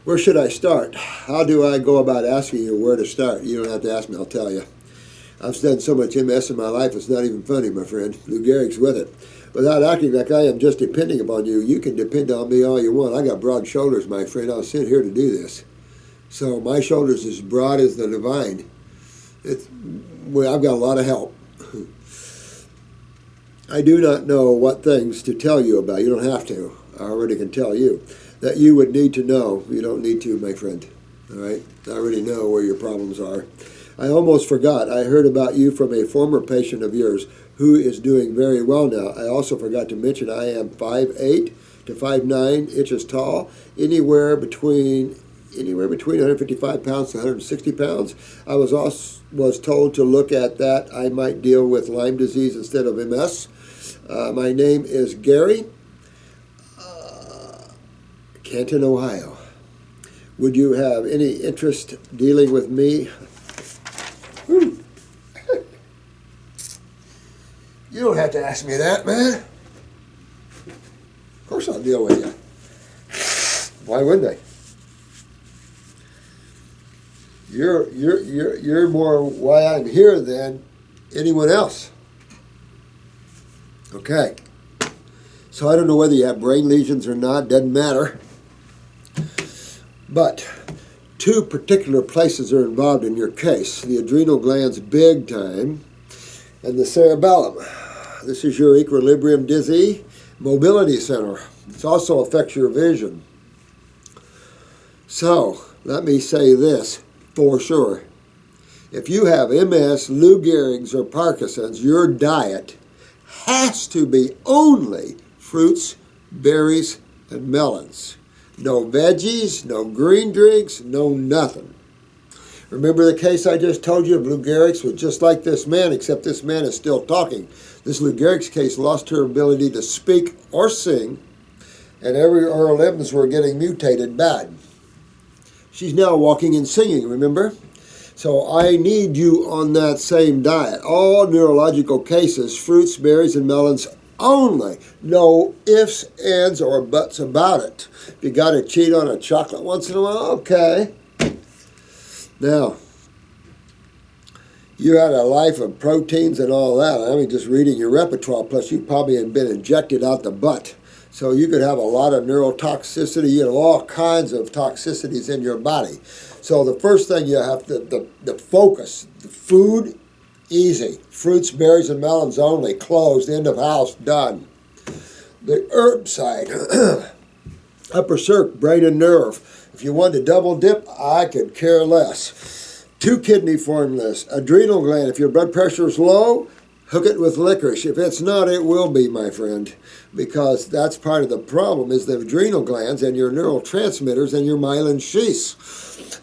S1: Where should I start? How do I go about asking you where to start? You don't have to ask me, I'll tell you. I've done so much MS in my life, it's not even funny, my friend. Lou Gehrig's with it. Without acting like I am just depending upon you, you can depend on me all you want. I got broad shoulders, my friend. I was sent here to do this. So my shoulders as broad as the divine. I've got a lot of help. I do not know what things to tell you about. You don't have to. I already can tell you. That you would need to know. You don't need to, my friend. All right? I already know where your problems are. I almost forgot. I heard about you from a former patient of yours who is doing very well now. I also forgot to mention I am 5'8" to 5'9" inches tall, anywhere between 155 pounds to 160 pounds. I was told to look at that. I might deal with Lyme disease instead of MS. My name is Gary. Canton, Ohio. Would you have any interest dealing with me? You don't have to ask me that, man. Of course I'll deal with you. Why wouldn't I? You're more why I'm here than anyone else. Okay. So I don't know whether you have brain lesions or not, doesn't matter. But two particular places are involved in your case. The adrenal glands big time and the cerebellum. This is your equilibrium dizzy mobility center. It also affects your vision. So let me say this for sure. If you have MS, Lou Gehrig's, or Parkinson's, your diet has to be only fruits, berries, and melons. No veggies, no green drinks, no nothing. Remember the case I just told you of Lou Gehrig's was just like this man, except this man is still talking. This Lou Gehrig's case lost her ability to speak or sing, and her limbs were getting mutated bad. She's now walking and singing, remember? So I need you on that same diet. All neurological cases, fruits, berries, and melons only. No ifs, ands, or buts about it. If you got to cheat on a chocolate once in a while, okay. Now, you had a life of proteins and all that. I mean, just reading your repertoire, plus you probably had been injected out the butt. So you could have a lot of neurotoxicity. You have all kinds of toxicities in your body. So the first thing you have to, the focus, the food, easy. Fruits, berries, and melons only. Closed. End of house. Done. The herb side. Upper circ, brain and nerve. If you want to double dip, I could care less. 2 kidney formulas. Adrenal gland. If your blood pressure is low, hook it with licorice. If it's not, it will be, my friend. Because that's part of the problem is the adrenal glands and your neurotransmitters and your myelin sheaths.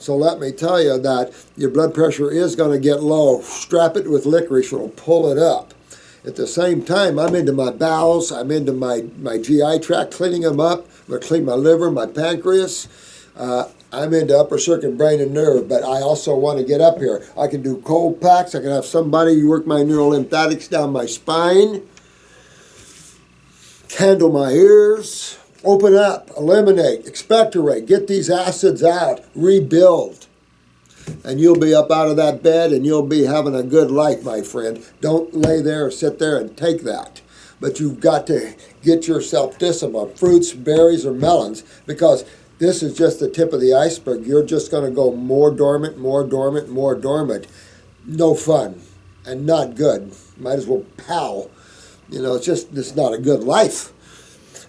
S1: So let me tell you that your blood pressure is going to get low. Strap it with licorice, it'll pull it up. At the same time, I'm into my bowels, I'm into my GI tract, cleaning them up. I'm going to clean my liver, my pancreas. I'm into upper circuit, brain, and nerve, but I also want to get up here. I can do cold packs. I can have somebody work my neurolymphatics down my spine, candle my ears, open up, eliminate, expectorate, get these acids out, rebuild. And you'll be up out of that bed and you'll be having a good life, my friend. Don't lay there or sit there and take that. But you've got to get yourself discipline, fruits, berries, or melons, because this is just the tip of the iceberg. You're just going to go more dormant, more dormant, more dormant. No fun and not good. Might as well pow. You know, it's not a good life.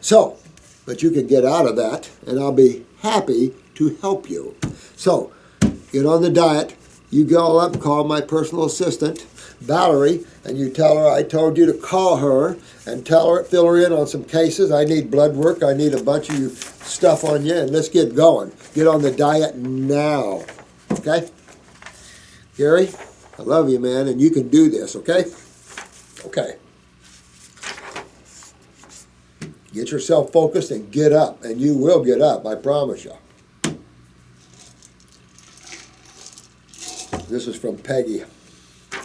S1: So, but you can get out of that, and I'll be happy to help you. So, get on the diet. You go up, call my personal assistant, Valerie, and you tell her I told you to call her and tell her, fill her in on some cases. I need blood work. I need a bunch of stuff on you, and let's get going. Get on the diet now, okay? Gary, I love you, man, and you can do this, okay? Okay. Get yourself focused and get up, and you will get up, I promise you. This is from Peggy.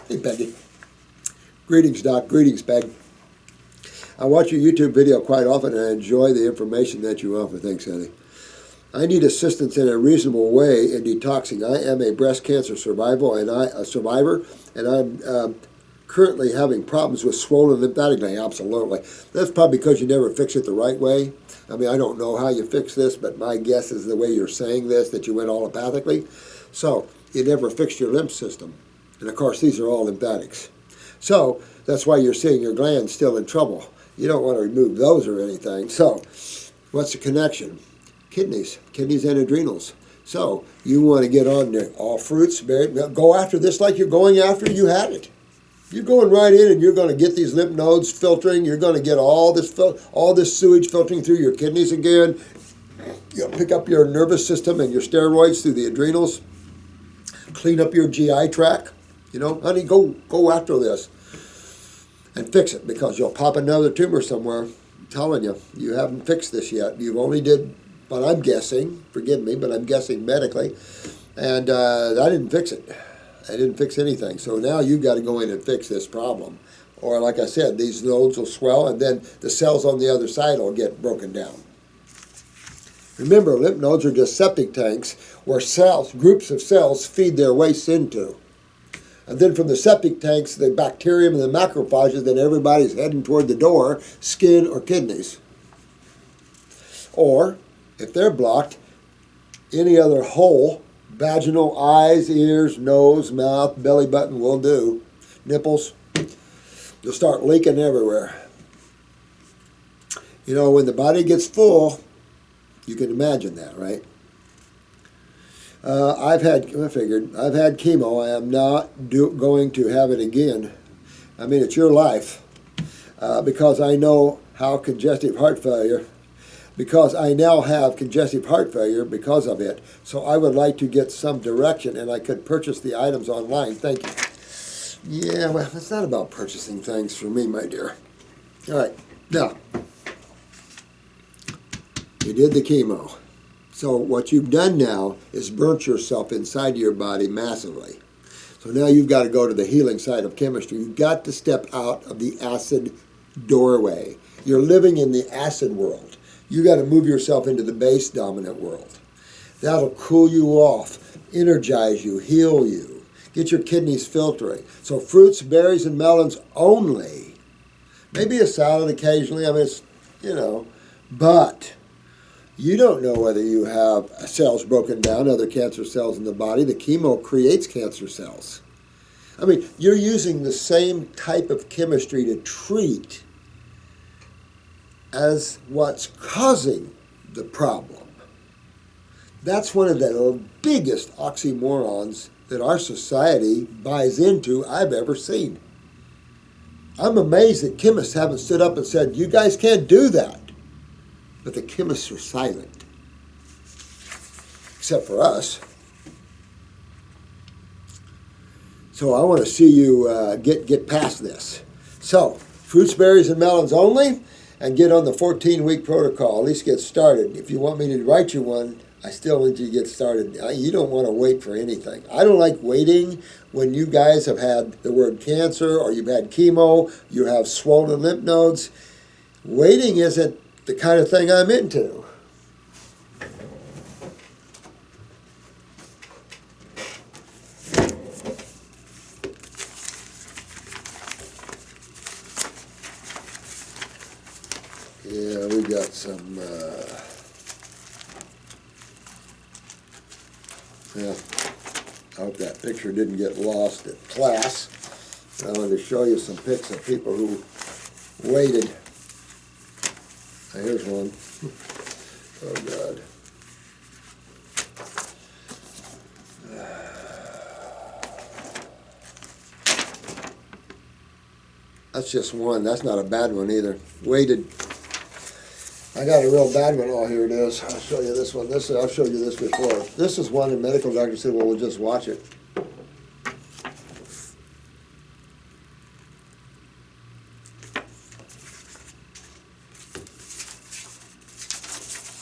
S1: Hey, Peggy. Greetings, Doc. Greetings, Peg. I watch your YouTube video quite often, and I enjoy the information that you offer. Thanks, honey. I need assistance in a reasonable way in detoxing. I am a breast cancer survivor, and I'm currently having problems with swollen lymphatic gland. Absolutely. That's probably because you never fix it the right way. I mean, I don't know how you fix this, but my guess is the way you're saying this, that you went allopathically. So, you never fixed your lymph system. And of course, these are all lymphatics. So, that's why you're seeing your glands still in trouble. You don't want to remove those or anything. So, what's the connection? Kidneys and adrenals. So, you want to get on there. All fruits, go after this like you're going after you had it. You're going right in and you're going to get these lymph nodes filtering. You're going to get all this sewage filtering through your kidneys again. You'll pick up your nervous system and your steroids through the adrenals. Clean up your GI tract. You know, honey, go after this and fix it, because you'll pop another tumor somewhere. I'm telling you, you haven't fixed this yet. You've only did, but I'm guessing, forgive me, but I'm guessing medically, and I didn't fix it. I didn't fix anything. So now you've got to go in and fix this problem. Or like I said, these nodes will swell, and then the cells on the other side will get broken down. Remember, lymph nodes are just septic tanks where groups of cells feed their waste into. And then from the septic tanks, the bacterium and the macrophages, then everybody's heading toward the door, skin or kidneys. Or, if they're blocked, any other hole, vaginal, eyes, ears, nose, mouth, belly button will do. Nipples, you'll start leaking everywhere. You know, when the body gets full, you can imagine that, right? I've had chemo. I am not going to have it again. I mean, it's your life. Because I know how congestive heart failure, because I now have congestive heart failure because of it. So I would like to get some direction, and I could purchase the items online. Thank you. Yeah, well, it's not about purchasing things for me, my dear. All right, now, you did the chemo. So what you've done now is burnt yourself inside your body massively. So now you've got to go to the healing side of chemistry. You've got to step out of the acid doorway. You're living in the acid world. You've got to move yourself into the base dominant world. That'll cool you off, energize you, heal you, get your kidneys filtering. So fruits, berries, and melons only. Maybe a salad occasionally. I mean, it's, you know, but you don't know whether you have cells broken down, other cancer cells in the body. The chemo creates cancer cells. I mean, you're using the same type of chemistry to treat as what's causing the problem. That's one of the biggest oxymorons that our society buys into I've ever seen. I'm amazed that chemists haven't stood up and said, you guys can't do that. But the chemists are silent, except for us. So I want to see you get past this. So, fruits, berries, and melons only, and get on the 14-week protocol. At least get started. If you want me to write you one, I still want you to get started. You don't want to wait for anything. I don't like waiting when you guys have had the word cancer, or you've had chemo, you have swollen lymph nodes. Waiting isn't the kind of thing I'm into. Yeah, we got some, yeah, I hope that picture didn't get lost at class. I wanted to show you some pics of people who waited. Here's one. Oh, God. That's just one. That's not a bad one either. Weighted. I got a real bad one. Oh, here it is. I'll show you this one. I'll show you this before. This is one the medical doctor said, well, we'll just watch it.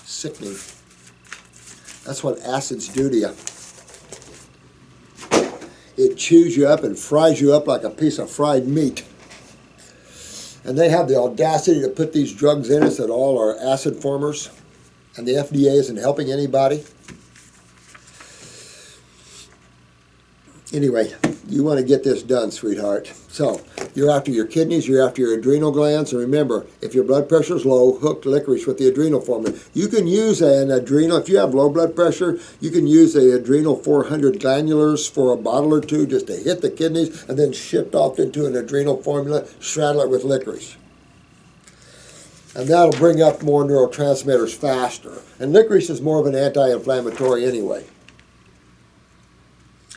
S1: Sickening. That's what acids do to you. It chews you up and fries you up like a piece of fried meat. And they have the audacity to put these drugs in us that all are acid formers. And the FDA isn't helping anybody. Anyway, you want to get this done, sweetheart. So, you're after your kidneys, you're after your adrenal glands. And remember, if your blood pressure is low, hook licorice with the adrenal formula. You can use an adrenal, if you have low blood pressure, you can use the adrenal 400 glanulars for a bottle or two just to hit the kidneys and then shift off into an adrenal formula, straddle it with licorice. And that'll bring up more neurotransmitters faster. And licorice is more of an anti-inflammatory anyway.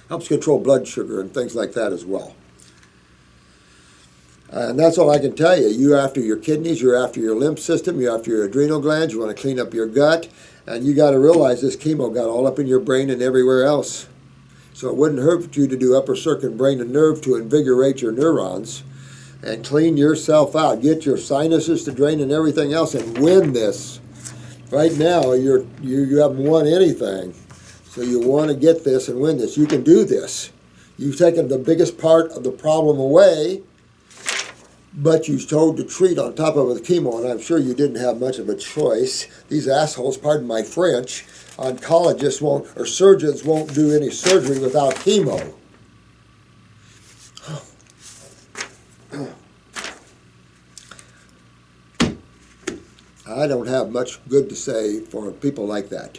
S1: Helps control blood sugar and things like that as well. And that's all I can tell you. You're after your kidneys, you're after your lymph system, you're after your adrenal glands, you want to clean up your gut, and you got to realize this chemo got all up in your brain and everywhere else. So it wouldn't hurt you to do upper circuit brain and nerve to invigorate your neurons and clean yourself out. Get your sinuses to drain and everything else and win this. Right now, you haven't won anything. So you want to get this and win this. You can do this. You've taken the biggest part of the problem away, but you chose to treat on top of it with chemo, and I'm sure you didn't have much of a choice. These assholes, pardon my French, oncologists won't, or surgeons won't do any surgery without chemo. I don't have much good to say for people like that,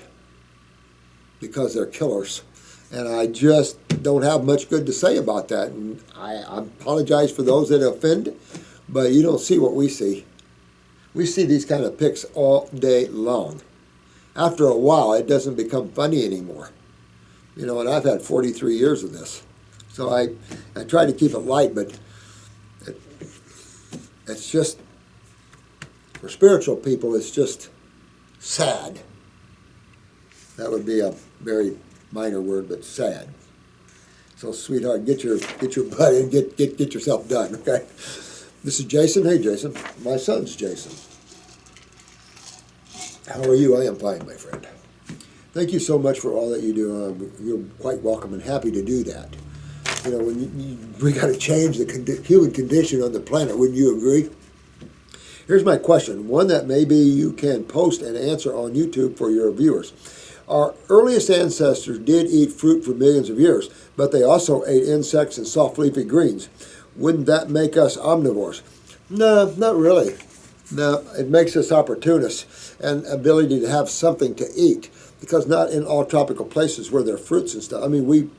S1: because they're killers. And I just don't have much good to say about that. And I apologize for those that offend, but you don't see what we see. We see these kind of pics all day long. After a while, it doesn't become funny anymore. You know, and I've had 43 years of this. So I try to keep it light, but it's just, for spiritual people, it's just sad. That would be a very minor word, but sad. So, sweetheart, get your butt in, get yourself done, okay? This is Jason. Hey, Jason. My son's Jason. How are you? I am fine, my friend. Thank you so much for all that you do. You're quite welcome and happy to do that. You know, when we got to change the human condition on the planet, wouldn't you agree? Here's my question, one that maybe you can post and answer on YouTube for your viewers. Our earliest ancestors did eat fruit for millions of years, but they also ate insects and soft leafy greens. Wouldn't that make us omnivores? No, not really. No, it makes us opportunists and ability to have something to eat, because not in all tropical places where there are fruits and stuff. I mean,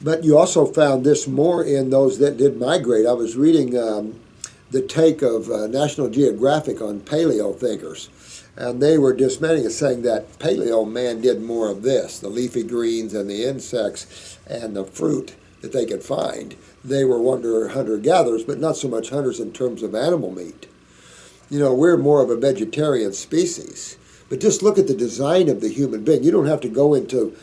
S1: but you also found this more in those that did migrate. I was reading the take of National Geographic on paleo thinkers. And they were dismantling it, saying that paleo man did more of this, the leafy greens and the insects and the fruit that they could find. They were hunter-gatherers, but not so much hunters in terms of animal meat. You know, we're more of a vegetarian species. But just look at the design of the human being. You don't have to go into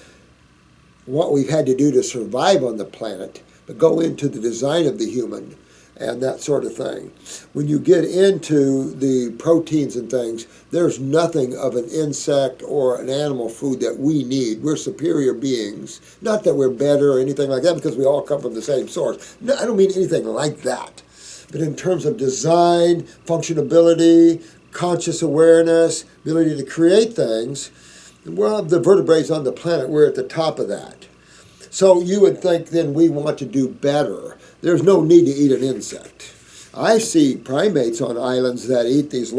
S1: what we've had to do to survive on the planet, but go into the design of the human and that sort of thing. When you get into the proteins and things, there's nothing of an insect or an animal food that we need. We're superior beings. Not that we're better or anything like that, because we all come from the same source. No, I don't mean anything like that. But in terms of design, functionability, conscious awareness, ability to create things, well, the vertebrates on the planet, we're at the top of that. So you would think then we want to do better. There's no need to eat an insect. I see primates on islands that eat these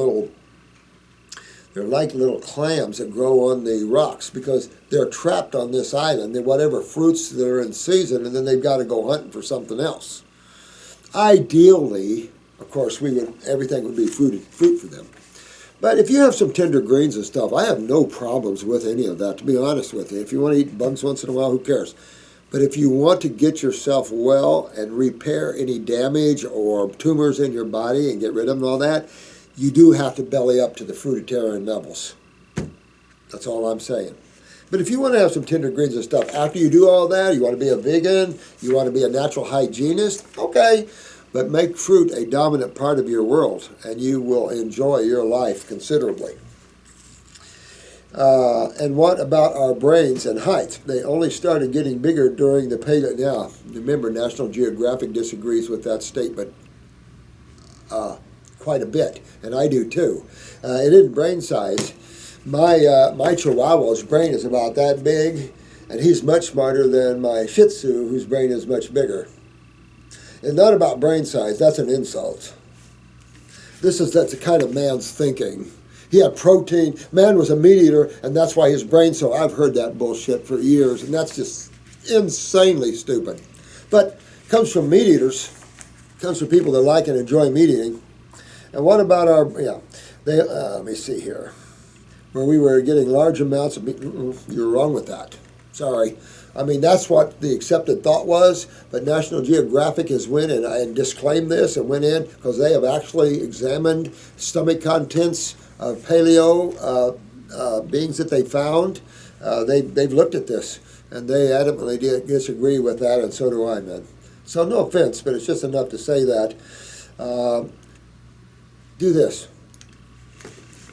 S1: they're like little clams that grow on the rocks, because they're trapped on this island. They whatever fruits that are in season, and then they've got to go hunting for something else. Ideally, of course, everything would be fruit for them. But if you have some tender greens and stuff, I have no problems with any of that, to be honest with you. If you want to eat bugs once in a while, who cares? But if you want to get yourself well and repair any damage or tumors in your body and get rid of them and all that, you do have to belly up to the fruitarian levels. That's all I'm saying. But if you want to have some tender greens and stuff, after you do all that, you want to be a vegan, you want to be a natural hygienist, okay. But make fruit a dominant part of your world, and you will enjoy your life considerably. And what about our brains and height? They only started getting bigger during the Paleo. Now, remember, National Geographic disagrees with that statement quite a bit, and I do too. It isn't brain size. My Chihuahua's brain is about that big, and he's much smarter than my Shih Tzu, whose brain is much bigger. It's not about brain size. That's an insult. That's the kind of man's thinking. He had protein. Man was a meat eater, and that's why his brain. So I've heard that bullshit for years, and that's just insanely stupid. But it comes from meat eaters. It comes from people that like and enjoy meat eating. And what about our? Let me see here. Where we were getting large amounts of meat. You're wrong with that. Sorry. I mean, that's what the accepted thought was, but National Geographic has went and disclaimed this and went in because they have actually examined stomach contents of paleo beings that they found. They've looked at this, and they adamantly disagree with that, and so do I, man. So no offense, but it's just enough to say that. Do this.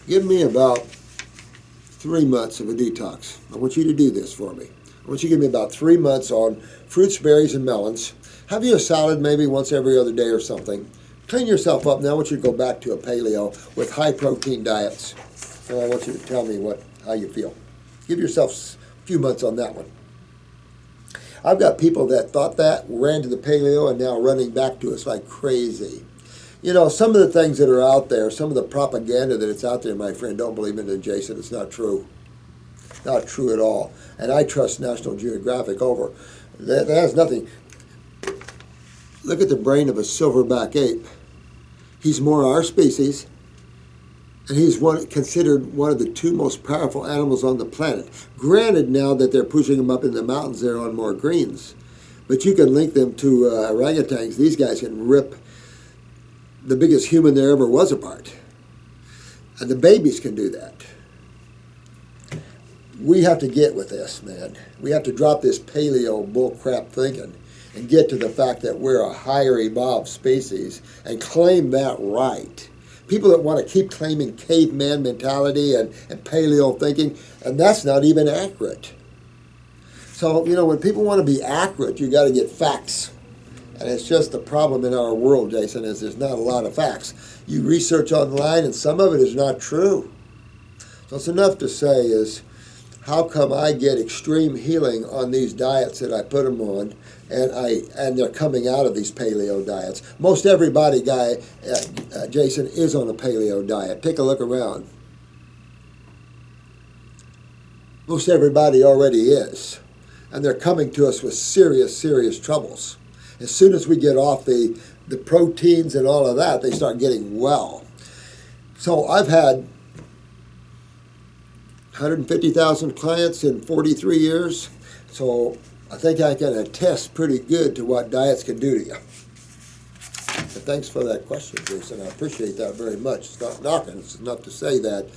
S1: Give me about 3 months of a detox. I want you to do this for me. I want you to give me about 3 months on fruits, berries, and melons. Have you a salad maybe once every other day or something. Clean yourself up. Now I want you to go back to a paleo with high-protein diets. And I want you to tell me how you feel. Give yourself a few months on that one. I've got people that thought that, ran to the paleo, and now running back to us like crazy. You know, some of the things that are out there, some of the propaganda that it's out there, my friend, don't believe in it, Jason. It's not true. Not true at all. And I trust National Geographic over. That has nothing. Look at the brain of a silverback ape. He's more our species, and he's considered one of the 2 most powerful animals on the planet. Granted, now that they're pushing them up in the mountains, they're on more greens. But you can link them to orangutans. These guys can rip the biggest human there ever was apart. And the babies can do that. We have to get with this, man. We have to drop this paleo bullcrap thinking and get to the fact that we're a higher evolved species and claim that right. People that want to keep claiming caveman mentality and paleo thinking, and that's not even accurate. So, you know, when people want to be accurate, you got to get facts. And it's just the problem in our world, Jason, is there's not a lot of facts. You research online, and some of it is not true. So it's enough to say is, how come I get extreme healing on these diets that I put them on, and they're coming out of these paleo diets? Most everybody, Jason, is on a paleo diet. Take a look around. Most everybody already is. And they're coming to us with serious, serious troubles. As soon as we get off the proteins and all of that, they start getting well. So I've had 150,000 clients in 43 years, so I think I can attest pretty good to what diets can do to you. But thanks for that question, Jason. I appreciate that very much. It's not knocking. It's enough to say that.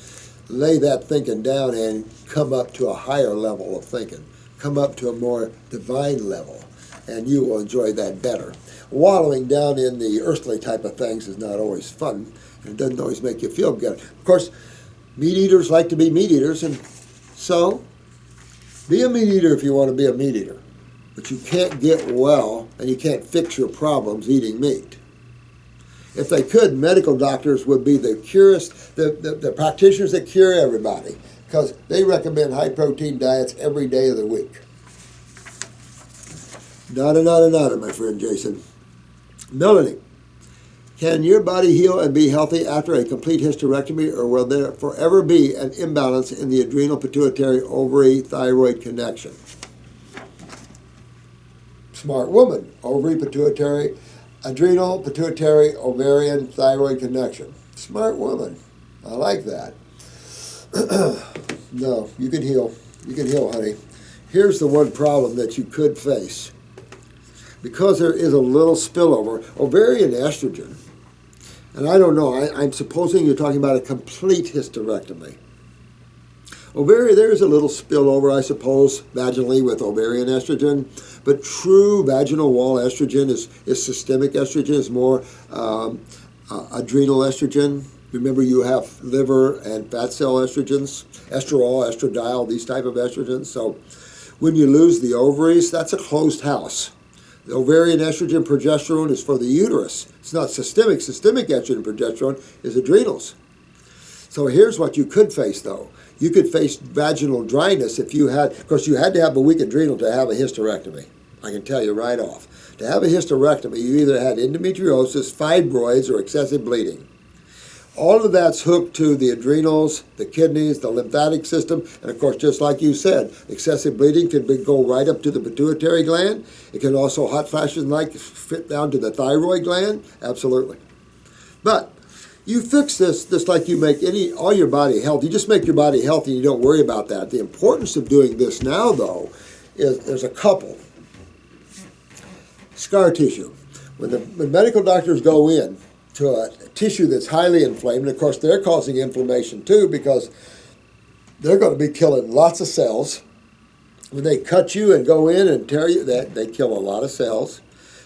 S1: Lay that thinking down and come up to a higher level of thinking. Come up to a more divine level, and you will enjoy that better. Wallowing down in the earthly type of things is not always fun, and it doesn't always make you feel good. Of course, meat eaters like to be meat eaters, and so be a meat eater if you want to be a meat eater. But you can't get well, and you can't fix your problems eating meat. If they could, medical doctors would be the practitioners that cure everybody, because they recommend high-protein diets every day of the week. Nada, my friend Jason. Melanie, can your body heal and be healthy after a complete hysterectomy, or will there forever be an imbalance in the adrenal, pituitary, ovary, thyroid connection? Smart woman. Ovary, pituitary, adrenal, pituitary, ovarian, thyroid connection. Smart woman. I like that. No, you can heal. You can heal, honey. Here's the one problem that you could face. Because there is a little spillover, ovarian estrogen, and I don't know, I'm supposing you're talking about a complete hysterectomy. Ovarian, there is a little spillover, I suppose, vaginally with ovarian estrogen, but true vaginal wall estrogen is systemic estrogen, is more adrenal estrogen. Remember, you have liver and fat cell estrogens, estradiol, estradiol, these type of estrogens. So when you lose the ovaries, that's a closed house. The ovarian estrogen progesterone is for the uterus. It's not systemic. Systemic estrogen and progesterone is adrenals. So here's what you could face, though. You could face vaginal dryness if you had, of course, you had to have a weak adrenal to have a hysterectomy. I can tell you right off. To have a hysterectomy, you either had endometriosis, fibroids, or excessive bleeding. All of that's hooked to the adrenals, the kidneys, the lymphatic system, and of course, just like you said, excessive bleeding can go right up to the pituitary gland. It can also, hot flashes like, fit down to the thyroid gland. Absolutely. But you fix this just like you make all your body healthy. You just make your body healthy and you don't worry about that. The importance of doing this now, though, is there's a couple. Scar tissue. When medical doctors go in to a tissue that's highly inflamed, and of course they're causing inflammation too because they're going to be killing lots of cells. When they cut you and go in and tear you, they kill a lot of cells.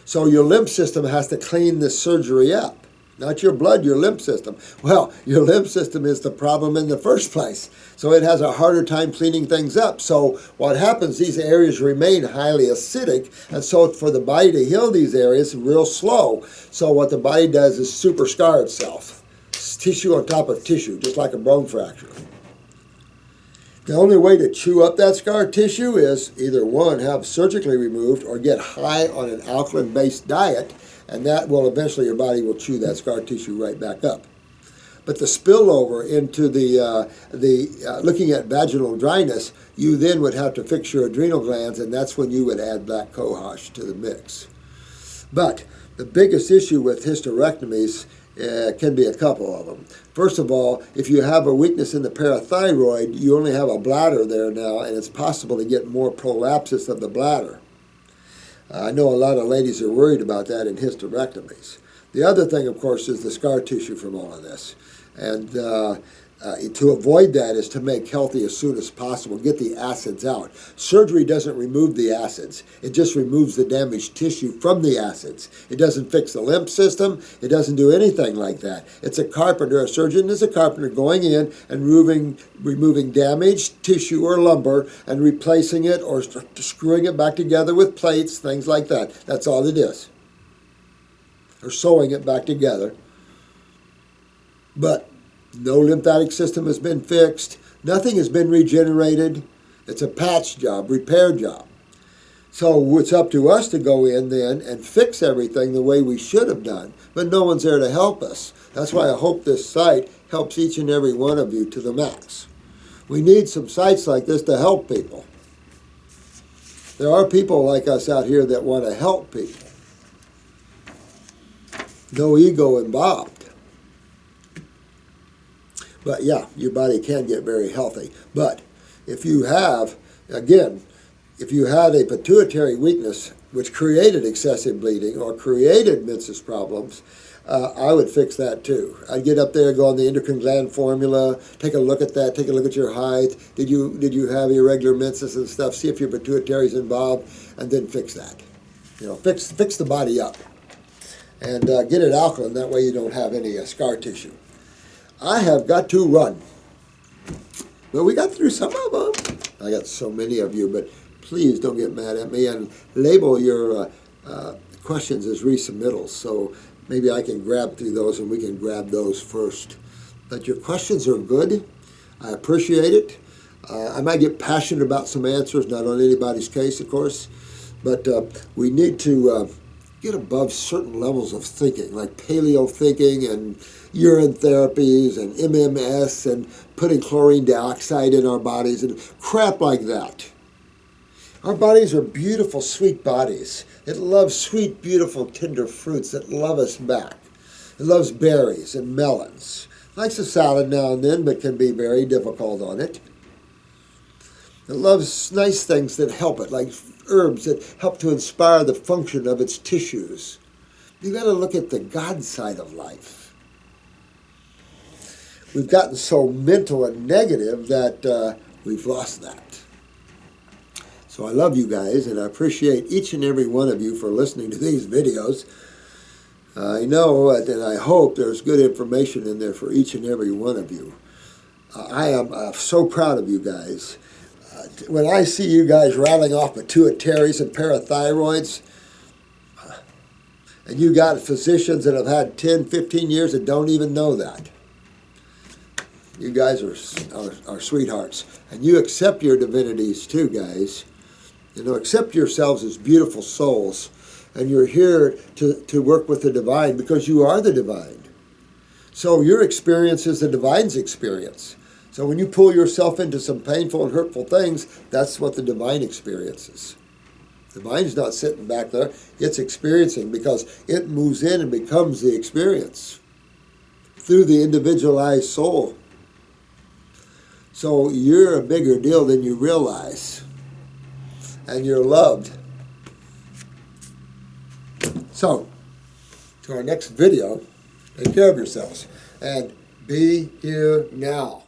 S1: So your lymph system has to clean this surgery up. Not your blood, your lymph system. Well, your lymph system is the problem in the first place. So it has a harder time cleaning things up. So what happens, these areas remain highly acidic, and so for the body to heal these areas, real slow. So what the body does is super scar itself. It's tissue on top of tissue, just like a bone fracture. The only way to chew up that scar tissue is either one, have surgically removed, or get high on an alkaline-based diet, and that will eventually, your body will chew that scar tissue right back up. But the spillover into looking at vaginal dryness, you then would have to fix your adrenal glands, and that's when you would add black cohosh to the mix. But the biggest issue with hysterectomies can be a couple of them. First of all, if you have a weakness in the parathyroid, you only have a bladder there now, and it's possible to get more prolapsus of the bladder. I know a lot of ladies are worried about that in hysterectomies. The other thing, of course, is the scar tissue from all of this. And to avoid that is to make healthy as soon as possible, get the acids out. Surgery doesn't remove the acids. It just removes the damaged tissue from the acids. It doesn't fix the lymph system. It doesn't do anything like that. It's a carpenter. A surgeon is a carpenter going in and removing damaged tissue or lumber and replacing it or screwing it back together with plates, things like that. That's all it is. Or sewing it back together. But no lymphatic system has been fixed. Nothing has been regenerated. It's a patch job, repair job. So it's up to us to go in then and fix everything the way we should have done. But no one's there to help us. That's why I hope this site helps each and every one of you to the max. We need some sites like this to help people. There are people like us out here that want to help people. No ego involved. But yeah, your body can get very healthy. But if you have, again, if you had a pituitary weakness which created excessive bleeding or created menses problems, I would fix that too. I'd get up there, go on the endocrine gland formula, take a look at that, take a look at your height. Did you have irregular menses and stuff? See if your pituitary is involved, and then fix that. You know, fix the body up, and get it alkaline. That way you don't have any scar tissue. I have got to run. Well, we got through some of them. I got so many of you, but please don't get mad at me and label your questions as resubmittals. So maybe I can grab through those and we can grab those first. But your questions are good. I appreciate it. I might get passionate about some answers, not on anybody's case, of course, but we need to get above certain levels of thinking, like paleo thinking and urine therapies and MMS and putting chlorine dioxide in our bodies and crap like that. Our bodies are beautiful, sweet bodies. It loves sweet, beautiful, tender fruits that love us back. It loves berries and melons. Likes a salad now and then, but can be very difficult on it. It loves nice things that help it, like herbs that help to inspire the function of its tissues. You got to look at the God side of life. We've gotten so mental and negative that we've lost that. So I love you guys, and I appreciate each and every one of you for listening to these videos. I know and I hope there's good information in there for each and every one of you. I am so proud of you guys. When I see you guys rattling off pituitaries and parathyroids, and you got physicians that have had 10, 15 years that don't even know that. You guys are sweethearts. And you accept your divinities too, guys. You know, accept yourselves as beautiful souls. And you're here to work with the divine because you are the divine. So your experience is the divine's experience. So when you pull yourself into some painful and hurtful things, that's what the divine experiences. The mind's not sitting back there. It's experiencing because it moves in and becomes the experience through the individualized soul. So you're a bigger deal than you realize. And you're loved. So, to our next video, take care of yourselves and be here now.